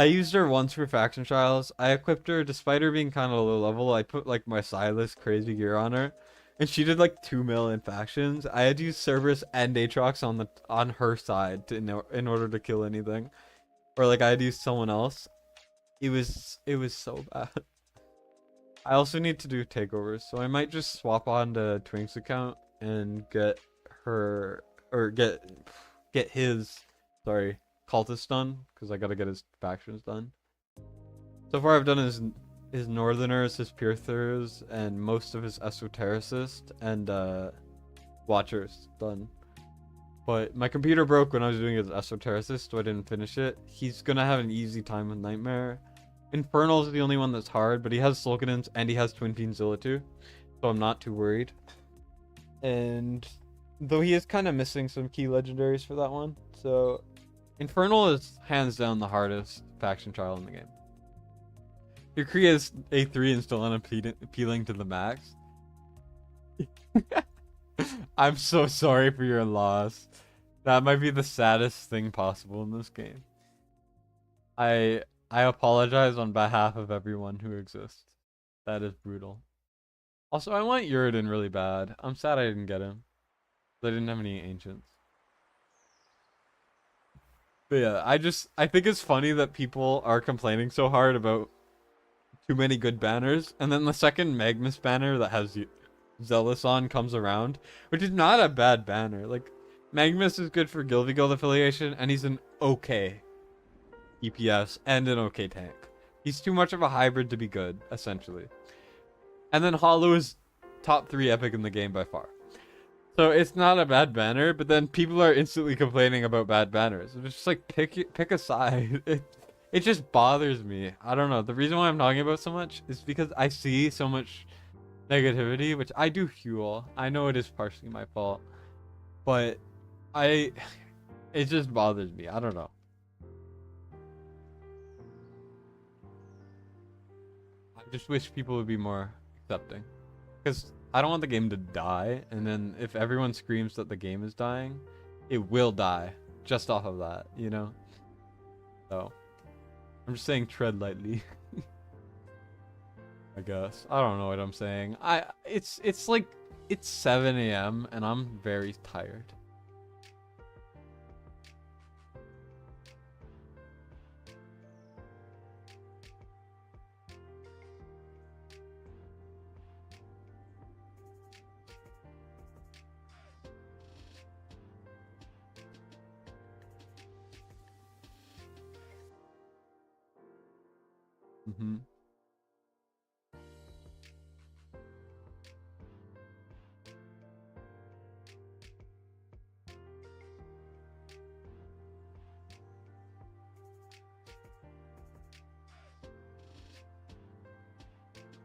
used her once for faction trials. I equipped her, despite her being kind of low level. I put like my Silas crazy gear on her, and she did like 2 mil in factions. I had to use Cerberus and Aatrox on her side in order to kill anything, or like I had to use someone else. It was so bad. I also need to do takeovers, so I might just swap on to Twink's account and get her, or get his, sorry, cultist done, because I gotta get his factions done. So far I've done his northerners, his piercers, and most of his esotericists and watchers done. But my computer broke when I was doing his esotericist, so I didn't finish it. He's gonna have an easy time with Nightmare. Infernal is the only one that's hard, but he has Sulcanins and he has Twin Fiend Zilla too, so I'm not too worried. And though he is kind of missing some key legendaries for that one, so Infernal is hands down the hardest faction trial in the game. Your Kriya is A3 and still unappealing to the max. I'm so sorry for your loss. That might be the saddest thing possible in this game. I apologize on behalf of everyone who exists. That is brutal. Also, I want Uridin really bad. I'm sad I didn't get him. I didn't have any ancients. But yeah, I think it's funny that people are complaining so hard about too many good banners, and then the second Magnus banner that has Zealous on comes around, which is not a bad banner. Like, Magnus is good for Guild v Guild affiliation, and he's an okay EPS and an okay tank. He's too much of a hybrid to be good, essentially. And then Hollow is top 3 epic in the game by far. So it's not a bad banner, but then people are instantly complaining about bad banners. It's just like, pick a side. It just bothers me. I don't know. The reason why I'm talking about so much is because I see so much negativity, which I do fuel. I know it is partially my fault, but it just bothers me. I don't know. I just wish people would be more accepting, because I don't want the game to die, and then if everyone screams that the game is dying, it will die just off of that, you know? So I'm just saying tread lightly. I guess. I don't know what I'm saying. It's like, it's 7 a.m. and I'm very tired. Mm-hmm.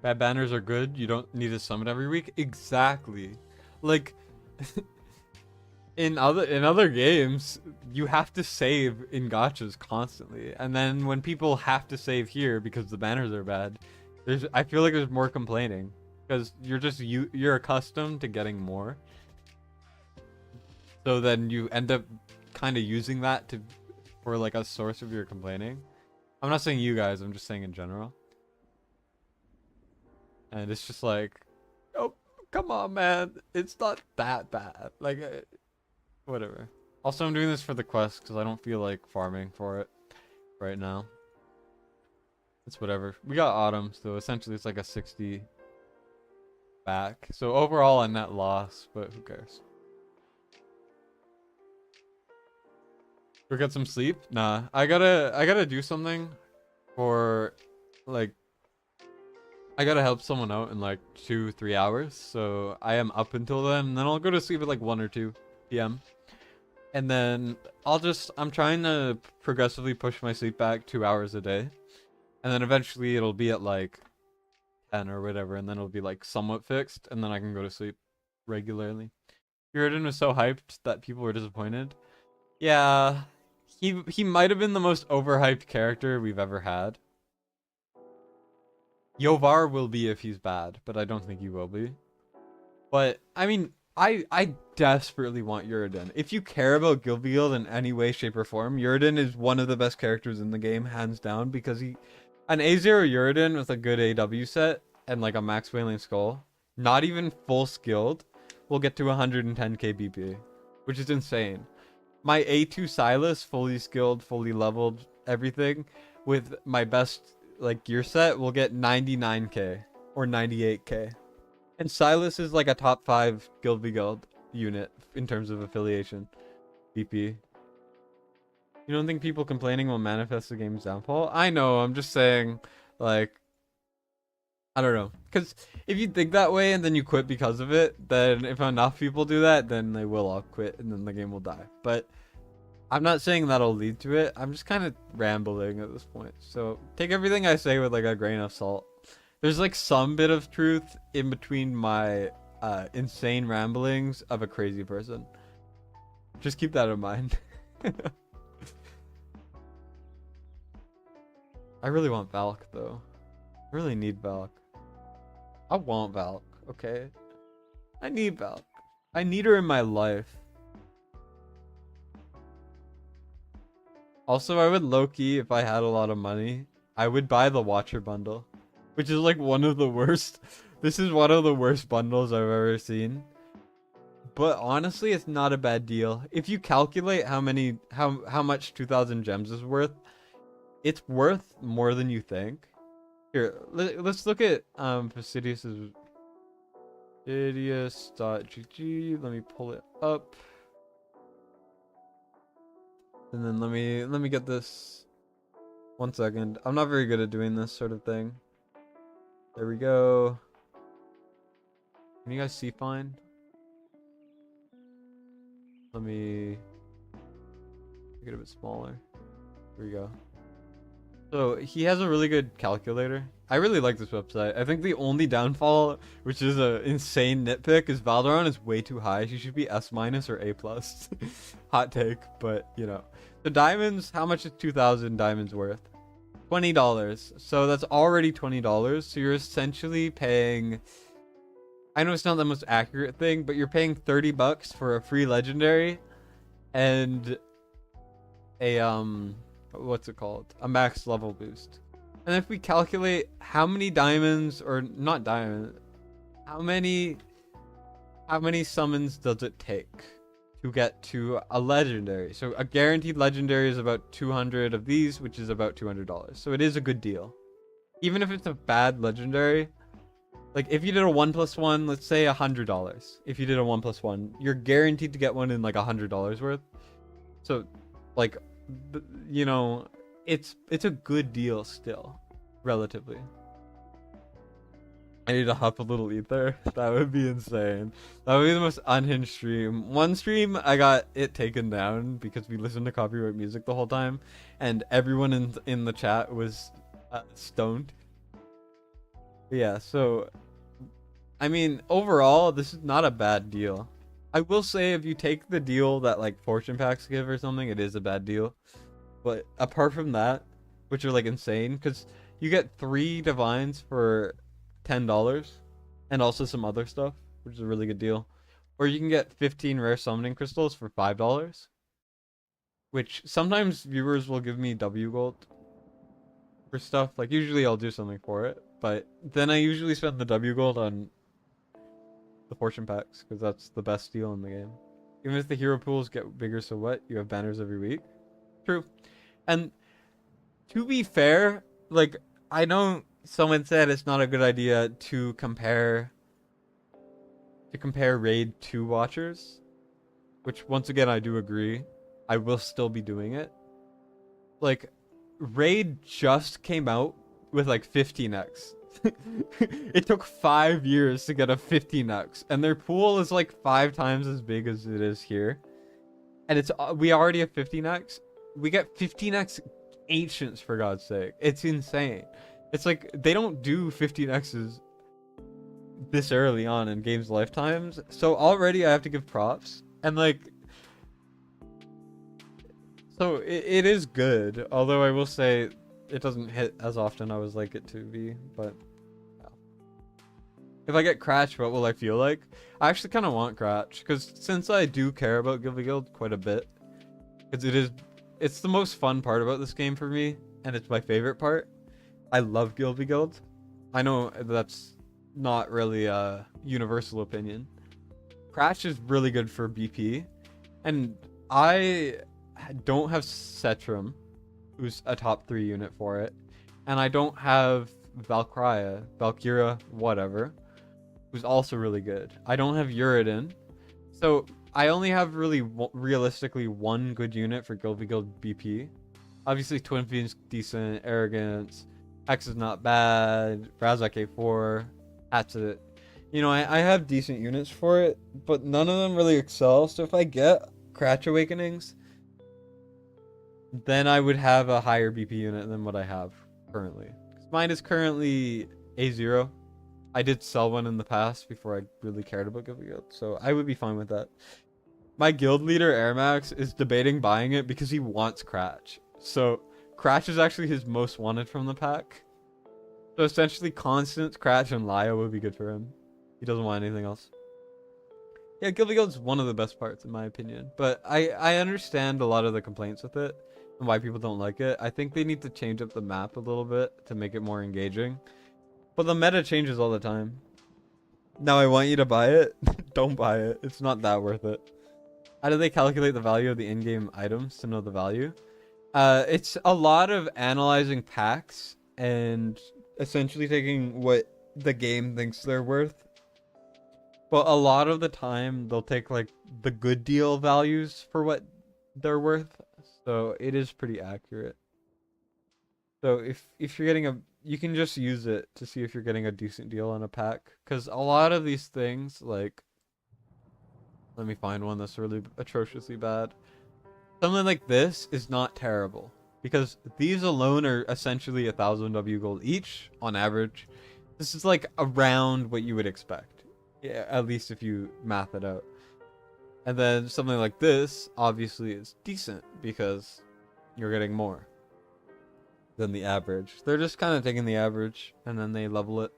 Bad banners are good. You don't need to summon every week. Exactly. Like in other games, you have to save in gachas constantly. And then when people have to save here because the banners are bad, I feel like there's more complaining, because you're accustomed to getting more. So then you end up kind of using that for like a source of your complaining. I'm not saying you guys, I'm just saying in general. And it's just like, oh, come on, man. It's not that bad. Like, whatever. Also, I'm doing this for the quest because I don't feel like farming for it right now. It's whatever. We got autumn, so essentially it's like a 60 back. So overall a net loss, but who cares? We got some sleep? Nah. I gotta do something for, like, I gotta help someone out in like 2-3 hours, so I am up until then, and then I'll go to sleep at like 1 or 2 p.m. And then I'm trying to progressively push my sleep back 2 hours a day. And then eventually it'll be at like 10 or whatever, and then it'll be like somewhat fixed, and then I can go to sleep regularly. Uridan was so hyped that people were disappointed. Yeah, he might have been the most overhyped character we've ever had. Yovar will be if he's bad, but I don't think he will be. But, I mean, I desperately want Uridan. If you care about Guild v Guild in any way, shape, or form, Uridan is one of the best characters in the game, hands down, because an A0 Uridan with a good AW set and like a max whaling skull, not even full skilled, will get to 110k BP, which is insane. My A2 Silas, fully skilled, fully leveled, everything, with my best like gear set, will get 99k or 98k. And Silas is like a top 5 Guild v Guild unit in terms of affiliation BP. You don't think people complaining will manifest the game's downfall? I know, I'm just saying, like, I don't know. Because if you think that way and then you quit because of it, then if enough people do that, then they will all quit and then the game will die. But I'm not saying that'll lead to it. I'm just kind of rambling at this point. So take everything I say with like a grain of salt. There's like some bit of truth in between my insane ramblings of a crazy person. Just keep that in mind. I really want Valk though. I really need Valk. I want Valk, okay? I need Valk. I need her in my life. Also, I would low-key, if I had a lot of money, I would buy the Watcher bundle, which is like one of the worst. This is one of the worst bundles I've ever seen. But honestly, it's not a bad deal. If you calculate how much 2,000 gems is worth, it's worth more than you think. Here, let's look at Fastidius's Fastidius.gg. Let me pull it up. And then let me get this. 1 second. I'm not very good at doing this sort of thing. There we go. Can you guys see fine? Let me make it a bit smaller. Here we go. So he has a really good calculator. I really like this website. I think the only downfall, which is a insane nitpick, is Valderon is way too high. She should be S- or A+. Hot take, but you know. The diamonds, how much is 2,000 diamonds worth? $20. So that's already $20. So you're essentially paying, I know it's not the most accurate thing, but you're paying $30 for a free legendary and a what's it called? A max level boost. And if we calculate how many diamonds, or not diamonds, how many summons does it take to get to a legendary? So a guaranteed legendary is about 200 of these, which is about $200. So it is a good deal. Even if it's a bad legendary, like if you did a 1+1, let's say $100. If you did a 1+1, you're guaranteed to get one in like $100 worth. So like, you know, it's a good deal still, relatively. I need to huff a little ether. That would be insane. That would be the most unhinged stream. One stream, I got it taken down because we listened to copyright music the whole time, and everyone in the chat was stoned. But yeah, so I mean, overall, this is not a bad deal. I will say if you take the deal that like fortune packs give or something, it is a bad deal. But apart from that, which are like insane, because you get 3 divines for $10 and also some other stuff, which is a really good deal. Or you can get 15 rare summoning crystals for $5, which sometimes viewers will give me W gold for stuff. Like usually I'll do something for it, but then I usually spend the W gold on the fortune packs because that's the best deal in the game. Even if the hero pools get bigger, so what? You have banners every week. True. And to be fair, like I know someone said it's not a good idea to compare raid 2 watchers, which once again I do agree. I will still be doing it. Like raid just came out with like 15x. It took 5 years to get a 15x, and their pool is like 5 times as big as it is here. And it's we already have 15x. We get 15x ancients, for God's sake. It's insane. It's like they don't do 15x's this early on in games' lifetimes. So already I have to give props. And like, so it is good. Although I will say it doesn't hit as often I would like it to be. But yeah. If I get Cratch, what will I feel like? I actually kind of want Cratch. Because since I do care about Guild quite a bit. Because it's the most fun part about this game for me. And it's my favorite part. I love Guild. I know that's not really a universal opinion. Crash is really good for BP. And I don't have Cetrum, who's a top 3 unit for it. And I don't have Valkyria, whatever, who's also really good. I don't have Uridin. So I only have really realistically 1 good unit for Guild BP. Obviously Twin Fiend's decent, Arrogance, Hex is not bad, Razak A4, that's it. You know, I have decent units for it, but none of them really excel. So if I get Cratch Awakenings, then I would have a higher BP unit than what I have currently. Mine is currently A0. I did sell one in the past before I really cared about Guild, so I would be fine with that. My guild leader, Airmax, is debating buying it because he wants Cratch. So Cratch is actually his most wanted from the pack. So essentially Constance, Cratch, and Laia would be good for him. He doesn't want anything else. Yeah, Guild is one of the best parts in my opinion. But I understand a lot of the complaints with it and why people don't like it. I think they need to change up the map a little bit to make it more engaging. But the meta changes all the time. Now I want you to buy it. Don't buy it. It's not that worth it. How do they calculate the value of the in-game items to know the value? It's a lot of analyzing packs and essentially taking what the game thinks they're worth. But a lot of the time, they'll take like the good deal values for what they're worth. So it is pretty accurate. So if you're getting you can just use it to see if you're getting a decent deal on a pack. Because a lot of these things, like, let me find one that's really atrociously bad. Something like this is not terrible. Because these alone are essentially 1,000 W gold each, on average. This is like around what you would expect. Yeah, at least if you math it out. And then something like this, obviously, is decent, because you're getting more than the average. They're just kind of taking the average, and then they level it.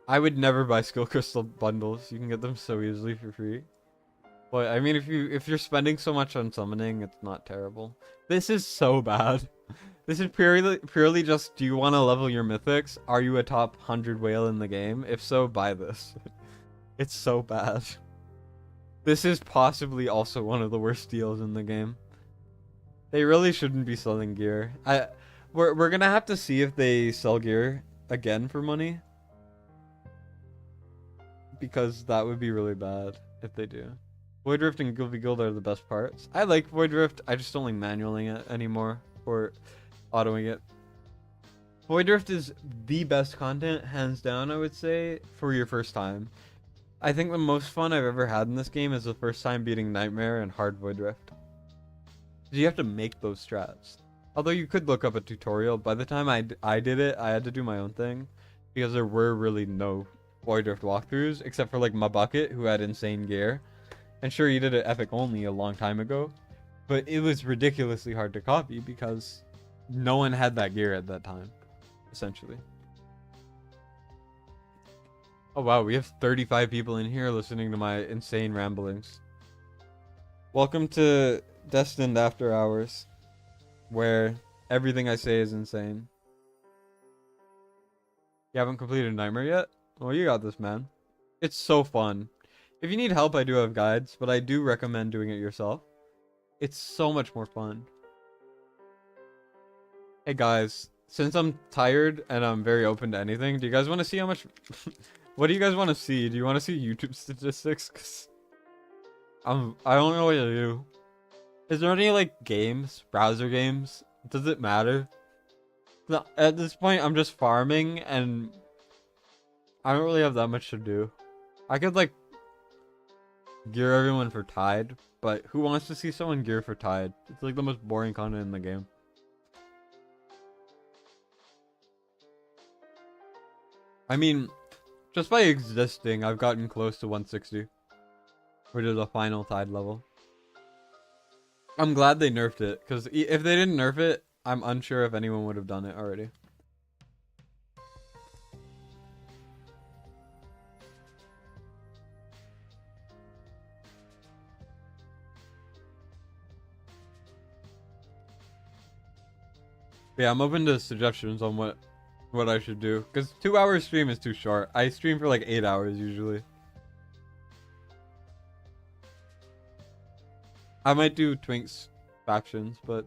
I would never buy skill crystal bundles. You can get them so easily for free. But I mean, if you're spending so much on summoning, it's not terrible. This is so bad. This is purely just, do you want to level your mythics? Are you a top 100 whale in the game? If so, buy this. It's so bad. This is possibly also one of the worst deals in the game. They really shouldn't be selling gear. We're gonna have to see if they sell gear again for money, because that would be really bad if they do. Void Rift and Gilby Guild are the best parts. I like Void Rift, I just don't like manualing it anymore, or autoing it. Void Rift is the best content, hands down, I would say, for your first time. I think the most fun I've ever had in this game is the first time beating Nightmare and Hard Void Rift. You have to make those strats. Although you could look up a tutorial. By the time I did it, I had to do my own thing, because there were really no Void Rift walkthroughs, except for like my bucket, who had insane gear. And sure, you did it epic only a long time ago, but it was ridiculously hard to copy because no one had that gear at that time, essentially. Oh wow, we have 35 people in here listening to my insane ramblings. Welcome to Destined After Hours, where everything I say is insane. You haven't completed Nightmare yet? Well, you got this, man. It's so fun. If you need help, I do have guides, but I do recommend doing it yourself. It's so much more fun. Hey guys, since I'm tired and I'm very open to anything, do you guys want to see how much... What do you guys want to see? Do you want to see YouTube statistics? 'Cause I don't know what to do. Is there any like games, browser games? Does it matter? No, at this point, I'm just farming and I don't really have that much to do. I could like gear everyone for Tide, but who wants to see someone gear for Tide? It's like the most boring content in the game. I mean, just by existing, I've gotten close to 160, which is a final Tide level. I'm glad they nerfed it, because if they didn't nerf it, I'm unsure if anyone would have done it already. Yeah, I'm open to suggestions on what I should do, because 2 hours stream is too short. I stream for like 8 hours usually. I might do Twink's factions, but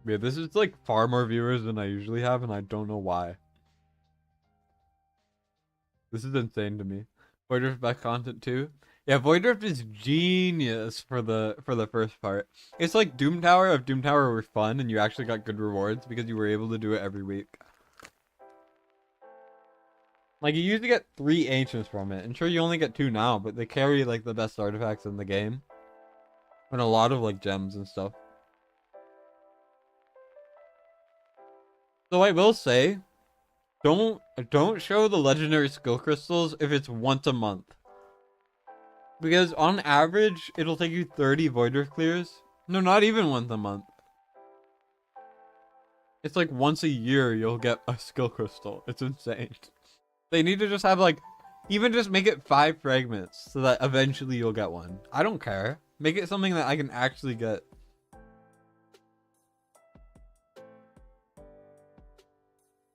yeah, this is like far more viewers than I usually have, and I don't know why. This is insane to me. Void Rift back content too. Yeah, Void Rift is genius for the first part. It's like Doom Tower if Doom Tower were fun and you actually got good rewards because you were able to do it every week. Like, you used to get 3 ancients from it, and sure you only get 2 now, but they carry like the best artifacts in the game. And a lot of like gems and stuff. So I will say, don't show the legendary skill crystals if it's once a month. Because on average, it'll take you 30 Void Rift clears. No, not even once a month. It's like once a year you'll get a skill crystal. It's insane. They need to just have like, even just make it 5 fragments so that eventually you'll get one. I don't care. Make it something that I can actually get.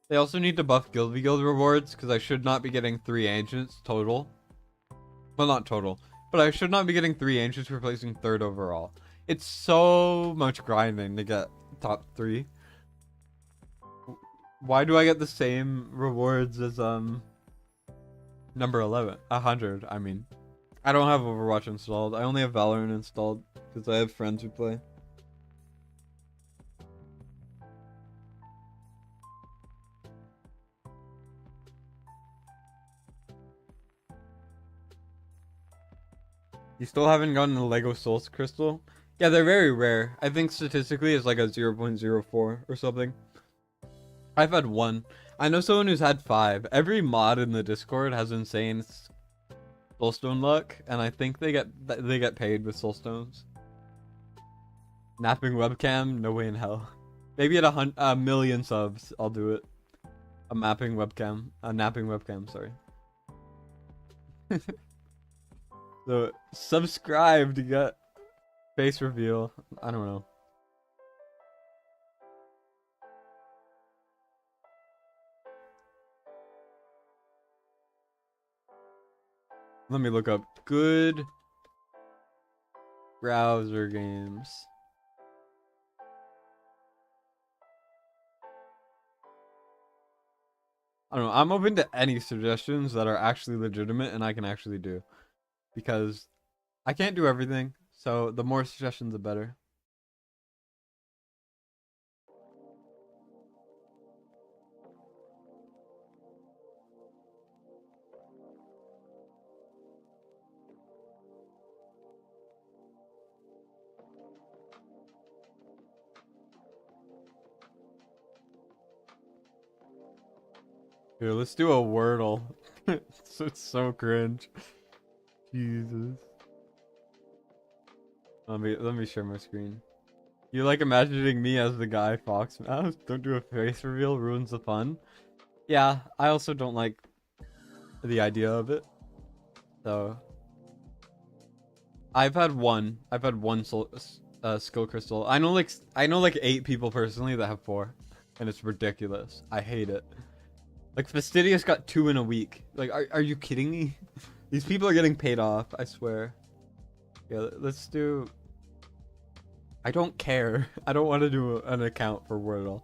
They also need to buff Guild v Guild rewards, because I should not be getting 3 ancients total Well, not total. But I should not be getting 3 ancients replacing 3rd overall. It's so much grinding to get top 3. Why do I get the same rewards as number 11? 100, I mean. I don't have Overwatch installed. I only have Valorant installed because I have friends who play. You still haven't gotten the Lego Souls Crystal? Yeah, they're very rare. I think statistically it's like a 0.04 or something. I've had 1. I know someone who's had 5. Every mod in the Discord has insane soulstone luck, and I think they get paid with soulstones. Napping webcam? No way in hell. Maybe at a million subs, I'll do it. A napping webcam, sorry. So, subscribe to get face reveal. I don't know. Let me look up good browser games. I don't know. I'm open to any suggestions that are actually legitimate and I can actually do. Because I can't do everything. So the more suggestions, the better. Here, let's do a Wordle. It's so cringe. Jesus. Let me share my screen. You like imagining me as the guy Fox Mouse? Don't do a face reveal, ruins the fun. Yeah, I also don't like the idea of it. So I've had one skill crystal. I know like 8 people personally that have 4, and it's ridiculous. I hate it. Like Fastidious got 2 in a week. Like, are you kidding me? These people are getting paid off. I swear. Yeah, let's do. I don't care. I don't want to do an account for Wordle.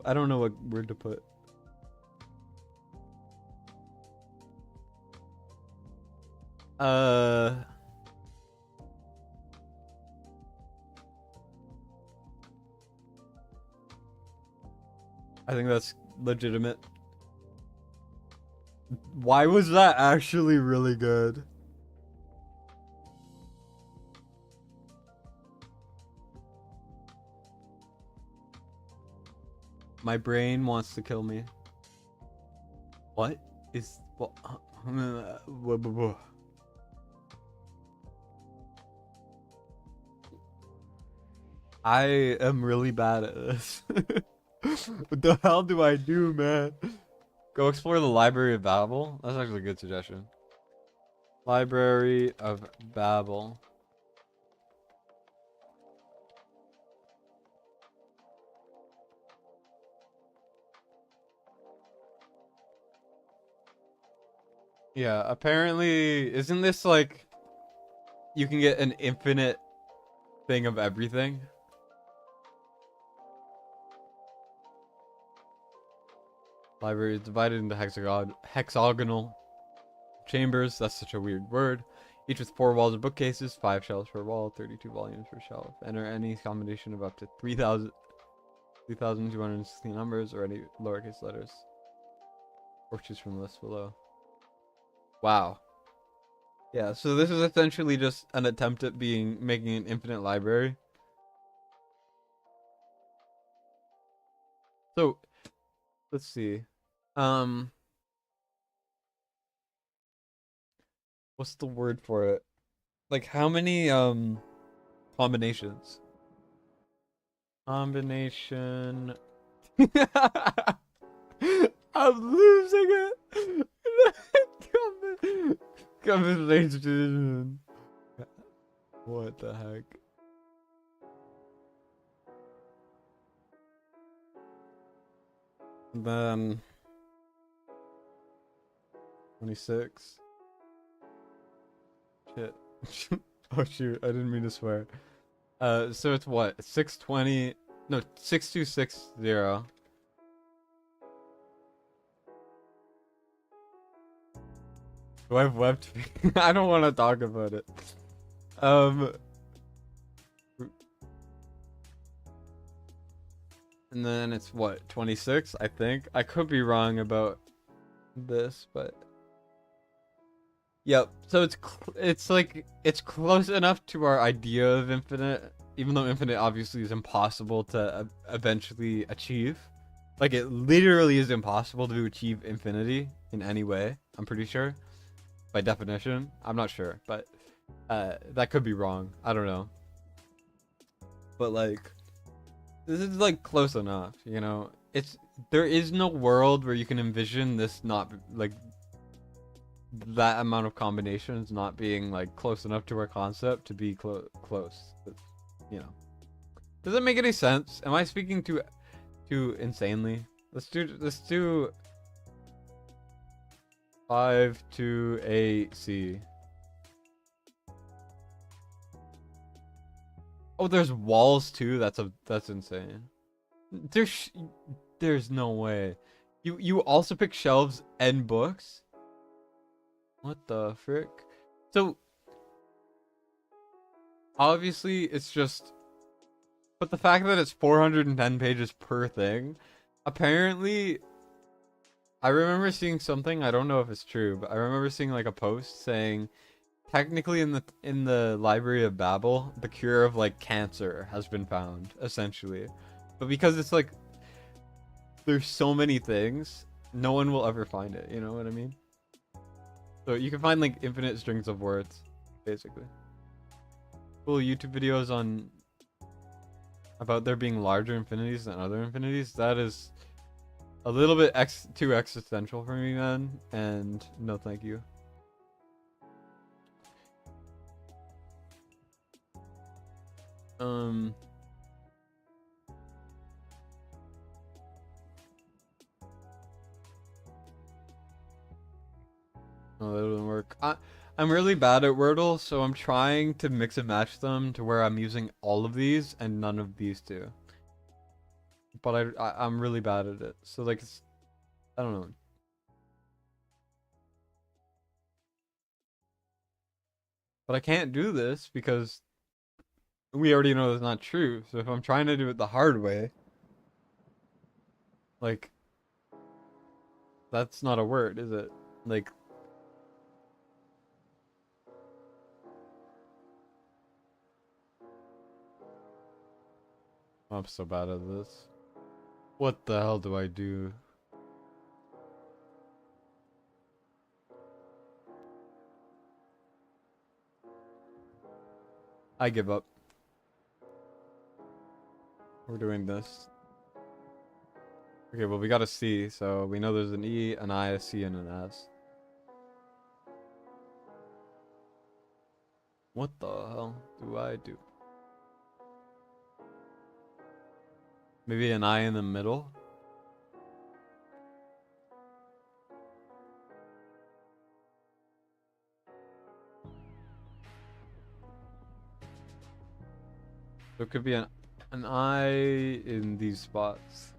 I don't know what word to put. I think that's legitimate. Why was that actually really good? My brain wants to kill me. What is what? I am really bad at this. What the hell do I do, man? Go explore the Library of Babel. That's actually a good suggestion. Library of Babel. Yeah, apparently, isn't this like you can get an infinite thing of everything? Library is divided into hexagonal chambers. That's such a weird word. Each with 4 walls and bookcases, 5 shelves per wall, 32 volumes per shelf. Enter any combination of up to 3,216 numbers or any lowercase letters. Or choose from the list below. Wow. Yeah, so this is essentially just an attempt at making an infinite library. So, let's see. What's the word for it? Like how many combinations? Combination. I'm losing it. Combination. What the heck? Then 26. Shit. Oh shoot, I didn't mean to swear. So it's what? 620, no, 6260. Do I have web tweet? I don't want to talk about it. And then it's what, 26, I think. I could be wrong about this, but yep. So it's like it's close enough to our idea of infinite, even though infinite obviously is impossible to eventually achieve. Like it literally is impossible to achieve infinity in any way. I'm pretty sure, by definition. I'm not sure, but that could be wrong. I don't know. But like, this is like close enough, you know. There is no world where you can envision this not like that amount of combinations not being like close enough to our concept to be close. But, you know, does it make any sense? Am I speaking too insanely? Let's do 5 to 8C. Oh, there's walls too. That's insane. There's no way. You also pick shelves and books? What the frick? So obviously it's just, but the fact that it's 410 pages per thing, apparently I remember seeing something, I don't know if it's true, but I remember seeing like a post saying technically in the Library of Babel, the cure of like cancer has been found, essentially. But because it's like there's so many things, no one will ever find it, you know what I mean? So you can find like infinite strings of words, basically. Cool YouTube videos on about there being larger infinities than other infinities. That is a little bit too existential for me, man, and no thank you. No, that doesn't work. I'm really bad at Wordle, so I'm trying to mix and match them to where I'm using all of these and none of these two. But I'm really bad at it, so like I don't know. But I can't do this because we already know that's not true. So if I'm trying to do it the hard way, like, that's not a word, is it? Like, I'm so bad at this. What the hell do I do? I give up. We're doing this. Okay, well, we got a C, so we know there's an E, an I, a C, and an S. What the hell do I do? Maybe an I in the middle? So it could be an I in these spots.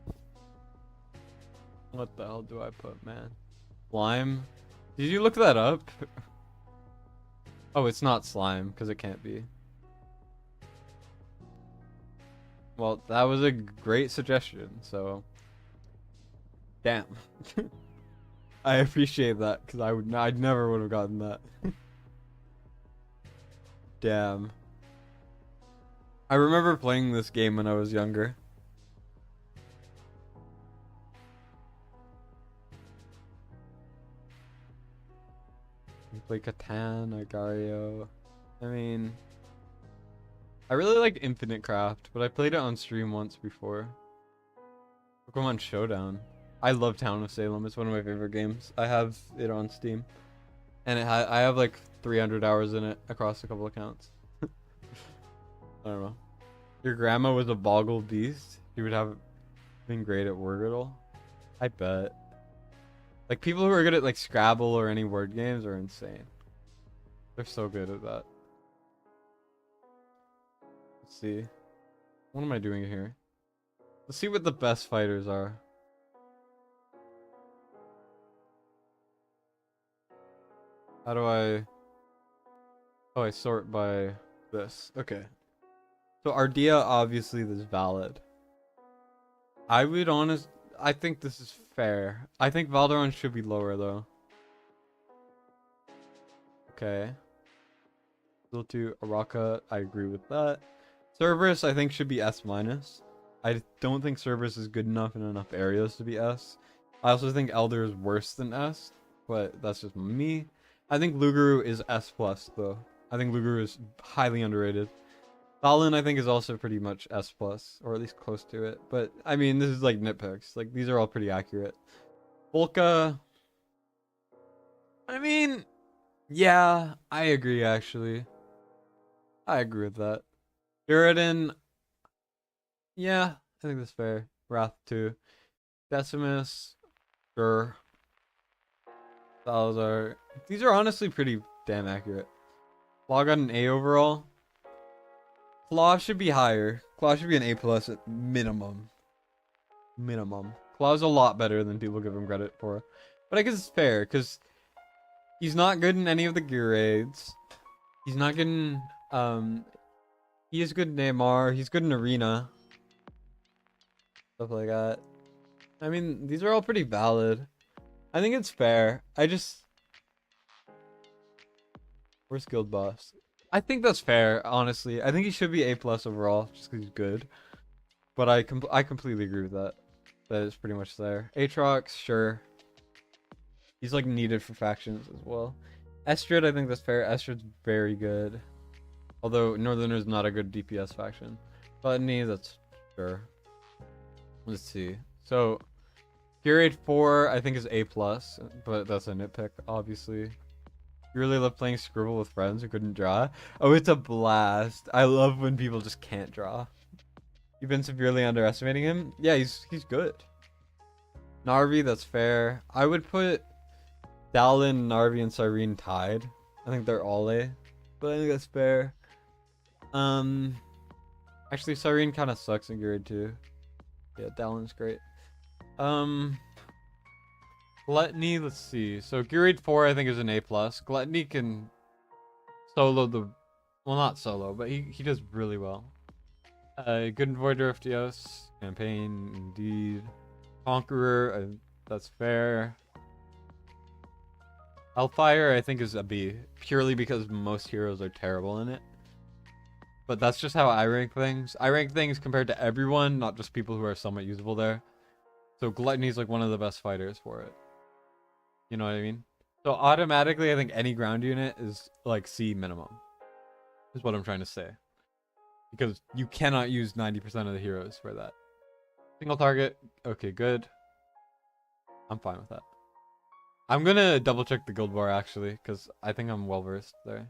What the hell do I put, man? Slime? Did you look that up? Oh, it's not slime, because it can't be. Well, that was a great suggestion, so... Damn. I appreciate that, because I never would have gotten that. Damn. I remember playing this game when I was younger. You play Catan, Agario. I mean, I really like Infinite Craft, but I played it on stream once before. Pokemon Showdown. I love Town of Salem. It's one of my favorite games. I have it on Steam, and I have like 300 hours in it across a couple accounts. I don't know. Your grandma was a boggle beast. She would have been great at Wordle. I bet. Like people who are good at like Scrabble or any word games are insane. They're so good at that. Let's see. What am I doing here? Let's see what the best fighters are. How do I... Oh, I sort by this. Okay. So Ardea, obviously, this is valid. I think this is fair. I think Valderon should be lower, though. Okay. Still to Araka, I agree with that. Cerberus, I think, should be S-. I don't think Cerberus is good enough in enough areas to be S. I also think Elder is worse than S, but that's just me. I think Lugaru is S+, though. I think Lugaru is highly underrated. Thalin, I think, is also pretty much S+, or at least close to it. But, I mean, this is like nitpicks. Like, these are all pretty accurate. Volca, I mean, yeah, I agree, actually. I agree with that. Duradin, yeah, I think that's fair. Wrath 2. Decimus, sure. Salazar. These are honestly pretty damn accurate. Claw got an A overall. Claw should be higher. Claw should be an A+ at minimum. Minimum. Claw's a lot better than people give him credit for. But I guess it's fair, because he's not good in any of the gear raids. He's not good in, he is good in Neymar. He's good in Arena. Stuff like that. I mean, these are all pretty valid. I think it's fair. Where's Guild Boss? I think that's fair, honestly. I think he should be A+ overall, just because he's good. But I completely agree with that. That is pretty much there. Aatrox, sure. He's like needed for factions as well. Estrid, I think that's fair. Estrid's very good. Although Northerner's not a good DPS faction. Gluttony, that's sure. Let's see. So, Curate 4, I think is A+, but that's a nitpick, obviously. You really love playing Scribble with friends who couldn't draw? Oh, it's a blast. I love when people just can't draw. You've been severely underestimating him? Yeah, he's good. Narvi, that's fair. I would put Dallin, Narvi, and Cyrene tied. I think they're all A, but I think that's fair. Actually, Cyrene kind of sucks in grade 2. Yeah, Dallin's great. Gluttony, let's see. So grade 4, I think, is an A+. Gluttony can solo the... Well, not solo, but he does really well. Good in Voider FTS. Campaign, indeed. Conqueror, that's fair. Hellfire, I think, is a B. Purely because most heroes are terrible in it. But that's just how I rank things. I rank things compared to everyone, not just people who are somewhat usable there. So Gluttony is like one of the best fighters for it. You know what I mean? So automatically, I think any ground unit is like C minimum. Is what I'm trying to say. Because you cannot use 90% of the heroes for that. Single target. Okay, good. I'm fine with that. I'm gonna double check the guild bar actually, because I think I'm well versed there.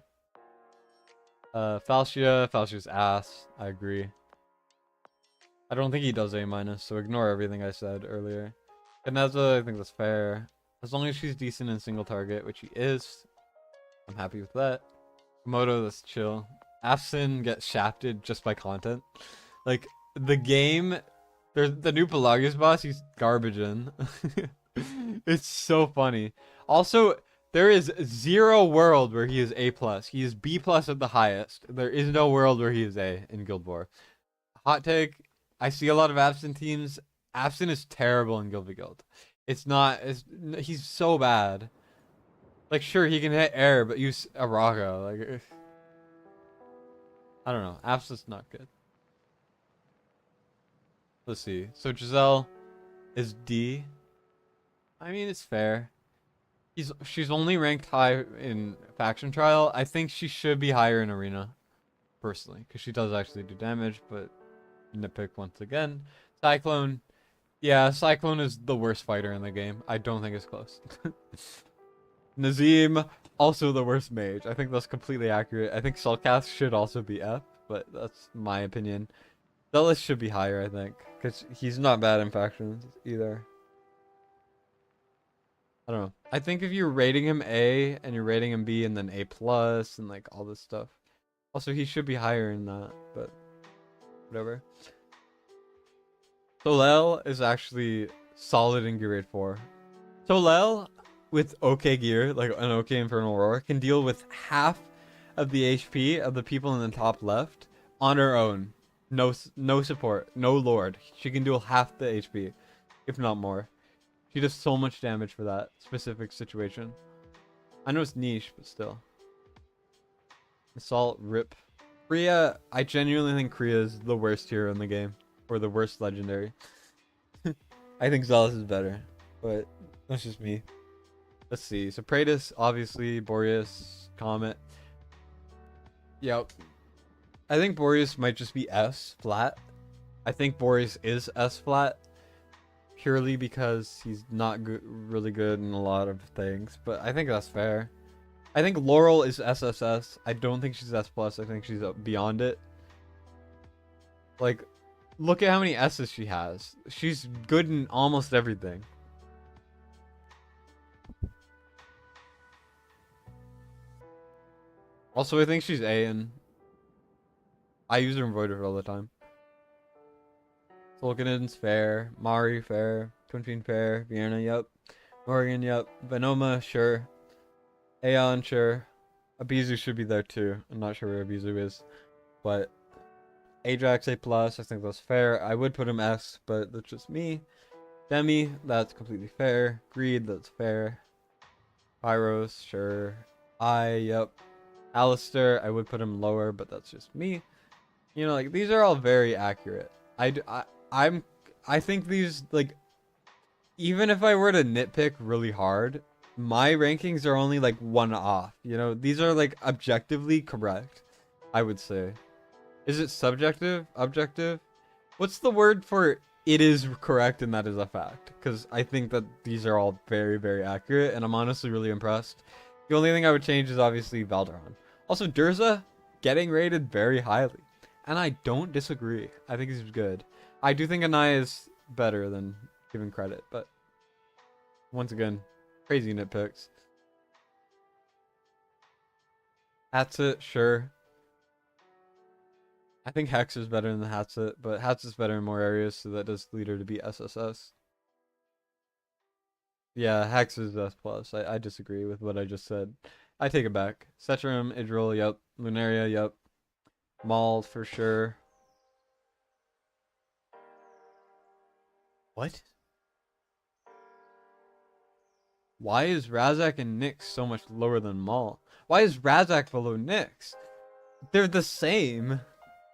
Falcia's ass. I agree. I don't think he does A-, so ignore everything I said earlier. Kaneza, I think that's fair. As long as she's decent in single target, which she is, I'm happy with that. Komodo, that's chill. Afsin gets shafted just by content. Like, the game, there's the new Pelagius boss, he's garbage in. It's so funny. Also, there is zero world where he is A+. He is B+ at the highest. There is no world where he is A in Guild War. Hot take, I see a lot of Absent teams. Absent is terrible in Guild v Guild. He's so bad. Like, sure, he can hit air, but use Araga. Like, I don't know. Absent's not good. Let's see. So Giselle is D. I mean, it's fair. She's only ranked high in faction trial. I think she should be higher in arena, personally, because she does actually do damage. But nitpick once again. Cyclone, yeah, Cyclone is the worst fighter in the game. I don't think it's close. Nazim, also the worst mage. I think that's completely accurate. I think Sulcast should also be F, but that's my opinion. Zealous should be higher, I think, because he's not bad in factions either. I don't know. I think if you're rating him A and you're rating him B and then A plus and like all this stuff. Also, he should be higher than that, but whatever. Solel is actually solid in gear rate 4. Solel with okay gear, like an okay Infernal Roar, can deal with half of the HP of the people in the top left on her own. No support, no lord. She can deal half the HP, if not more. She does so much damage for that specific situation. I know it's niche, but still. Assault, rip. Kriya, I genuinely think Kriya is the worst hero in the game. Or the worst legendary. I think Zealous is better. But that's just me. Let's see. So Praetus, obviously. Boreas, Comet. Yep. I think Boreas might just be S flat. I think Boreas is S flat. Purely because he's not really good in a lot of things. But I think that's fair. I think Laurel is SSS. I don't think she's S+. I think she's beyond it. Like, look at how many S's she has. She's good in almost everything. Also, I think she's A, and I use her in Voidrift all the time. Solkinid's fair. Mari, fair. Twinfin, fair. Vienna, yep. Morgan, yep. Venoma, sure. Aeon, sure. Abizu should be there too. I'm not sure where Abizu is. But Ajax, A+, I think that's fair. I would put him S, but that's just me. Demi, that's completely fair. Greed, that's fair. Pyros, sure. Yep. Alistair, I would put him lower, but that's just me. You know, like, these are all very accurate. I think these, like, even if I were to nitpick really hard, my rankings are only like one off. You know, these are like objectively correct, I would say. Is it subjective? Objective? What's the word for it is correct and that is a fact? Because I think that these are all very, very accurate, and I'm honestly really impressed. The only thing I would change is obviously Valderon. Also, Durza getting rated very highly, and I don't disagree. I think he's good. I do think Anaya is better than given credit, but once again, crazy nitpicks. Hatsit, sure. I think Hex is better than Hatsit, but Hatsit's better in more areas, so that does lead her to be SSS. Yeah, Hex is S+. I disagree with what I just said. I take it back. Cetrum, Idril, yep. Lunaria, yep. Maul, for sure. What? Why is Razak and Nyx so much lower than Maul? Why is Razak below Nyx? They're the same.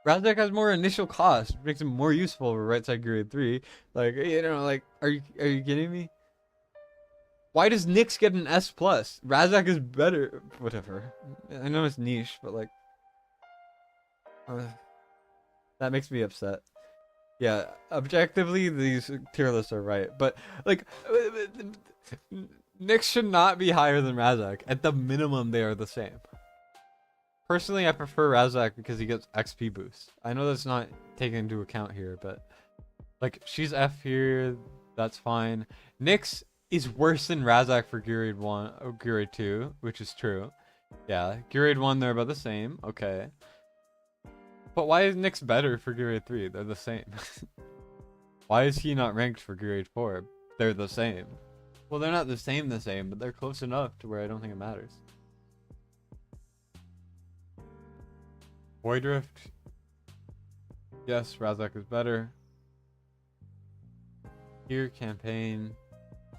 Razak has more initial cost, makes him more useful for right side grade 3. Like, you know, like, are you kidding me? Why does Nyx get an S+? Razak is better. Whatever. I know it's niche, but like, that makes me upset. Yeah, objectively, these tier lists are right, but like, Nyx should not be higher than Razak. At the minimum, they are the same. Personally, I prefer Razak because he gets XP boost. I know that's not taken into account here, but like, she's F here, that's fine. Nyx is worse than Razak for Gear 1 or Gear 2, which is true. Yeah, Gear 1, they're about the same. Okay. But why is Nyx better for Gear 3? They're the same. Why is he not ranked for Gear 4? They're the same. Well, they're not the same, but they're close enough to where I don't think it matters. Voidrift. Yes, Razak is better. Here, campaign.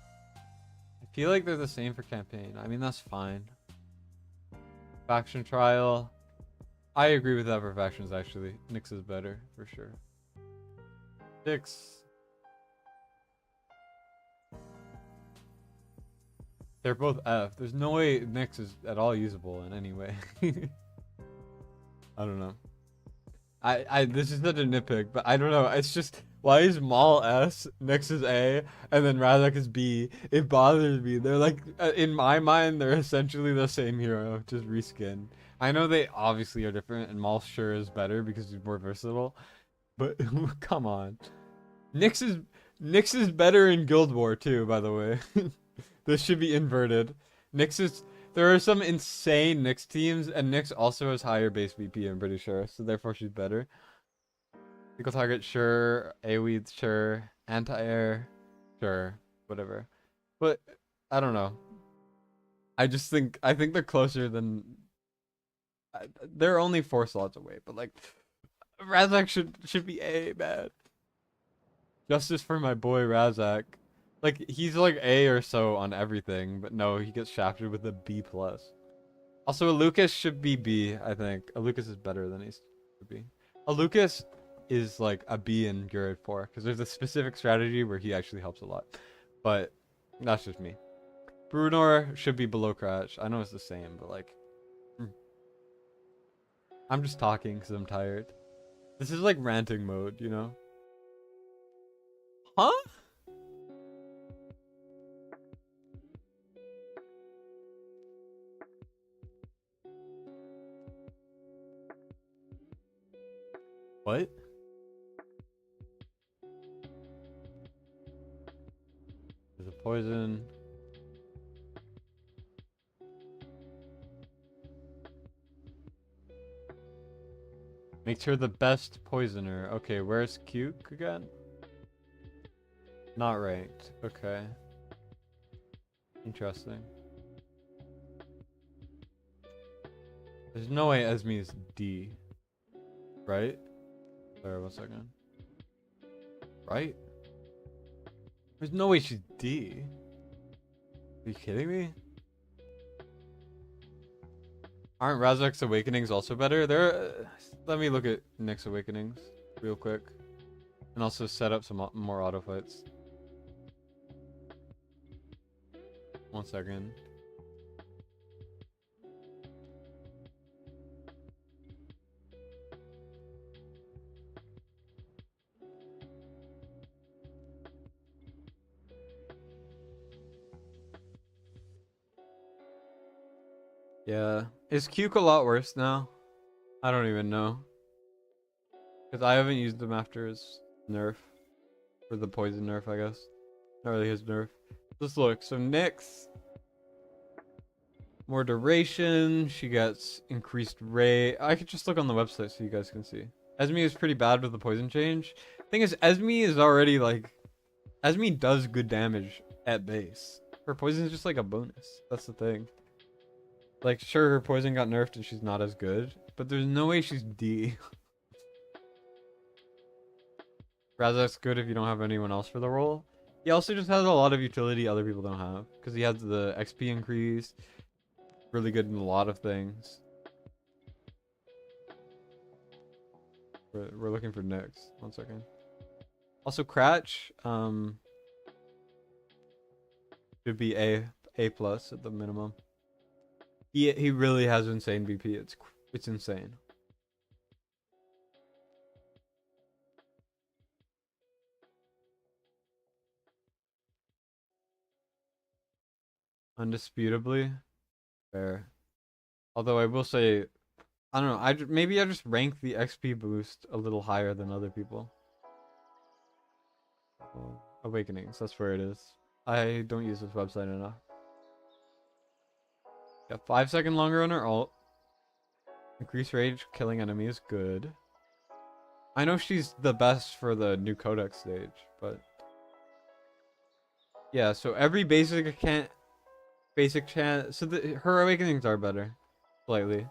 I feel like they're the same for campaign. I mean, that's fine. Faction trial. I agree with that for factions, actually. Nyx is better, for sure. 6. They're both F. There's no way Nyx is at all usable in any way. I don't know. This is such a nitpick, but I don't know. It's just, why is Maul S, Nyx is A, and then Razak is B? It bothers me. They're like, in my mind, they're essentially the same hero, just reskin. I know they obviously are different, and Maul sure is better because he's more versatile, but come on. Nyx is better in Guild War too, by the way. This should be inverted. Nyx is... There are some insane Nyx teams, and Nyx also has higher base VP, I'm pretty sure. So therefore she's better. Equal target, sure. AoE, sure. Anti-air, sure. Whatever. But, I don't know. I think they're closer than... They're only 4 slots away, but like... Razak should be A, man. Justice for my boy Razak. Like, he's like A or so on everything, but no, he gets shafted with a B+. Also, Lucas should be B, I think. Lucas is better than he should be. Lucas is like a B in Gurad 4, because there's a specific strategy where he actually helps a lot. But, that's just me. Brunor should be below Cratch. I know it's the same, but like... I'm just talking because I'm tired. This is like ranting mode, you know? Huh? What? There's a poison. Makes her the best poisoner. Okay, where's Cuke again? Not ranked. Okay. Interesting. There's no way Esme is D. Right? Sorry, 1 second. Right? There's no way she's D. Are you kidding me? Aren't Razak's Awakenings also better? Let me look at Nyx Awakenings real quick. And also set up some more auto fights. 1 second. Yeah. Is Cuke a lot worse now? I don't even know. Because I haven't used him after his nerf. Or the poison nerf, I guess. Not really his nerf. Let's look. So Nyx. More duration. She gets increased rate. I could just look on the website so you guys can see. Esme is pretty bad with the poison change. Thing is, Esme is already like... Esme does good damage at base. Her poison is just like a bonus. That's the thing. Like, sure, her poison got nerfed and she's not as good. But there's no way she's D. Razak's good if you don't have anyone else for the role. He also just has a lot of utility other people don't have. Because he has the XP increase. Really good in a lot of things. We're looking for Nyx. 1 second. Also, Cratch should be A plus at the minimum. He really has insane BP. It's insane. Undisputably fair. Although I will say, I don't know. Maybe I just rank the XP boost a little higher than other people. Well, Awakenings, that's where it is. I don't use this website enough. Got 5 seconds longer on her ult. Increase rage, killing enemies, good. I know she's the best for the new Codex stage, but yeah. So every basic chance. So her Awakenings are better, slightly.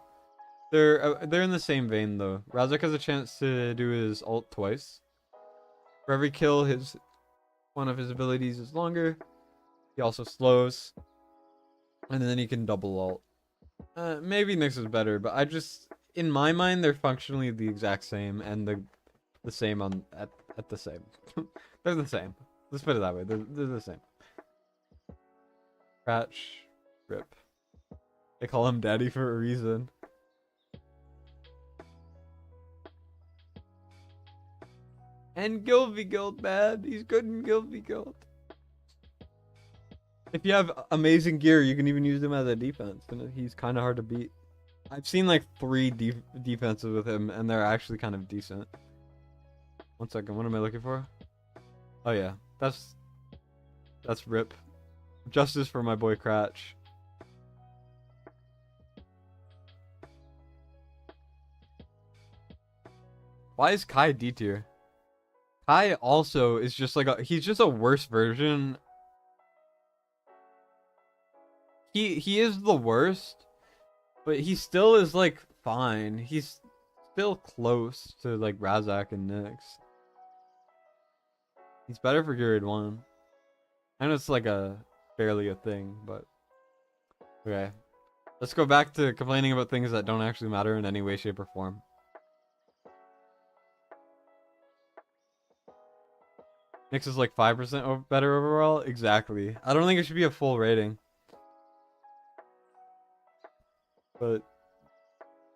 They're in the same vein though. Razak has a chance to do his ult twice. For every kill, one of his abilities is longer. He also slows. And then he can double ult. Maybe Nyx is better, but in my mind, they're functionally the exact same, and the same at the same. They're the same. Let's put it that way. They're the same. Cratch, rip. They call him Daddy for a reason. And Gilvy Guild, man. He's good in Gilvy Guild. If you have amazing gear, you can even use him as a defense, and he's kind of hard to beat. I've seen like 3 defenses with him, and they're actually kind of decent. 1 second, what am I looking for? Oh yeah, that's rip. Justice for my boy Cratch. Why is Kai D tier? Kai also is just like he's just a worse version. He is the worst, but he still is like fine. He's still close to like Razak and Nyx. He's better for grade 1. I know it's like barely a thing, but okay. Let's go back to complaining about things that don't actually matter in any way, shape, or form. Nyx is like 5% better overall? Exactly. I don't think it should be a full rating. But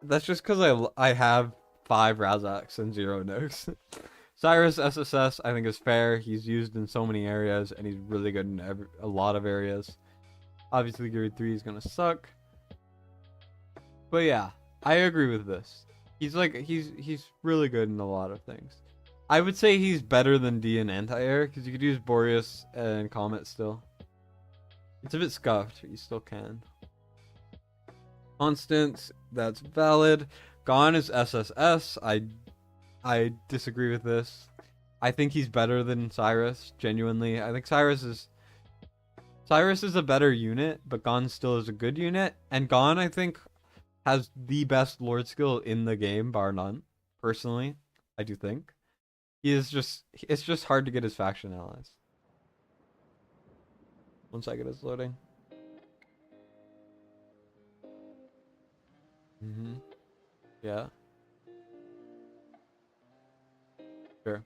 that's just because I have 5 Razaks and 0 Nyx. Cyrus SSS I think is fair. He's used in so many areas and he's really good in a lot of areas. Obviously grade 3 is gonna suck. But yeah, I agree with this. He's really good in a lot of things. I would say he's better than D in anti-air because you could use Boreas and Comet still. It's a bit scuffed, but you still can. Constants, that's valid. Gone is SSS. I disagree with this. I think he's better than Cyrus, genuinely. I think Cyrus is a better unit, but Gone still is a good unit. And Gone, I think, has the best Lord skill in the game, bar none. Personally, I do think. It's just hard to get his faction allies. 1 second, it's loading. Yeah. Sure.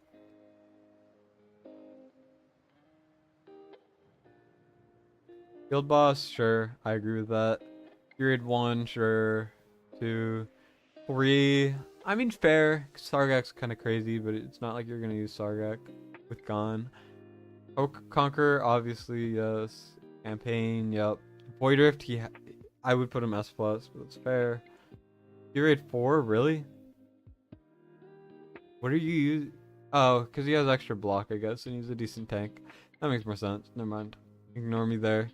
Guild boss, sure. I agree with that. Grade 1, sure. 2, 3. I mean, fair. Sargak's kind of crazy, but it's not like you're gonna use Sargak with Gone. Conqueror, obviously, yes. Campaign, yep. Voidrift, I would put him S+, but it's fair. Grade 4, really? What are you using? Oh, because he has extra block, I guess, and he's a decent tank. That makes more sense. Never mind. Ignore me there.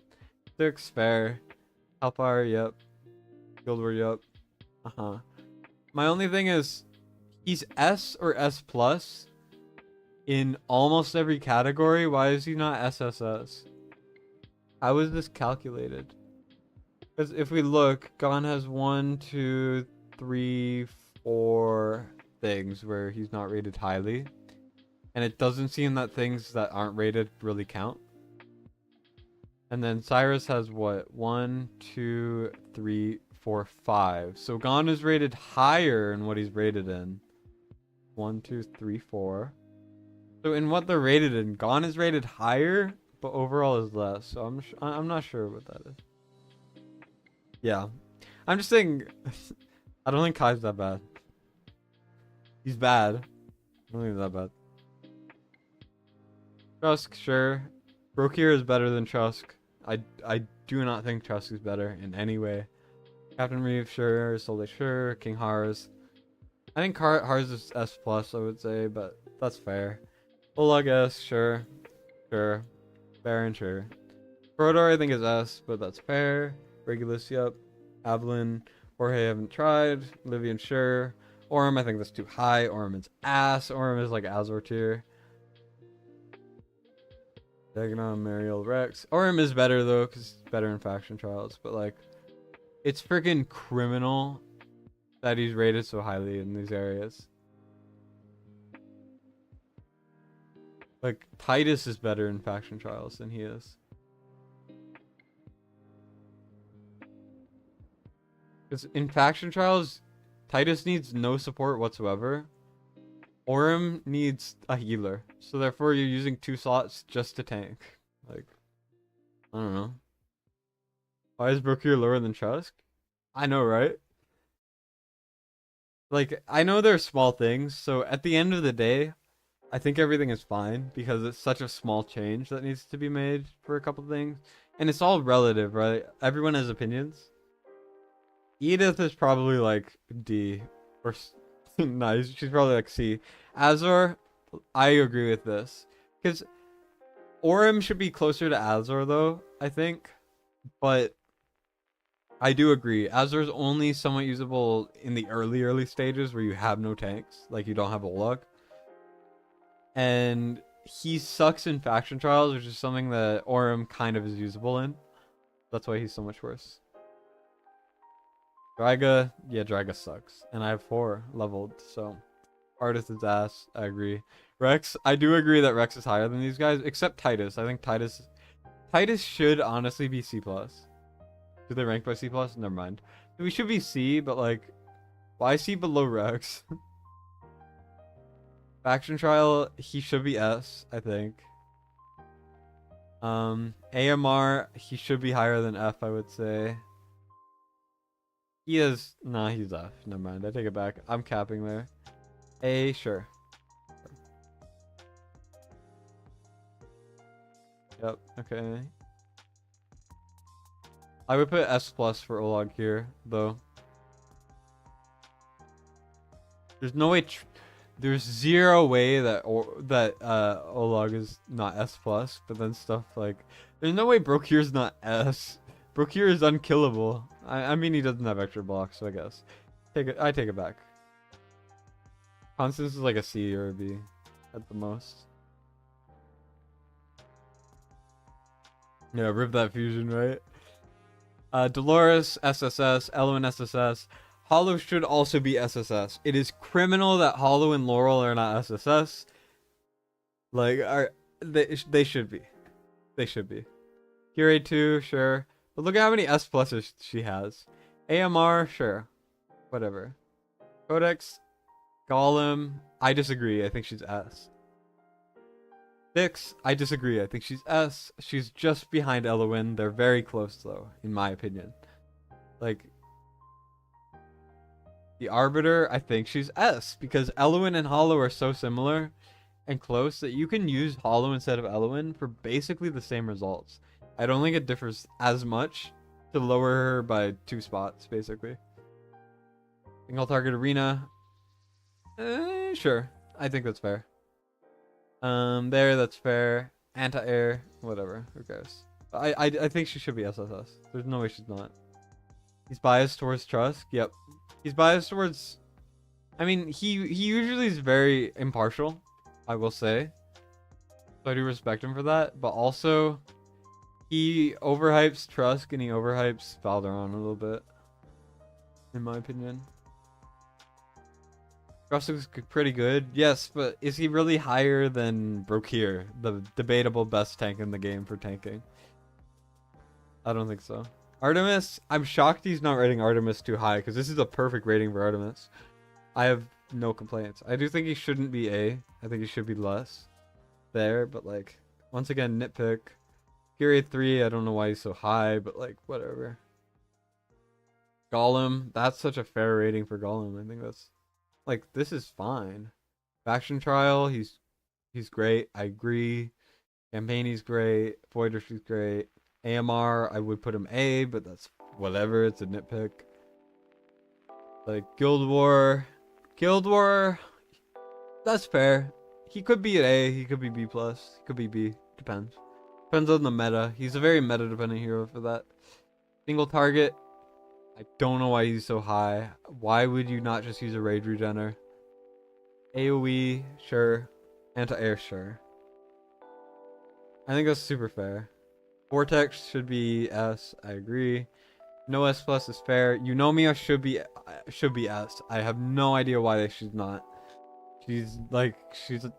6, fair. Hellfire, yep. Guild War, yep. My only thing is, he's S or S+ in almost every category. Why is he not SSS? How is this calculated? Because if we look, Gone has 1, 2, 3, 4 things where he's not rated highly. And it doesn't seem that things that aren't rated really count. And then Cyrus has what? 1, 2, 3, 4, 5. So Gone is rated higher in what he's rated in. 1, 2, 3, 4. So in what they're rated in, Gone is rated higher, but overall is less. So I'm not sure what that is. Yeah, I'm just saying. I don't think Kai's that bad. He's bad. I don't think he's that bad. Trusk, sure. Brokir is better than Trusk. I do not think Trusk is better in any way. Captain Reeve, sure. Solde, sure. King Hars. I think Hars is S+, I would say, but that's fair. Oleg S, sure. Sure. Baron, sure. Brodor, I think is S, but that's fair. Regulus, yep. Avalon. Jorge, haven't tried. Livian, sure. Orym, I think that's too high. Orym is ass. Orym is like Azor tier. Dagonon, Mariel, Rex. Orym is better though, because it's better in faction trials. But like, it's freaking criminal that he's rated so highly in these areas. Like, Titus is better in faction trials than he is. Because in faction trials, Titus needs no support whatsoever. Orym needs a healer. So therefore you're using 2 slots just to tank. Like, I don't know. Why is Brokir lower than Trusk? I know, right? Like, I know they're small things. So at the end of the day, I think everything is fine. Because it's such a small change that needs to be made for a couple things. And it's all relative, right? Everyone has opinions. Edith is probably like D. Or nice. She's probably like C. Azor, I agree with this. Because Orym should be closer to Azor though. I think, but I do agree. Azur's only somewhat usable in the early stages where you have no tanks, like you don't have Olog. And he sucks in faction trials, which is something that Aurum kind of is usable in. That's why he's so much worse. Draga, yeah, Draga sucks. And I have 4 leveled, so Artist is ass, I agree. Rex, I do agree that Rex is higher than these guys, except Titus. I think Titus should honestly be C+. Do they rank by C+? Never mind. We should be C, but like, why C below Rex? Faction Trial, he should be S, I think. AMR, he should be higher than F, I would say. He is, nah, he's F. Never mind, I take it back. I'm capping there. A, sure. Yep, okay. I would put S+ for Olog here, though. There's no way, there's zero way that Olog is not S+, but then stuff like, there's no way Brokir's not S. Brokir is unkillable. I mean, he doesn't have extra blocks, so I guess. I take it back. Constance is like a C or a B at the most. Yeah, rip that fusion, right? Dolores, SSS, Elwyn, SSS. Hollow should also be SSS. It is criminal that Hollow and Laurel are not SSS. Like, they should be. They should be. Curie 2, sure. But look at how many S pluses she has. AMR, sure. Whatever. Codex, Golem, I disagree. I think she's S. Nyx, I disagree. I think she's S. She's just behind Elwyn. They're very close, though, in my opinion. Like, the Arbiter, I think she's S. Because Elwyn and Hollow are so similar and close that you can use Hollow instead of Elwyn for basically the same results. I don't think it differs as much to lower her by 2 spots, basically. Single target arena. Sure. I think that's fair. That's fair. Anti-air, whatever. Who cares? I think she should be SSS. There's no way she's not. He's biased towards Trusk. Yep. He's biased towards. I mean, he usually is very impartial, I will say. So I do respect him for that. But also, he overhypes Trusk and he overhypes Valderon a little bit, in my opinion. Trusk looks pretty good, yes, but is he really higher than Brokir, the debatable best tank in the game for tanking? I don't think so. Artemis, I'm shocked he's not rating Artemis too high, because this is a perfect rating for Artemis. I have no complaints. I do think he shouldn't be A. I think he should be less there, but like, once again, nitpick. Period 3, I don't know why he's so high, but like, whatever. Golem, that's such a fair rating for Golem. I think that's, like, this is fine. Faction Trial, he's great. I agree. Campaign, he's great. Voidrush, he's great. AMR, I would put him A, but that's whatever. It's a nitpick. Like, Guild War, that's fair. He could be an A, he could be B+, he could be B. Depends. Depends on the meta. He's a very meta-dependent hero for that. Single target, I don't know why he's so high. Why would you not just use a Rage Regener? AoE, sure. Anti-air, sure. I think that's super fair. Vortex should be S, I agree. No S+ is fair. Eunomia should be S. I have no idea why she's not. She's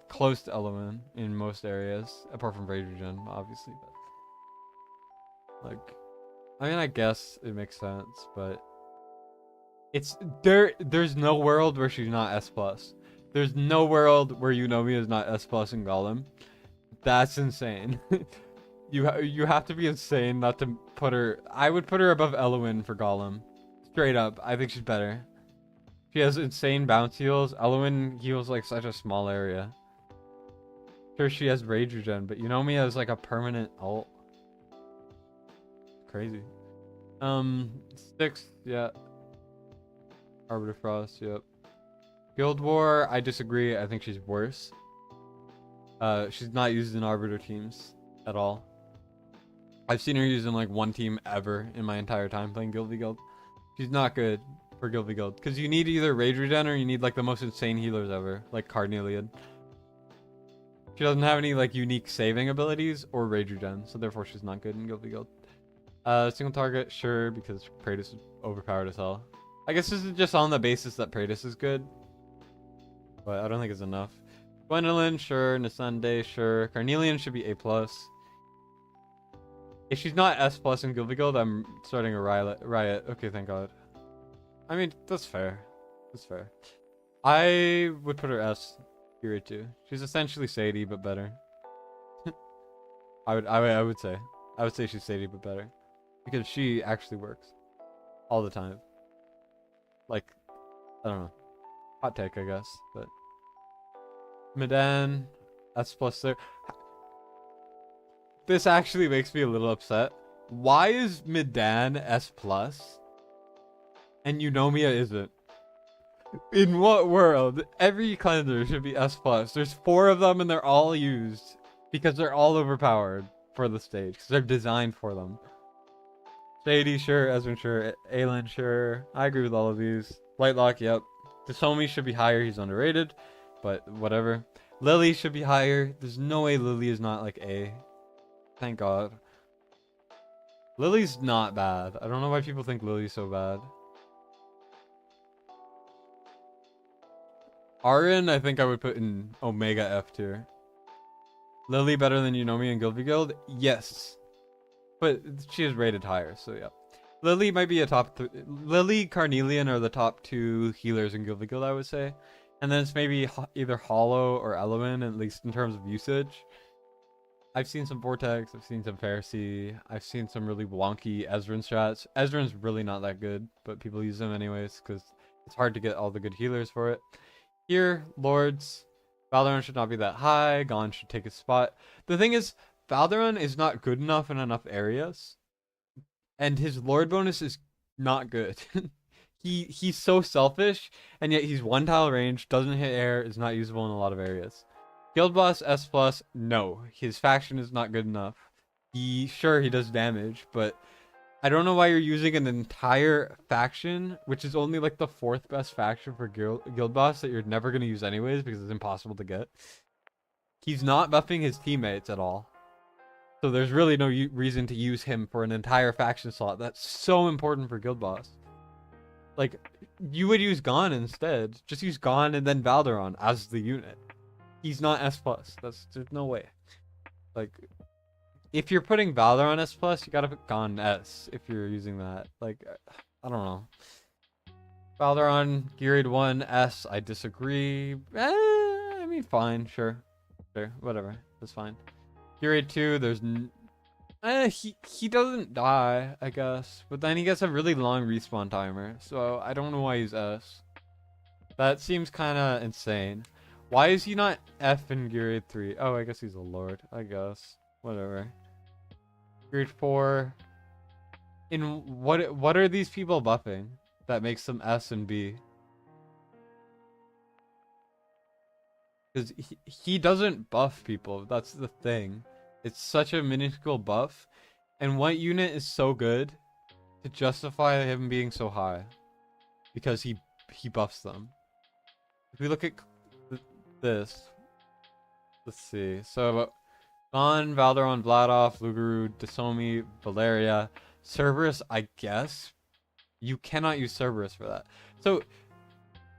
close to Element in most areas, apart from Rage Regen, obviously. But like, I mean, I guess it makes sense, but it's there's no world where she's not S+. There's no world where Eunomia is not S+ in Golem. That's insane. You have to be insane not to put her. I would put her above Elwyn for Golem. Straight up, I think she's better. She has insane bounce heals. Elwyn heals like such a small area. Sure, she has Rage Regen, but Eunomia has like a permanent ult. Crazy. 6, yeah. Arbiter Frost, yep. Guild War, I disagree. I think she's worse. She's not used in Arbiter teams at all. I've seen her using like one team ever in my entire time playing Guild v Guild. She's not good for Guild v Guild because you need either Rage Regen or you need like the most insane healers ever, like Carnelian. She doesn't have any like unique saving abilities or Rage Regen, so therefore she's not good in Guild v Guild. Single target, sure, because Praetus is overpowered as hell. I guess this is just on the basis that Praetus is good, but I don't think it's enough. Gwendolyn, sure. Nasande, sure. Carnelian should be A+. If she's not S+ in Guild v Guild, I'm starting a riot. Okay, thank God. I mean, that's fair. That's fair. I would put her S tier 2. She's essentially Sadie, but better. I would say. I would say she's Sadie, but better. Because she actually works. All the time. Like, I don't know. Hot take, I guess. But Medan, S+ there. This actually makes me a little upset. Why is Medan S+ and Eunomia isn't? In what world? Every cleanser should be S+. There's 4 of them and they're all used because they're all overpowered for the stage because they're designed for them. Sadie, sure. Esmond, sure. Aelin, sure. I agree with all of these. Lightlock, yep. Desomi should be higher. He's underrated, but whatever. Lily should be higher. There's no way Lily is not like A. Thank God. Lily's not bad. I don't know why people think Lily's so bad. Arin, I think I would put in Omega F tier. Lily better than Eunomia in Guild v Guild? Yes. But she is rated higher, so yeah. Lily might be a top 3. Lily, Carnelian are the top 2 healers in Guild v Guild, I would say. And then it's maybe either Hollow or Eloin, at least in terms of usage. I've seen some Vortex, I've seen some Pharisee, I've seen some really wonky Ezreal strats. Ezreal's really not that good, but people use them anyways because it's hard to get all the good healers for it. Here, Lords, Valderon should not be that high, Gon should take his spot. The thing is, Valderon is not good enough in enough areas, and his Lord bonus is not good. He's so selfish, and yet he's 1 tile range, doesn't hit air, is not usable in a lot of areas. Guild boss S+, no. His faction is not good enough. Sure, he does damage, but I don't know why you're using an entire faction, which is only like the 4th best faction for guild boss that you're never going to use anyways because it's impossible to get. He's not buffing his teammates at all. So there's really no reason to use him for an entire faction slot. That's so important for guild boss. Like, you would use Gon instead. Just use Gon and then Valderon as the unit. He's not S+. There's no way. Like, if you're putting Valderon S+, you gotta put Gon S if you're using that. Like, I don't know. Valderon, Geared 1, S, I disagree. I mean, fine, sure. Sure, whatever. That's fine. Geared 2, there's... he doesn't die, I guess. But then he gets a really long respawn timer. So, I don't know why he's S. That seems kind of insane. Why is he not F in Geared 3? Oh, I guess he's a Lord. I guess. Whatever. Geared 4. In what are these people buffing that makes them S and B? Because he doesn't buff people. That's the thing. It's such a minuscule buff. And what unit is so good to justify him being so high? Because he buffs them. If we look at this, let's see. So, Gon, Valderon, Vladoff, Luguru, Desomi, Valeria, Cerberus, I guess. You cannot use Cerberus for that. So,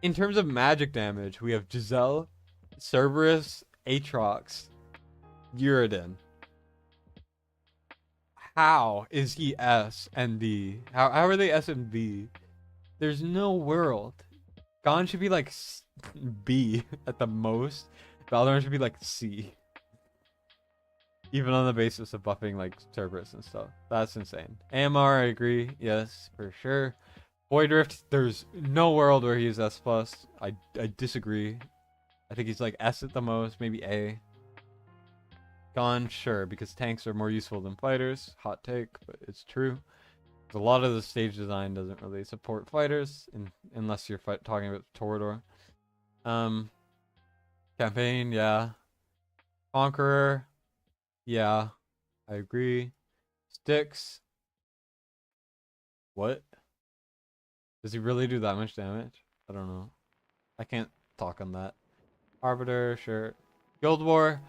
in terms of magic damage, we have Giselle, Cerberus, Aatrox, Uridan. How is he S and D? How are they S and B? There's no world. Gon should be like B at the most. Valderon should be like C. Even on the basis of buffing like Cerberus and stuff. That's insane. AMR, I agree. Yes, for sure. Voidrift, there's no world where he's S+. I disagree. I think he's like S at the most, maybe A. Gon, sure, because tanks are more useful than fighters. Hot take, but it's true. A lot of the stage design doesn't really support fighters, unless you're talking about Torador. Campaign, yeah. Conqueror, yeah, I agree. Sticks. What? Does he really do that much damage? I don't know. I can't talk on that. Arbiter, sure. Guild War.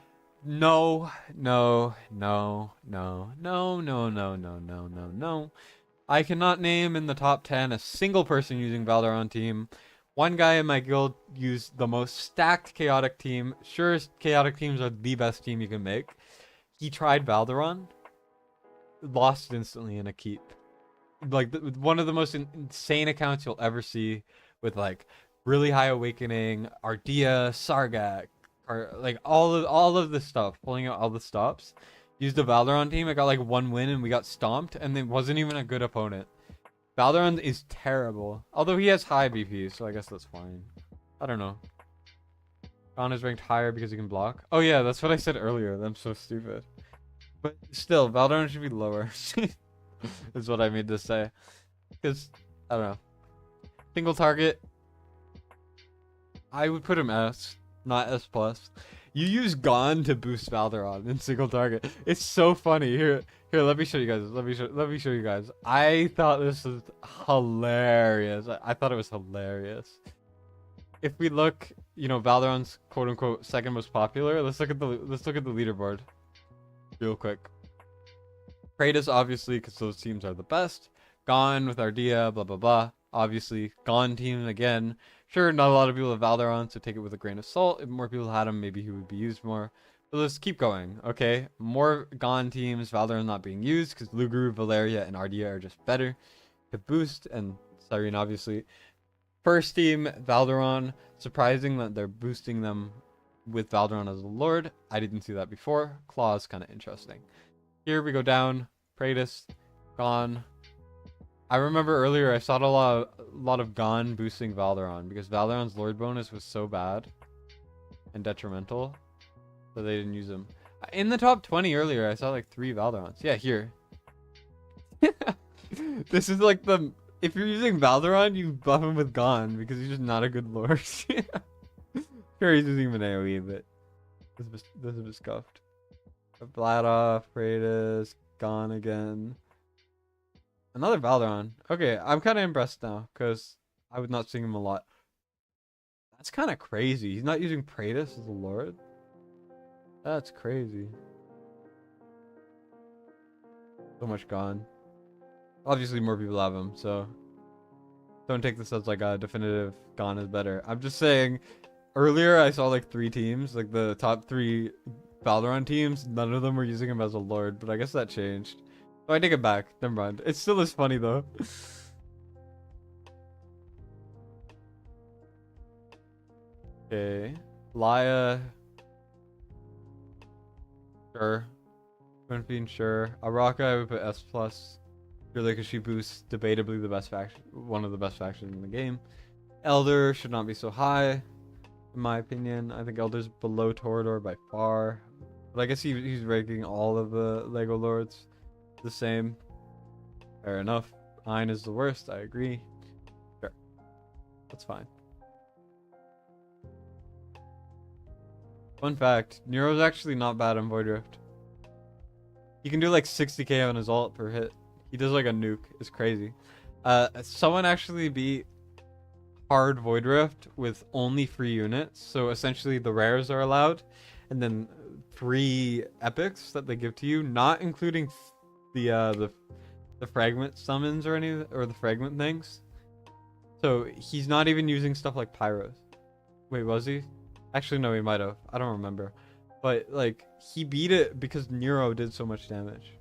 No, no, no, no, no, no, no, no, no, no, no. I cannot name in the top 10 a single person using Valderon team. One guy in my guild used the most stacked chaotic team. Sure, chaotic teams are the best team you can make. He tried Valderon, lost instantly in a keep. Like one of the most insane accounts you'll ever see, with like really high awakening, Ardia, Sargak, like all of the stuff, pulling out all the stops. Used the Valderon team. I got like one win and we got stomped, and it wasn't even a good opponent. Valderon is terrible. Although he has high BP, so I guess that's fine. I don't know. Gon is ranked higher because he can block. Oh yeah, that's what I said earlier. I'm so stupid. But still, Valderon should be lower. Is what I mean to say. Because, I don't know. Single target. I would put him S, not S+. You use Gon to boost Valderon in single target. It's so funny. Here, let me show you guys. Let me show you guys. I thought this was hilarious. I thought it was hilarious. If we look, you know, Valderon's quote unquote second most popular. Let's look at the leaderboard real quick. Kratos, obviously, because those teams are the best. Gon with Ardia, blah blah blah. Obviously, Gon team again. Sure, not a lot of people have Valderon, so take it with a grain of salt. If more people had him, maybe he would be used more. But let's keep going, okay? More Gon teams, Valderon not being used, because Luguru, Valeria, and Ardia are just better to boost, and Cyrene, obviously. First team, Valderon. Surprising that they're boosting them with Valderon as a lord. I didn't see that before. Claw is kind of interesting. Here we go down. Kratos, Gon. I remember earlier I saw a lot of Gon boosting Valderon because Valderon's Lord bonus was so bad and detrimental that they didn't use him. In the top 20 earlier, I saw like 3 Valderons. Yeah, here. This is like the... If you're using Valderon, you buff him with Gon because he's just not a good Lord. Sure, he's using an AoE, but this is a bit scuffed. Vladoff, Kratos, Gon again. Another Valderon. Okay, I'm kind of impressed now, because I was not seeing him a lot. That's kind of crazy. He's not using Kratos as a lord? That's crazy. So much Gon. Obviously, more people have him, so... Don't take this as like a definitive Gon is better. I'm just saying, earlier I saw like 3 teams, like the top 3 Valderon teams. None of them were using him as a lord, but I guess that changed. Oh, I take it back. Never mind. It still is funny though. Okay. Laia. Sure. Quinfine, sure. Araka, I would put S+. Purely because she boosts debatably the best faction, one of the best factions in the game. Elder should not be so high, in my opinion. I think Elder's below Torador by far. But I guess he's ranking all of the Lego Lords the same. Fair enough. Ein is the worst, I agree. Sure. That's fine. Fun fact, Nero's actually not bad on Void Rift. He can do like 60k on his ult per hit. He does like a nuke. It's crazy. Someone actually beat hard Void Rift with only free units. So essentially the rares are allowed. And then 3 epics that they give to you, not including the fragment summons or the fragment things. So he's not even using stuff like pyros. Wait, was he? Actually, no, he might have. I don't remember. But like he beat it because Nero did so much damage.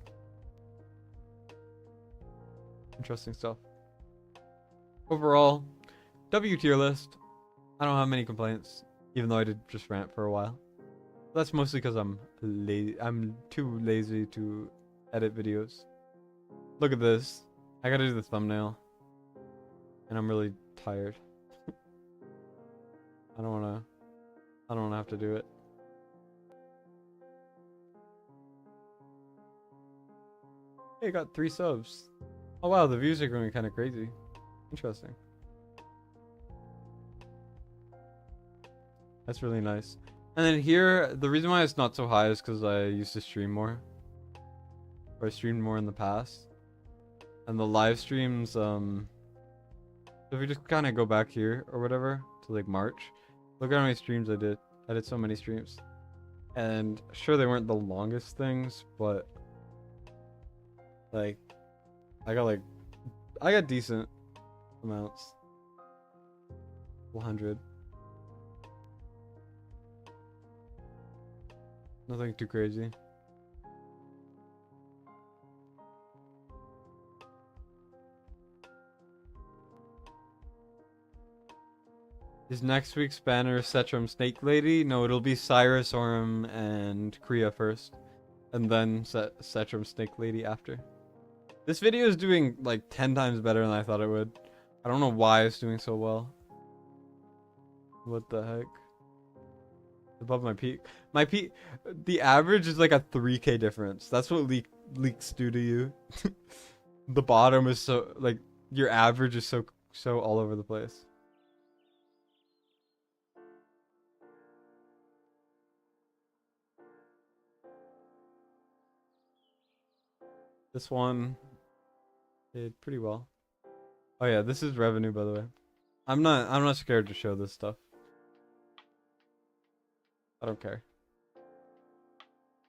Interesting stuff. Overall, W tier list. I don't have many complaints, even though I did just rant for a while. That's mostly because I'm lazy. I'm too lazy to edit videos. Look at this. I gotta do the thumbnail, and I'm really tired. I don't wanna have to do it. Hey, I got 3 subs. Oh wow, the views are going kind of crazy. Interesting. That's really nice. And then here, the reason why it's not so high is because I used to stream more. or I streamed more in the past. And the live streams, if we just kind of go back here or whatever to like March, look at how many streams I did. I did so many streams. And sure, they weren't the longest things, but like I got decent amounts. 100. Nothing too crazy. Is next week's banner Setrum Snake Lady? No, it'll be Cyrus, Orem, and Kriya first. And then Setrum Snake Lady after. This video is doing like 10 times better than I thought it would. I don't know why it's doing so well. What the heck? Above my peak. My peak, the average is like a 3K difference. That's what leaks do to you. The bottom is so, like, your average is so all over the place. This one did pretty well. Oh yeah, this is revenue, by the way. I'm not scared to show this stuff. I don't care.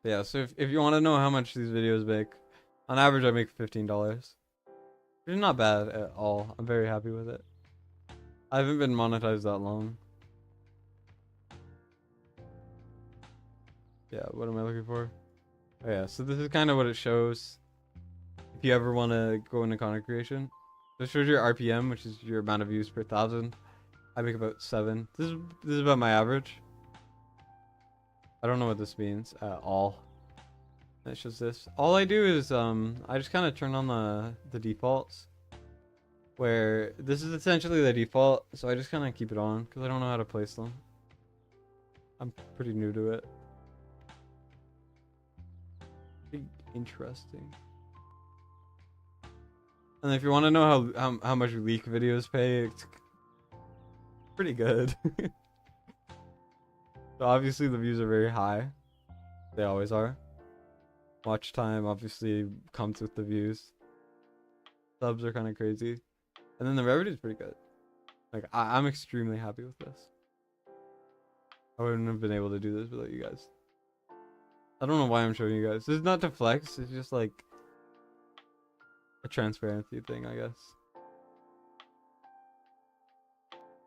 But yeah, so if you want to know how much these videos make, on average I make $15. Which is not bad at all. I'm very happy with it. I haven't been monetized that long. Yeah, what am I looking for? Oh yeah, so this is kind of what it shows. If you ever want to go into content creation. This shows your RPM, which is your amount of views per 1,000. I make about 7. This is about my average. I don't know what this means at all. It's just this. All I do is I just kind of turn on the defaults, where this is essentially the default, so I just kind of keep it on because I don't know how to place them. I'm pretty new to it. Pretty interesting. And if you want to know how much leak videos pay, it's pretty good. So obviously the views are very high. They always are. Watch time obviously comes with the views. Subs are kind of crazy. And then the revenue is pretty good. Like, I'm extremely happy with this. I wouldn't have been able to do this without you guys. I don't know why I'm showing you guys. This is not to flex. It's just like a transparency thing, I guess.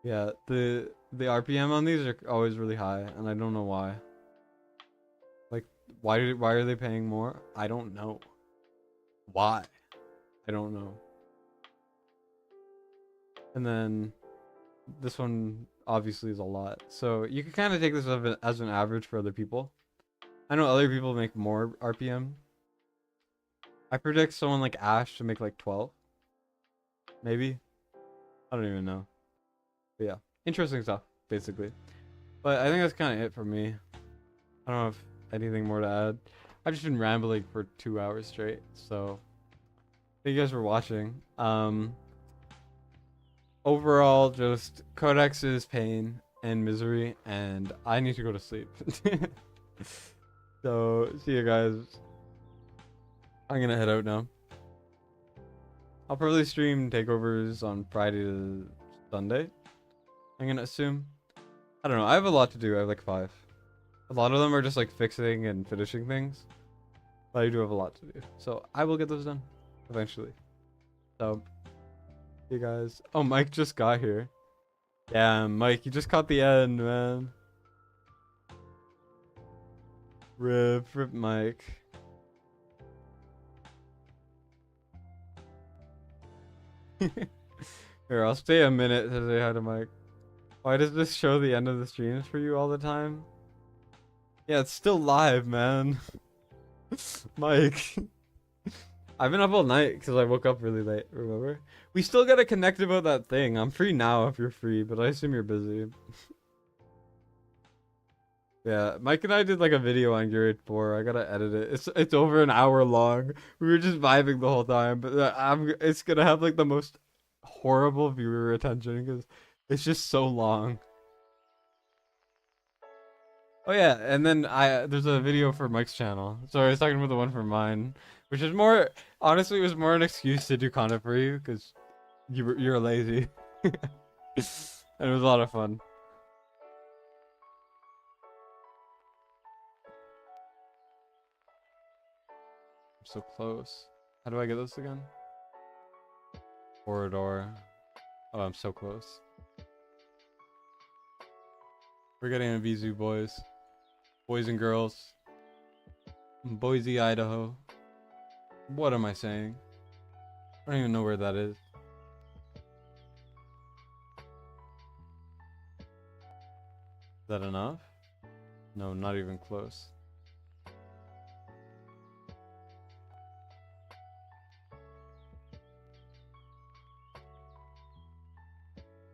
Yeah, the RPM on these are always really high, and I don't know why. Like, why are they paying more? I don't know. Why? I don't know. And then this one obviously is a lot. So you can kind of take this as an average for other people. I know other people make more RPM. I predict someone like Ash to make like 12. Maybe. I don't even know. But yeah, interesting stuff, basically. But I think that's kind of it for me. I don't know if anything more to add. I've just been rambling for 2 hours straight, so thank you guys for watching. Overall, just Codex is pain and misery, and I need to go to sleep. So, see you guys. I'm gonna head out now. I'll probably stream takeovers on Friday to Sunday, I'm gonna assume. I don't know, I have a lot to do. I have like 5. A lot of them are just like fixing and finishing things, but I do have a lot to do, so I will get those done eventually. So see you guys. Oh, Mike just got here. Yeah, Mike, you just caught the end, man. Rip Mike. Here, I'll stay a minute to say hi to Mike. Why does this show the end of the streams for you all the time? Yeah, it's still live, man. Mike. I've been up all night because I woke up really late, remember? We still gotta connect about that thing. I'm free now if you're free, but I assume you're busy. Yeah, Mike and I did like a video on Gear 4. I gotta edit it. It's over an hour long. We were just vibing the whole time, but it's gonna have like the most horrible viewer retention because it's just so long. Oh yeah, and then there's a video for Mike's channel. So I was talking about the one for mine, which is more honestly it was more an excuse to do content for you because you're lazy. And it was a lot of fun. I'm so close. How do I get this again? Corridor. Oh, I'm so close. We're getting a Vizu, boys. Boys and girls. Boise, Idaho. What am I saying? I don't even know where that is. Is that enough? No, not even close.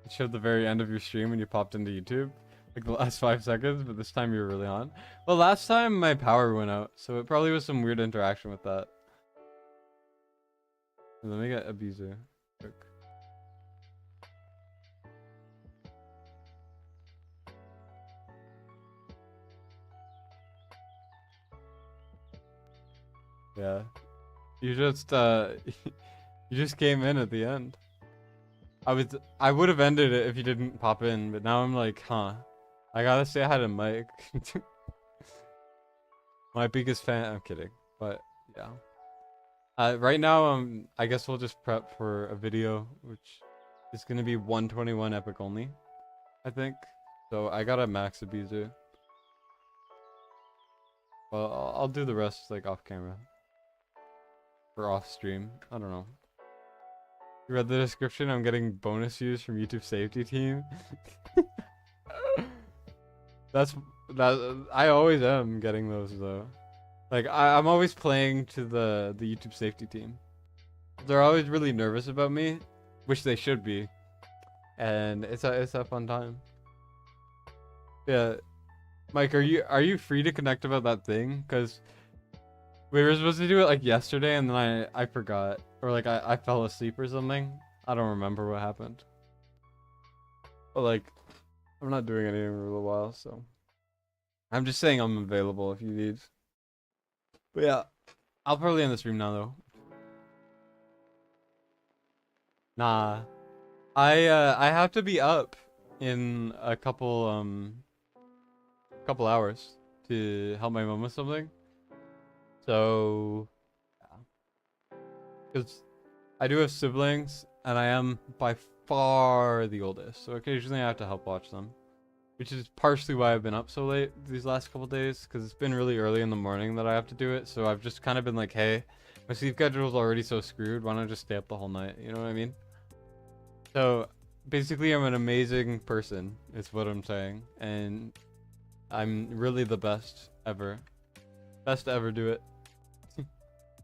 It showed the very end of your stream when you popped into YouTube. Like the last 5 seconds, but this time you were really on. Well, last time my power went out, so it probably was some weird interaction with that. Let me get Abuser. Quick. Yeah. You just you just came in at the end. I would have ended it if you didn't pop in, but now I'm like, huh. I gotta say hi to Mike. My biggest fan. I'm kidding, but yeah. Right now, I guess we'll just prep for a video, which is gonna be 121 epic only, I think. So I gotta max Abuser. Well, I'll do the rest like off camera or off stream. I don't know. You read the description? I'm getting bonus views from YouTube safety team. That I always am getting those though. Like I'm always playing to the YouTube safety team. They're always really nervous about me, which they should be, and it's a fun time. Yeah, Mike, are you free to connect about that thing? Cause we were supposed to do it like yesterday, and then I forgot, or like I fell asleep or something. I don't remember what happened. But like, I'm not doing anything for a little while, so I'm just saying I'm available if you need. But yeah, I'll probably end the stream now though. Nah, I have to be up in a couple hours to help my mom with something. So, yeah, because I do have siblings, and I am by far the oldest. So occasionally I have to help watch them, which is partially why I've been up so late these last couple days, because it's been really early in the morning that I have to do it. So I've just kind of been like, hey, my sleep schedule's already so screwed. Why don't I just stay up the whole night? You know what I mean? So basically, I'm an amazing person, is what I'm saying, and I'm really the best ever. Best to ever do it.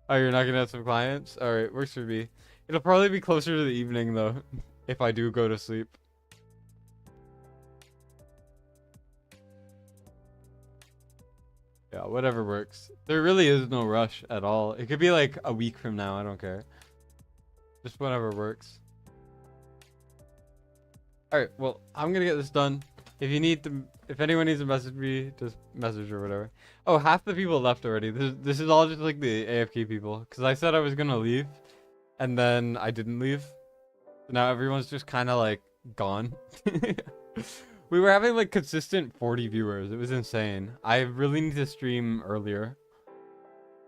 Oh, you're not gonna have some clients? Alright, works for me. It'll probably be closer to the evening though, if I do go to sleep. Yeah, whatever works. There really is no rush at all. It could be like a week from now, I don't care. Just whatever works. Alright, well, I'm gonna get this done. If anyone needs to message me, just message or whatever. Oh, half the people left already. This is all just like the AFK people. Because I said I was gonna leave, and then I didn't leave. So now everyone's just kind of like gone. We were having like consistent 40 viewers. It was insane. I really need to stream earlier,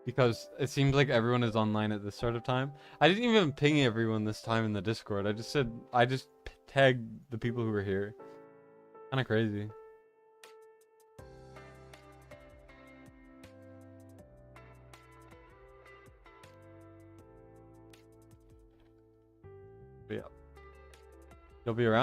because it seems like everyone is online at this sort of time. I didn't even ping everyone this time in the Discord. I just tagged the people who were here. Kind of crazy. But yeah. You'll be around?